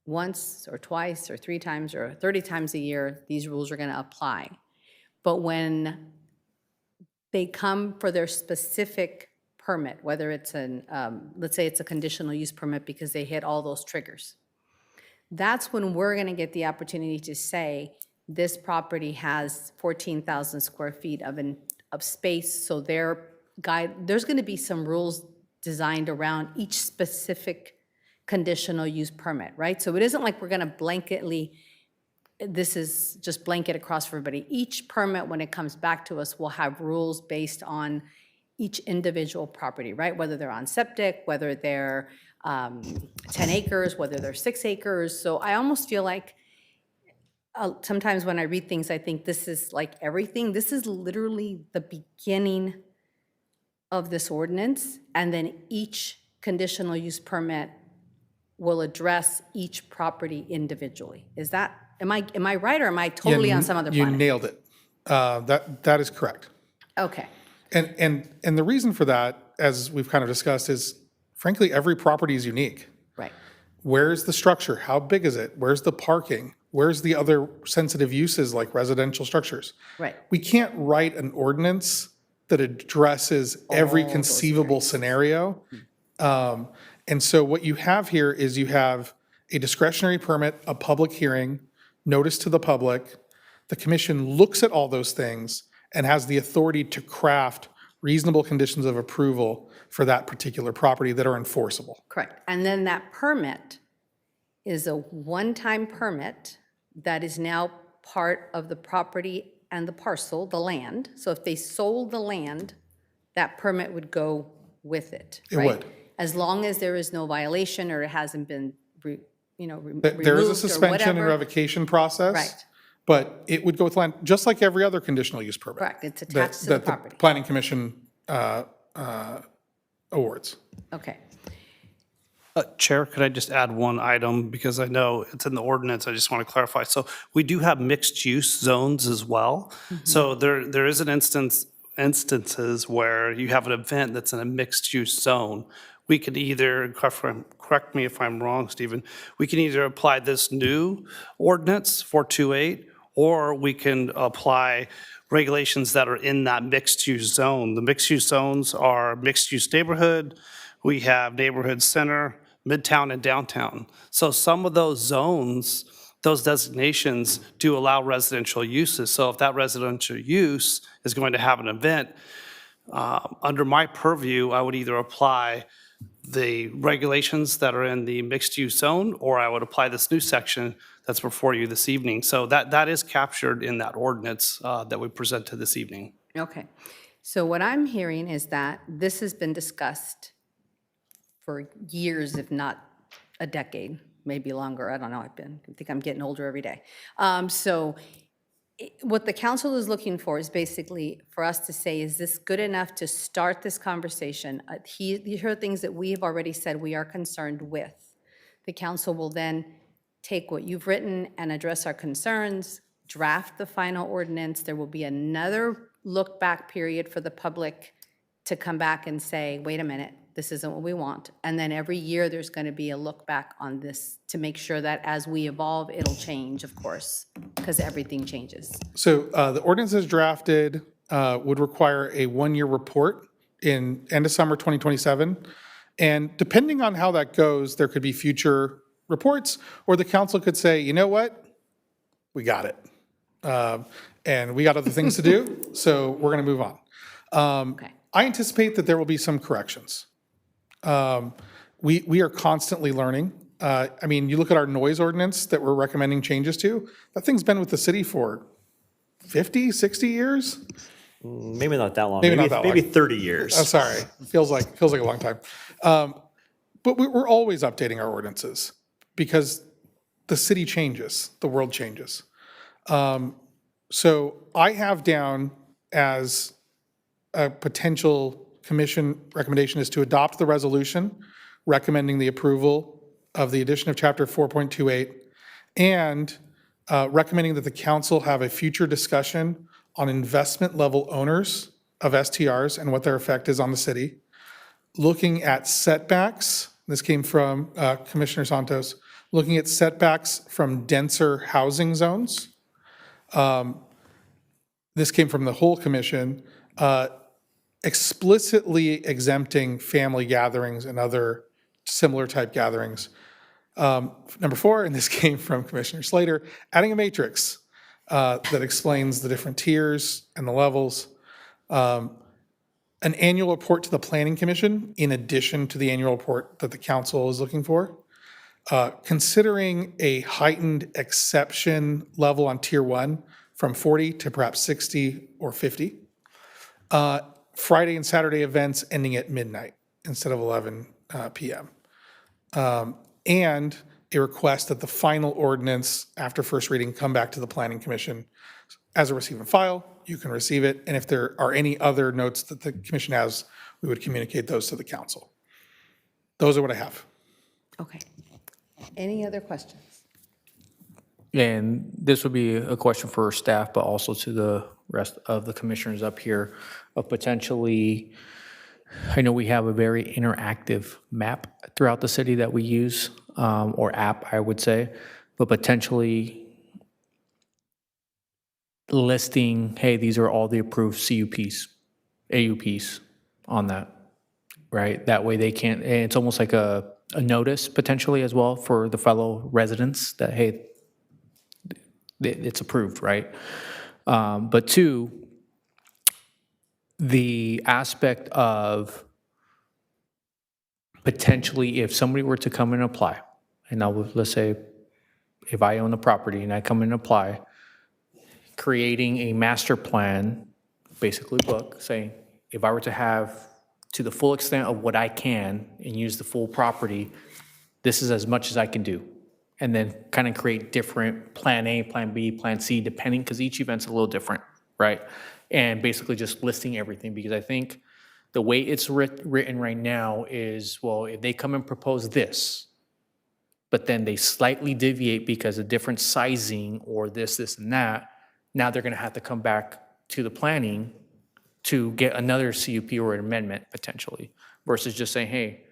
once or twice or 3 times or 30 times a year, these rules are gonna apply. But when they come for their specific permit, whether it's let's say it's a conditional use permit because they hit all those triggers, that's when we're gonna get the opportunity to say, this property has 14,000 square feet of space, so there's gonna be some rules designed around each specific conditional use permit, right? So it isn't like we're gonna blanketly, this is just blanket across for everybody. Each permit, when it comes back to us, will have rules based on each individual property, right? Whether they're on septic, whether they're 10 acres, whether they're 6 acres. So I almost feel like sometimes when I read things, I think this is like everything. This is literally the beginning of this ordinance, and then each conditional use permit will address each property individually. Is that, am I right, or am I totally on some other planet? You nailed it. That is correct. Okay. And the reason for that, as we've kind of discussed, is frankly, every property is unique. Right. Where's the structure? How big is it? Where's the parking? Where's the other sensitive uses like residential structures? Right. We can't write an ordinance that addresses every conceivable scenario. And so what you have here is you have a discretionary permit, a public hearing, notice to the public. The commission looks at all those things and has the authority to craft reasonable conditions of approval for that particular property that are enforceable. Correct. And then that permit is a one-time permit that is now part of the property and the parcel, the land. So if they sold the land, that permit would go with it, It right? would. As long as there is no violation or it hasn't been, removed There is a or suspension and whatever. revocation process. Right. But it would go with land, just like every other conditional use permit. Correct. It's that- attached to the that property. Planning Commission awards. Okay. Chair, could I just add one item, because I know it's in the ordinance, I just want to clarify. So we do have mixed-use zones as well. So there is an instances where you have an event that's in a mixed-use zone. We could either, correct me if I'm wrong, Stephen, we can either apply this new ordinance, 428, or we can apply regulations that are in that mixed-use zone. The mixed-use zones are mixed-use neighborhood, we have neighborhood center, midtown, and downtown. So some of those zones, those designations do allow residential uses. So if that residential use is going to have an event, under my purview, I would either apply the regulations that are in the mixed-use zone, or I would apply this new section that's before you this evening. So that is captured in that ordinance that we presented this evening. Okay. So what I'm hearing is that this has been discussed for years, if not a decade, maybe longer. I don't know. I think I'm getting older every day. What the council is looking for is basically for us to say, is this good enough to start this conversation? These are things that we have already said we are concerned with. The council will then take what you've written and address our concerns, draft the final ordinance. There will be another look-back period for the public to come back and say, wait a minute, this isn't what we want. And then every year, there's going to be a look back on this to make sure that as we evolve, it'll change, of course, because everything changes. So the ordinance as drafted would require a one-year report in end of summer 2027. And depending on how that goes, there could be future reports, or the council could say, you know what, we got it. And we got other things to do, so we're going to move on. I anticipate that there will be some corrections. We are constantly learning. I mean, you look at our noise ordinance that we're recommending changes to, that thing's been with the city for 50, 60 years? Maybe not that long. Maybe not that Maybe long. 30 years. Oh, sorry, feels like a long time. But we're always updating our ordinances because the city changes, the world changes. So I have down as a potential commission recommendation is to adopt the resolution recommending the approval of the addition of chapter 4.28 and recommending that the council have a future discussion on investment level owners of STRs and what their effect is on the city. Looking at setbacks, this came from Commissioner Santos, looking at setbacks from denser housing zones. This came from the whole commission, explicitly exempting family gatherings and other similar type gatherings. Number 4, and this came from Commissioner Slater, adding a matrix that explains the different tiers and the levels. An annual report to the Planning Commission in addition to the annual report that the council is looking for. Considering a heightened exception level on Tier 1 from 40 to perhaps 60 or 50. Friday and Saturday events ending at midnight instead of 11 p.m. And a request that the final ordinance after first reading come back to the Planning Commission as a receive and file. You can receive it, and if there are any other notes that the commission has, we would communicate those to the council. Those are what I have. Okay. Any other questions? And this would be a question for staff, but also to the rest of the commissioners up here of potentially, I know we have a very interactive map throughout the city that we use, or app, I would say, but potentially listing, hey, these are all the approved CUPs, AUPs on that, right? That way they can't, and it's almost like a notice potentially as well for the fellow residents that, hey, it's approved, right? But 2, the aspect of potentially if somebody were to come and apply, and let's say if I own the property and I come and apply, creating a master plan, basically book, saying if I were to have to the full extent of what I can and use the full property, this is as much as I can do. And then kind of create different plan A, plan B, plan C, depending, because each event's a little different, right? And basically just listing everything, because I think the way it's written right now is, well, if they come and propose this, but then they slightly deviate because of different sizing or this, and that, now they're going to have to come back to the planning to get another CUP or an amendment potentially, versus just saying, hey,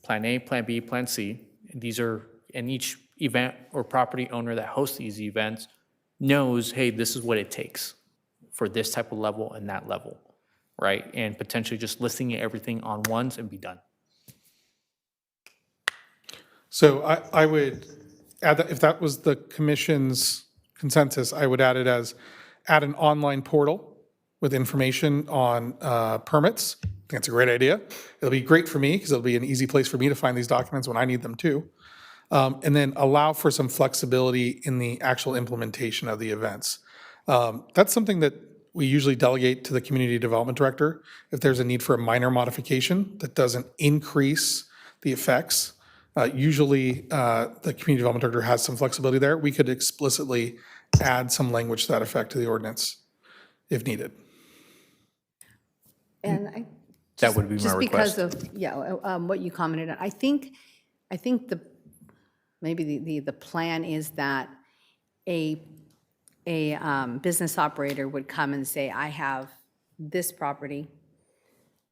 plan A, plan B, plan C, and these are, and each event or property owner that hosts these events knows, hey, this is what it takes for this type of level and that level, right? And potentially just listing everything on once and be done. So I would add that if that was the commission's consensus, I would add it as add an online portal with information on permits. I think that's a great idea. It'll be great for me because it'll be an easy place for me to find these documents when I need them too. And then allow for some flexibility in the actual implementation of the events. That's something that we usually delegate to the community development director. If there's a need for a minor modification that doesn't increase the effects, usually the community development director has some flexibility there. We could explicitly add some language to that effect to the ordinance if needed. And I, That would be my just because request. of, what you commented on, I think maybe the plan is that a business operator would come and say, I have this property,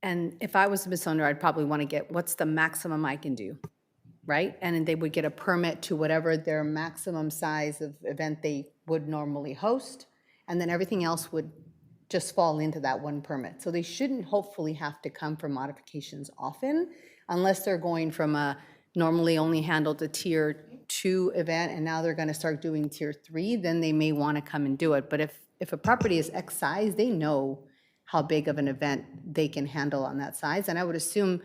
and if I was a business owner, I'd probably want to get, what's the maximum I can do, right? And then they would get a permit to whatever their maximum size of event they would normally host, and then everything else would just fall into that one permit. So they shouldn't hopefully have to come for modifications often, unless they're going from a normally only handled a Tier 2 event, and now they're going to start doing Tier 3, then they may want to come and do it. But if a property is X size, they know how big of an event they can handle on that size. And I would assume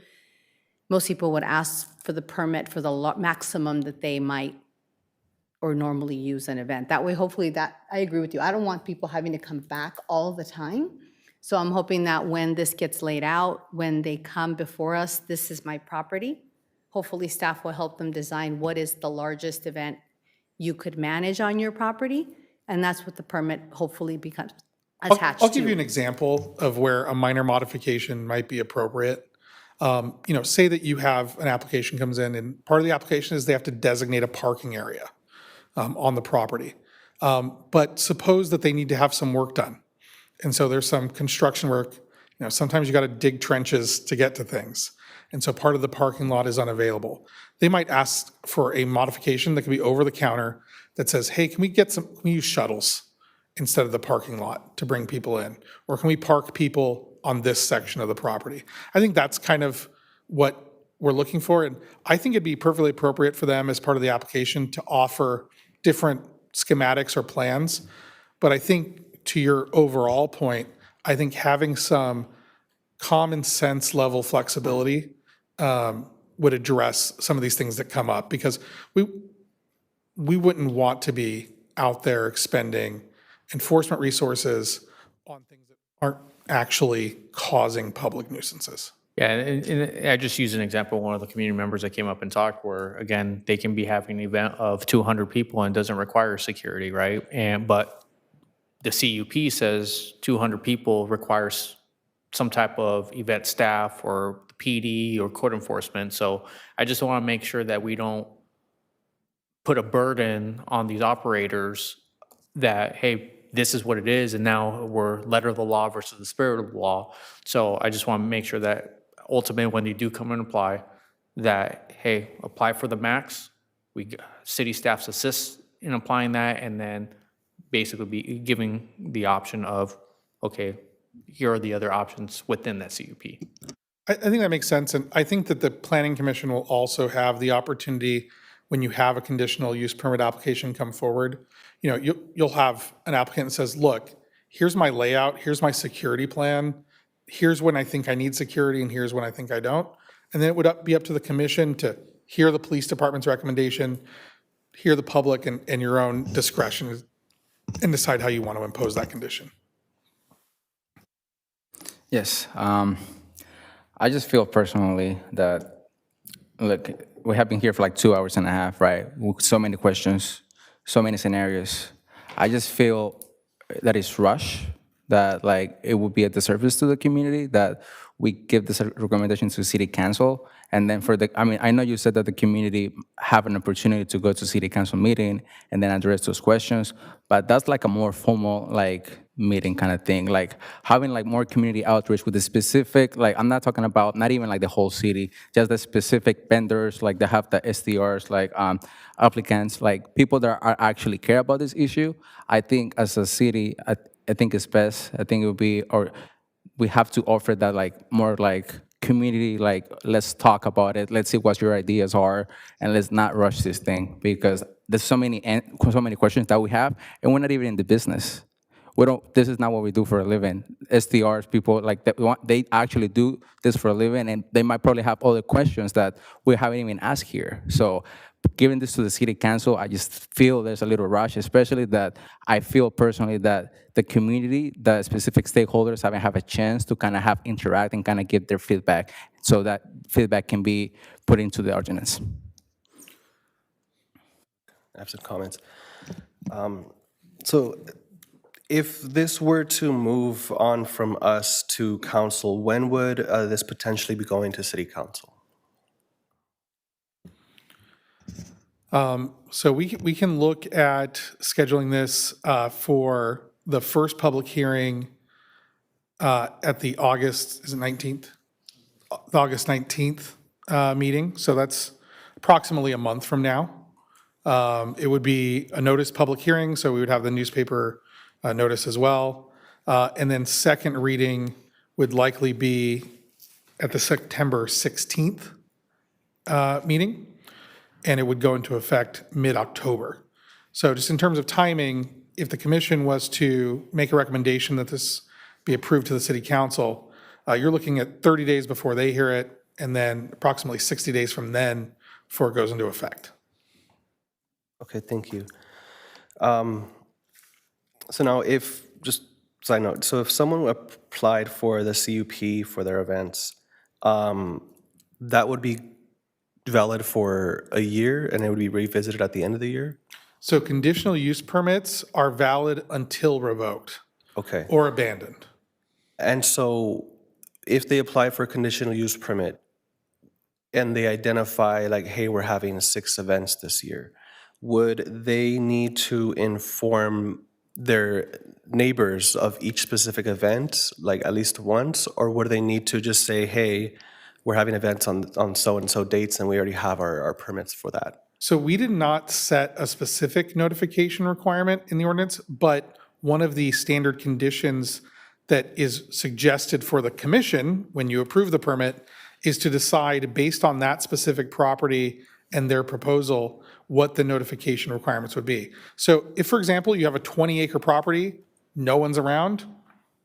most people would ask for the permit for the maximum that they might or normally use an event. That way, hopefully that, I agree with you. I don't want people having to come back all the time. So I'm hoping that when this gets laid out, when they come before us, this is my property. Hopefully staff will help them design what is the largest event you could manage on your property. And that's what the permit hopefully becomes attached to. I'll give you an example of where a minor modification might be appropriate. Say that you have an application comes in, and part of the application is they have to designate a parking area on the property. But suppose that they need to have some work done. And so there's some construction work. Sometimes you got to dig trenches to get to things. And so part of the parking lot is unavailable. They might ask for a modification that can be over the counter that says, hey, can we use shuttles instead of the parking lot to bring people in? Or can we park people on this section of the property? I think that's kind of what we're looking for. And I think it'd be perfectly appropriate for them as part of the application to offer different schematics or plans. But I think to your overall point, I think having some common sense level flexibility would address some of these things that come up, because we wouldn't want to be out there expending enforcement resources on things that aren't actually causing public nuisances. Yeah, and I just use an example, one of the community members that came up and talked where, again, they can be having an event of 200 people and doesn't require security, right? But the CUP says 200 people requires some type of event staff or PD or code enforcement. So I just want to make sure that we don't put a burden on these operators that, hey, this is what it is, and now we're letter of the law versus the spirit of the law. So I just want to make sure that ultimately when you do come and apply, that, hey, apply for the max. City staffs assist in applying that, and then basically be giving the option of, okay, here are the other options within that CUP. I think that makes sense. And I think that the Planning Commission will also have the opportunity, when you have a conditional use permit application come forward, you'll have an applicant that says, look, here's my layout, here's my security plan, here's when I think I need security, and here's when I think I don't. And then it would be up to the commission to hear the police department's recommendation, hear the public, and your own discretion, and decide how you want to impose that condition. Yes. I just feel personally that, look, we have been here for like 2 hours and a half, right? With so many questions, so many scenarios. I just feel that it's rushed, that like it would be a disservice to the community that we give this recommendation to city council. And then I know you said that the community have an opportunity to go to city council meeting and then address those questions, but that's like a more formal meeting kind of thing, like having more community outreach with the specific, I'm not talking about not even the whole city, just the specific vendors, they have the SDRs, applicants, people that are actually care about this issue. I think as a city, I think it's best. I think it would be, or we have to offer that more community, let's talk about it, let's see what your ideas are, and let's not rush this thing, because there's so many questions that we have, and we're not even in the business. This is not what we do for a living. SDRs, people they actually do this for a living, and they might probably have other questions that we haven't even asked here. So giving this to the city council, I just feel there's a little rush, especially that I feel personally that the community, the specific stakeholders haven't had a chance to kind of interact and kind of give their feedback, so that feedback can be put into the ordinance. I have some comments. So if this were to move on from us to council, when would this potentially be going to city council? So we can look at scheduling this for the first public hearing at the August 19th? The August 19th meeting. So that's approximately a month from now. It would be a notice public hearing, so we would have the newspaper notice as well. And then second reading would likely be at the September 16th meeting, and it would go into effect mid-October. So just in terms of timing, if the commission was to make a recommendation that this be approved to the city council, you're looking at 30 days before they hear it, and then approximately 60 days from then before it goes into effect. Okay, thank you. So now just side note, so if someone applied for the CUP for their events, that would be valid for a year and it would be revisited at the end of the year? So conditional use permits are valid until revoked Okay. or abandoned. And so if they apply for a conditional use permit and they identify like, hey, we're having 6 events this year, would they need to inform their neighbors of each specific event, like at least once, or would they need to just say, hey, we're having events on so-and-so dates and we already have our permits for that? So we did not set a specific notification requirement in the ordinance, but one of the standard conditions that is suggested for the commission when you approve the permit is to decide based on that specific property and their proposal what the notification requirements would be. So if, for example, you have a 20-acre property, no one's around,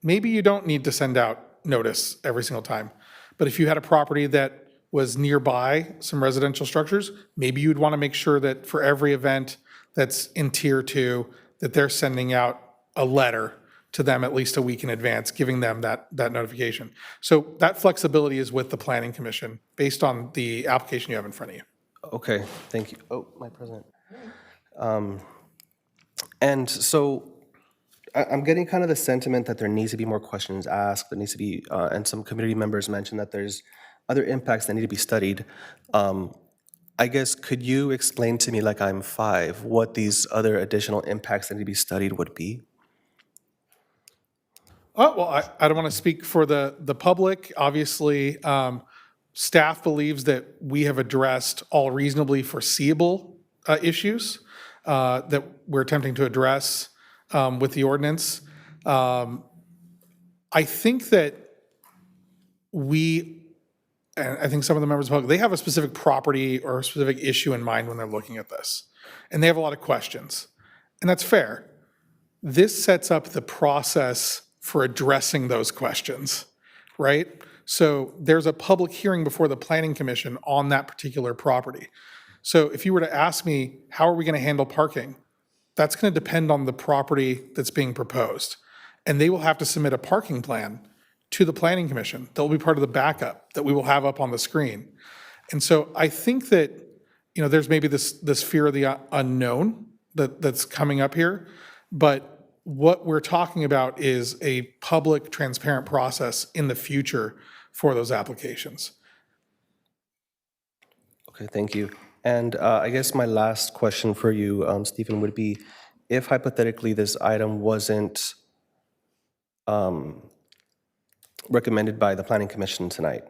maybe you don't need to send out notice every single time. But if you had a property that was nearby some residential structures, maybe you'd want to make sure that for every event that's in Tier 2, that they're sending out a letter to them at least a week in advance, giving them that notification. So that flexibility is with the Planning Commission based on the application you have in front of you. Okay, thank you. Oh, my president. And so I'm getting kind of the sentiment that there needs to be more questions asked, there needs to be, and some community members mentioned that there's other impacts that need to be studied. I guess, could you explain to me, like I'm 5, what these other additional impacts that need to be studied would be? Oh, well, I don't want to speak for the public. Obviously, staff believes that we have addressed all reasonably foreseeable issues that we're attempting to address with the ordinance. I think that and I think some of the members of the public, they have a specific property or a specific issue in mind when they're looking at this. And they have a lot of questions. And that's fair. This sets up the process for addressing those questions, right? So there's a public hearing before the Planning Commission on that particular property. So if you were to ask me, how are we going to handle parking? That's going to depend on the property that's being proposed. And they will have to submit a parking plan to the Planning Commission. That will be part of the backup that we will have up on the screen. And so I think that, there's maybe this fear of the unknown that's coming up here. But what we're talking about is a public, transparent process in the future for those applications. Okay, thank you. And I guess my last question for you, Stephen, would be, if hypothetically this item wasn't recommended by the Planning Commission tonight,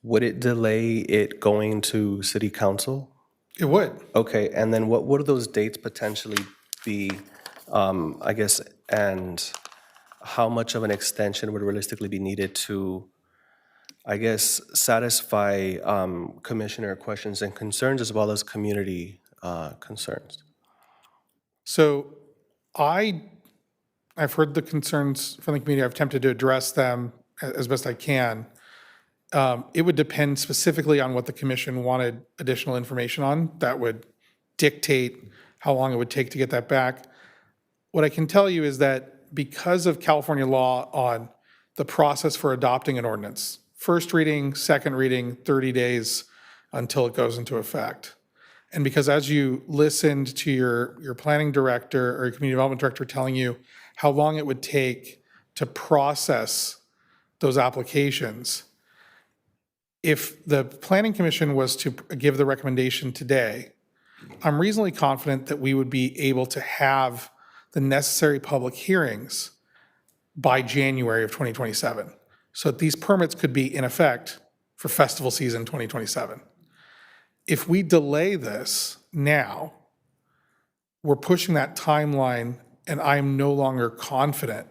would it delay it going to City Council? It would. Okay, and then what would those dates potentially be, I guess, and how much of an extension would realistically be needed to, I guess, satisfy commissioner questions and concerns as well as community concerns? So I've heard the concerns from the community. I've attempted to address them as best I can. It would depend specifically on what the commission wanted additional information on. That would dictate how long it would take to get that back. What I can tell you is that because of California law on the process for adopting an ordinance, first reading, second reading, 30 days until it goes into effect. And because as you listened to your planning director or your community development director telling you how long it would take to process those applications, if the Planning Commission was to give the recommendation today, I'm reasonably confident that we would be able to have the necessary public hearings by January of 2027. So that these permits could be in effect for festival season 2027. If we delay this now, we're pushing that timeline, and I'm no longer confident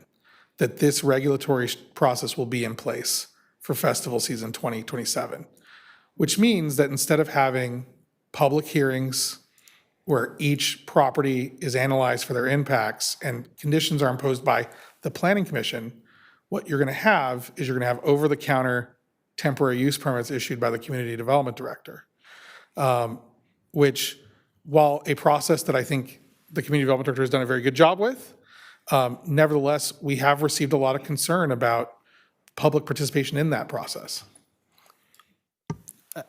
that this regulatory process will be in place for festival season 2027, which means that instead of having public hearings where each property is analyzed for their impacts and conditions are imposed by the Planning Commission, what you're going to have is you're going to have over-the-counter temporary use permits issued by the community development director, which, while a process that I think the community development director has done a very good job with, nevertheless, we have received a lot of concern about public participation in that process.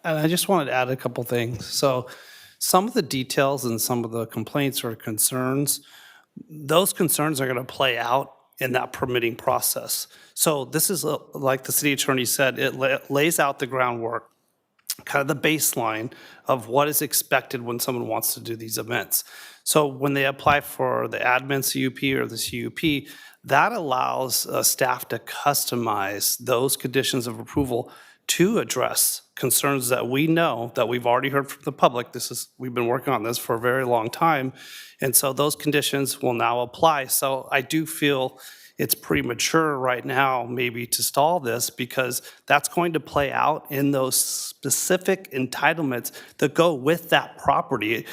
And I just wanted to add a couple things. So some of the details and some of the complaints or concerns, those concerns are going to play out in that permitting process. So this is, like the city attorney said, it lays out the groundwork, kind of the baseline of what is expected when someone wants to do these events. So when they apply for the admin CUP or the CUP, that allows staff to customize those conditions of approval to address concerns that we know that we've already heard from the public. We've been working on this for a very long time. And so those conditions will now apply. So I do feel it's premature right now maybe to stall this, because that's going to play out in those specific entitlements that go with that property.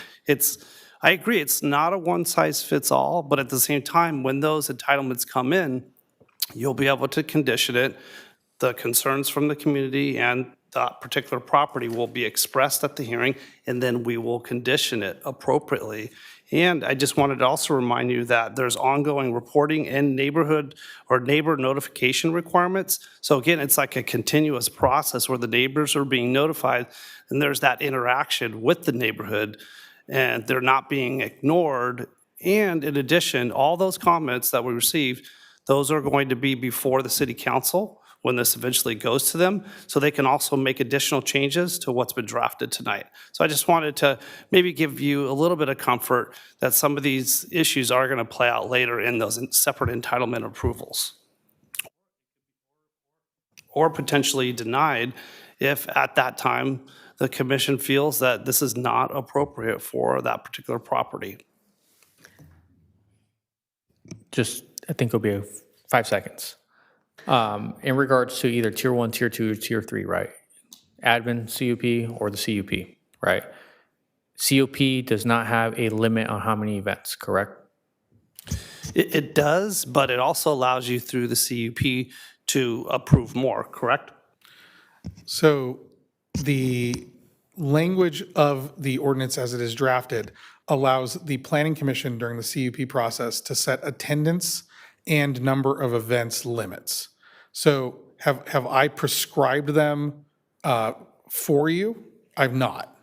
I agree, it's not a one-size-fits-all, but at the same time, when those entitlements come in, you'll be able to condition it. The concerns from the community and that particular property will be expressed at the hearing, and then we will condition it appropriately. And I just wanted to also remind you that there's ongoing reporting and neighborhood or neighbor notification requirements. So again, it's like a continuous process where the neighbors are being notified, and there's that interaction with the neighborhood, and they're not being ignored. And in addition, all those comments that we received, those are going to be before the city council when this eventually goes to them, so they can also make additional changes to what's been drafted tonight. So I just wanted to maybe give you a little bit of comfort that some of these issues are going to play out later in those separate entitlement approvals, or potentially denied if at that time the commission feels that this is not appropriate for that particular property. Just, I think it'll be 5 seconds. In regards to either tier 1, tier 2, tier 3, right? Admin CUP or the CUP, right? CUP does not have a limit on how many events, correct? It does, but it also allows you through the CUP to approve more, correct? So the language of the ordinance as it is drafted allows the planning commission during the CUP process to set attendance and number of events limits. So have I prescribed them for you? I've not.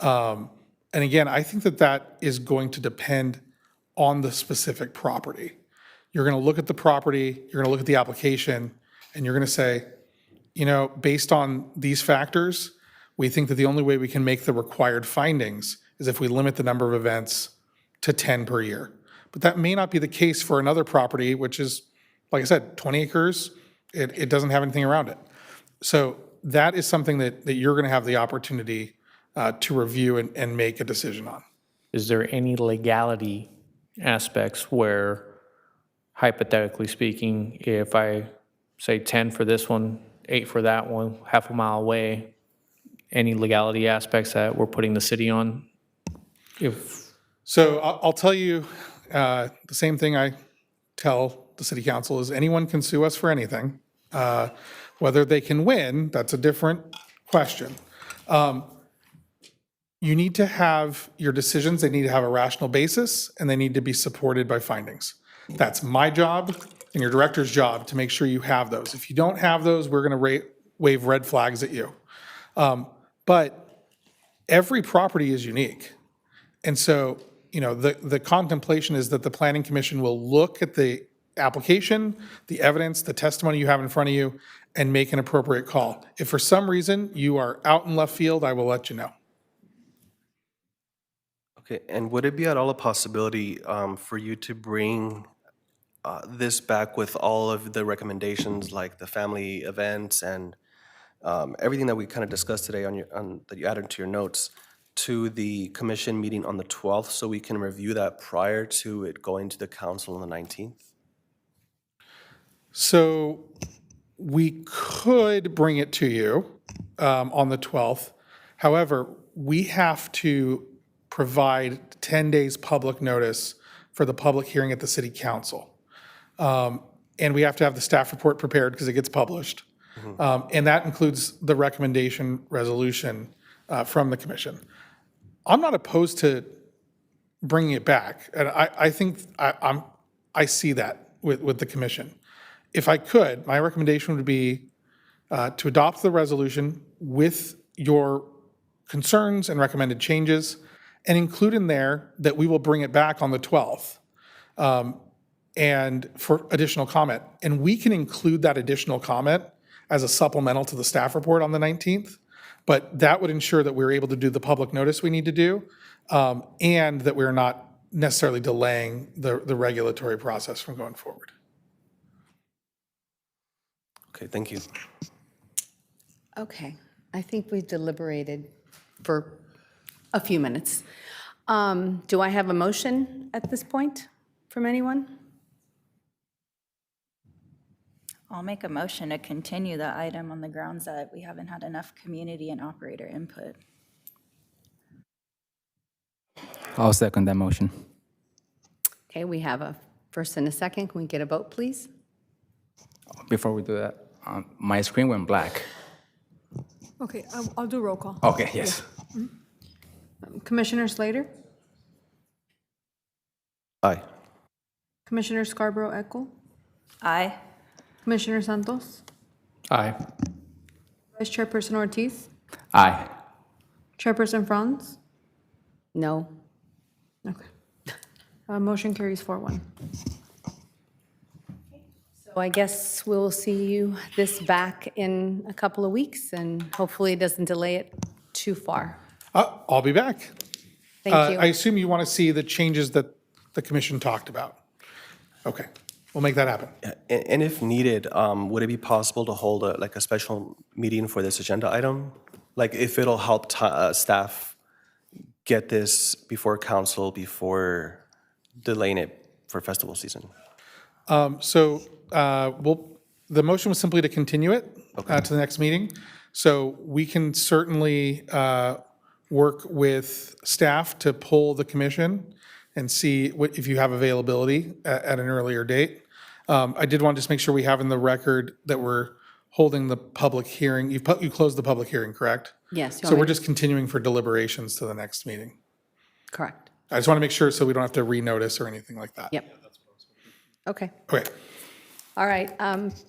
And again, I think that is going to depend on the specific property. You're going to look at the property, you're going to look at the application, and you're going to say, based on these factors, we think that the only way we can make the required findings is if we limit the number of events to 10 per year. But that may not be the case for another property, which is, like I said, 20 acres. It doesn't have anything around it. So that is something that you're going to have the opportunity to review and make a decision on. Is there any legality aspects where, hypothetically speaking, if I say 10 for this one, 8 for that one, half a mile away, any legality aspects that we're putting the city on? So I'll tell you the same thing I tell the city council is anyone can sue us for anything. Whether they can win, that's a different question. You need to have your decisions, they need to have a rational basis, and they need to be supported by findings. That's my job and your director's job to make sure you have those. If you don't have those, we're going to wave red flags at you. But every property is unique. And so, the contemplation is that the Planning Commission will look at the application, the evidence, the testimony you have in front of you, and make an appropriate call. If for some reason you are out in left field, I will let you know. Okay, and would it be at all a possibility for you to bring this back with all of the recommendations, like the family events and everything that we kind of discussed today that you added to your notes, to the commission meeting on the 12th, so we can review that prior to it going to the council on the 19th? So we could bring it to you on the 12th. However, we have to provide 10 days public notice for the public hearing at the city council. and we have to have the staff report prepared because it gets published. And that includes the recommendation resolution from the commission. I'm not opposed to bringing it back, and I think I see that with the commission. If I could, my recommendation would be to adopt the resolution with your concerns and recommended changes, and include in there that we will bring it back on the 12th and for additional comment. And we can include that additional comment as a supplemental to the staff report on the 19th, but that would ensure that we're able to do the public notice we need to do, and that we're not necessarily delaying the regulatory process from going forward. Okay, thank you. Okay, I think we've deliberated for a few minutes. Do I have a motion at this point from anyone? I'll make a motion to continue the item on the grounds that we haven't had enough community and operator input. I'll second that motion. Okay, we have a first and a second. Can we get a vote, please? Before we do that, my screen went black. Okay, I'll do roll call. Okay, yes. Commissioner Slater? Aye. Commissioner Scarborough Eckel? Aye. Commissioner Santos? Aye. Vice Chairperson Ortiz? Aye. Chairperson Franz? No. Okay. Motion carries 4-1. So I guess we'll see you this back in a couple of weeks, and hopefully it doesn't delay it too far. I'll be back. Thank you. I assume you want to see the changes that the commission talked about. Okay, we'll make that happen. And if needed, would it be possible to hold a special meeting for this agenda item? Like if it'll help staff get this before council before delaying it for festival season? The motion was simply to continue it to the next meeting. So we can certainly work with staff to poll the commission and see if you have availability at an earlier date. I did want to just make sure we have in the record that we're holding the public hearing. You closed the public hearing, correct? Yes. So we're just continuing for deliberations to the next meeting. Correct. I just want to make sure so we don't have to renotice or anything like that. Yep. Okay. Okay. All right.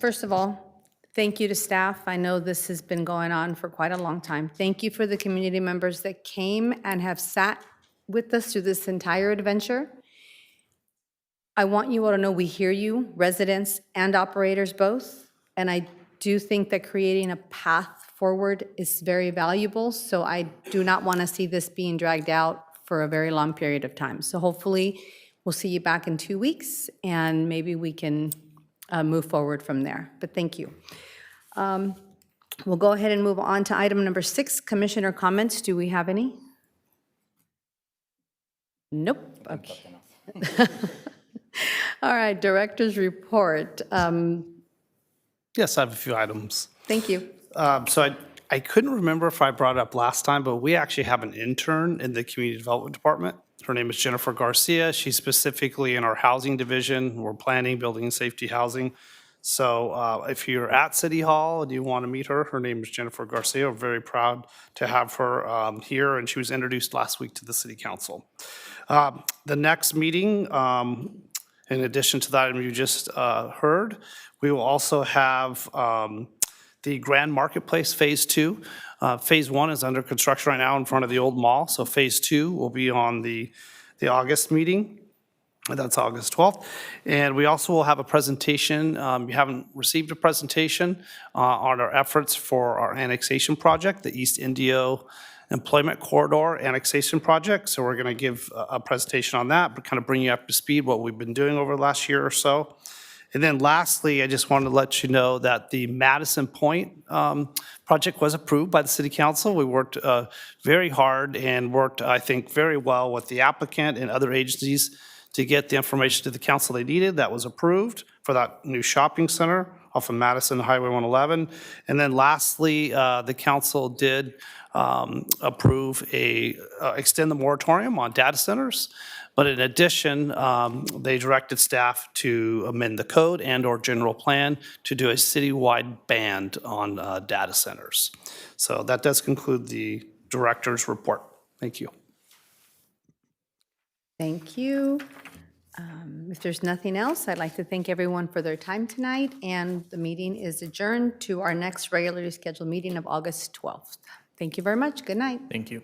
First of all, thank you to staff. I know this has been going on for quite a long time. Thank you for the community members that came and have sat with us through this entire adventure. I want you all to know we hear you, residents and operators both, and I do think that creating a path forward is very valuable, so I do not want to see this being dragged out for a very long period of time. So hopefully, we'll see you back in 2 weeks, and maybe we can move forward from there. But thank you. We'll go ahead and move on to item number 6, commissioner comments. Do we have any? Nope. Okay. All right, director's report. Yes, I have a few items. Thank you. So I couldn't remember if I brought it up last time, but we actually have an intern in the Community Development Department. Her name is Jennifer Garcia. She's specifically in our housing division. We're planning, building, and safety housing. So if you're at City Hall and you want to meet her, her name is Jennifer Garcia. We're very proud to have her here, and she was introduced last week to the City Council. The next meeting, in addition to that item you just heard, we will also have the Grand Marketplace Phase 2. Phase 1 is under construction right now in front of the old mall, so Phase 2 will be on the August meeting. That's August 12th. And we also will have a presentation. You haven't received a presentation on our efforts for our annexation project, the East Indio Employment Corridor Annexation Project. So we're going to give a presentation on that, but kind of bring you up to speed what we've been doing over the last year or so. And then lastly, I just wanted to let you know that the Madison Point project was approved by the City Council. We worked very hard and worked, I think, very well with the applicant and other agencies to get the information to the council they needed. That was approved for that new shopping center off of Madison Highway 111. And then lastly, the council did approve extend the moratorium on data centers But in addition, they directed staff to amend the code and/or general plan to do a citywide ban on data centers. So that does conclude the director's report. Thank you. Thank you. If there's nothing else, I'd like to thank everyone for their time tonight, and the meeting is adjourned to our next regularly scheduled meeting of August 12th. Thank you very much. Good night. Thank you.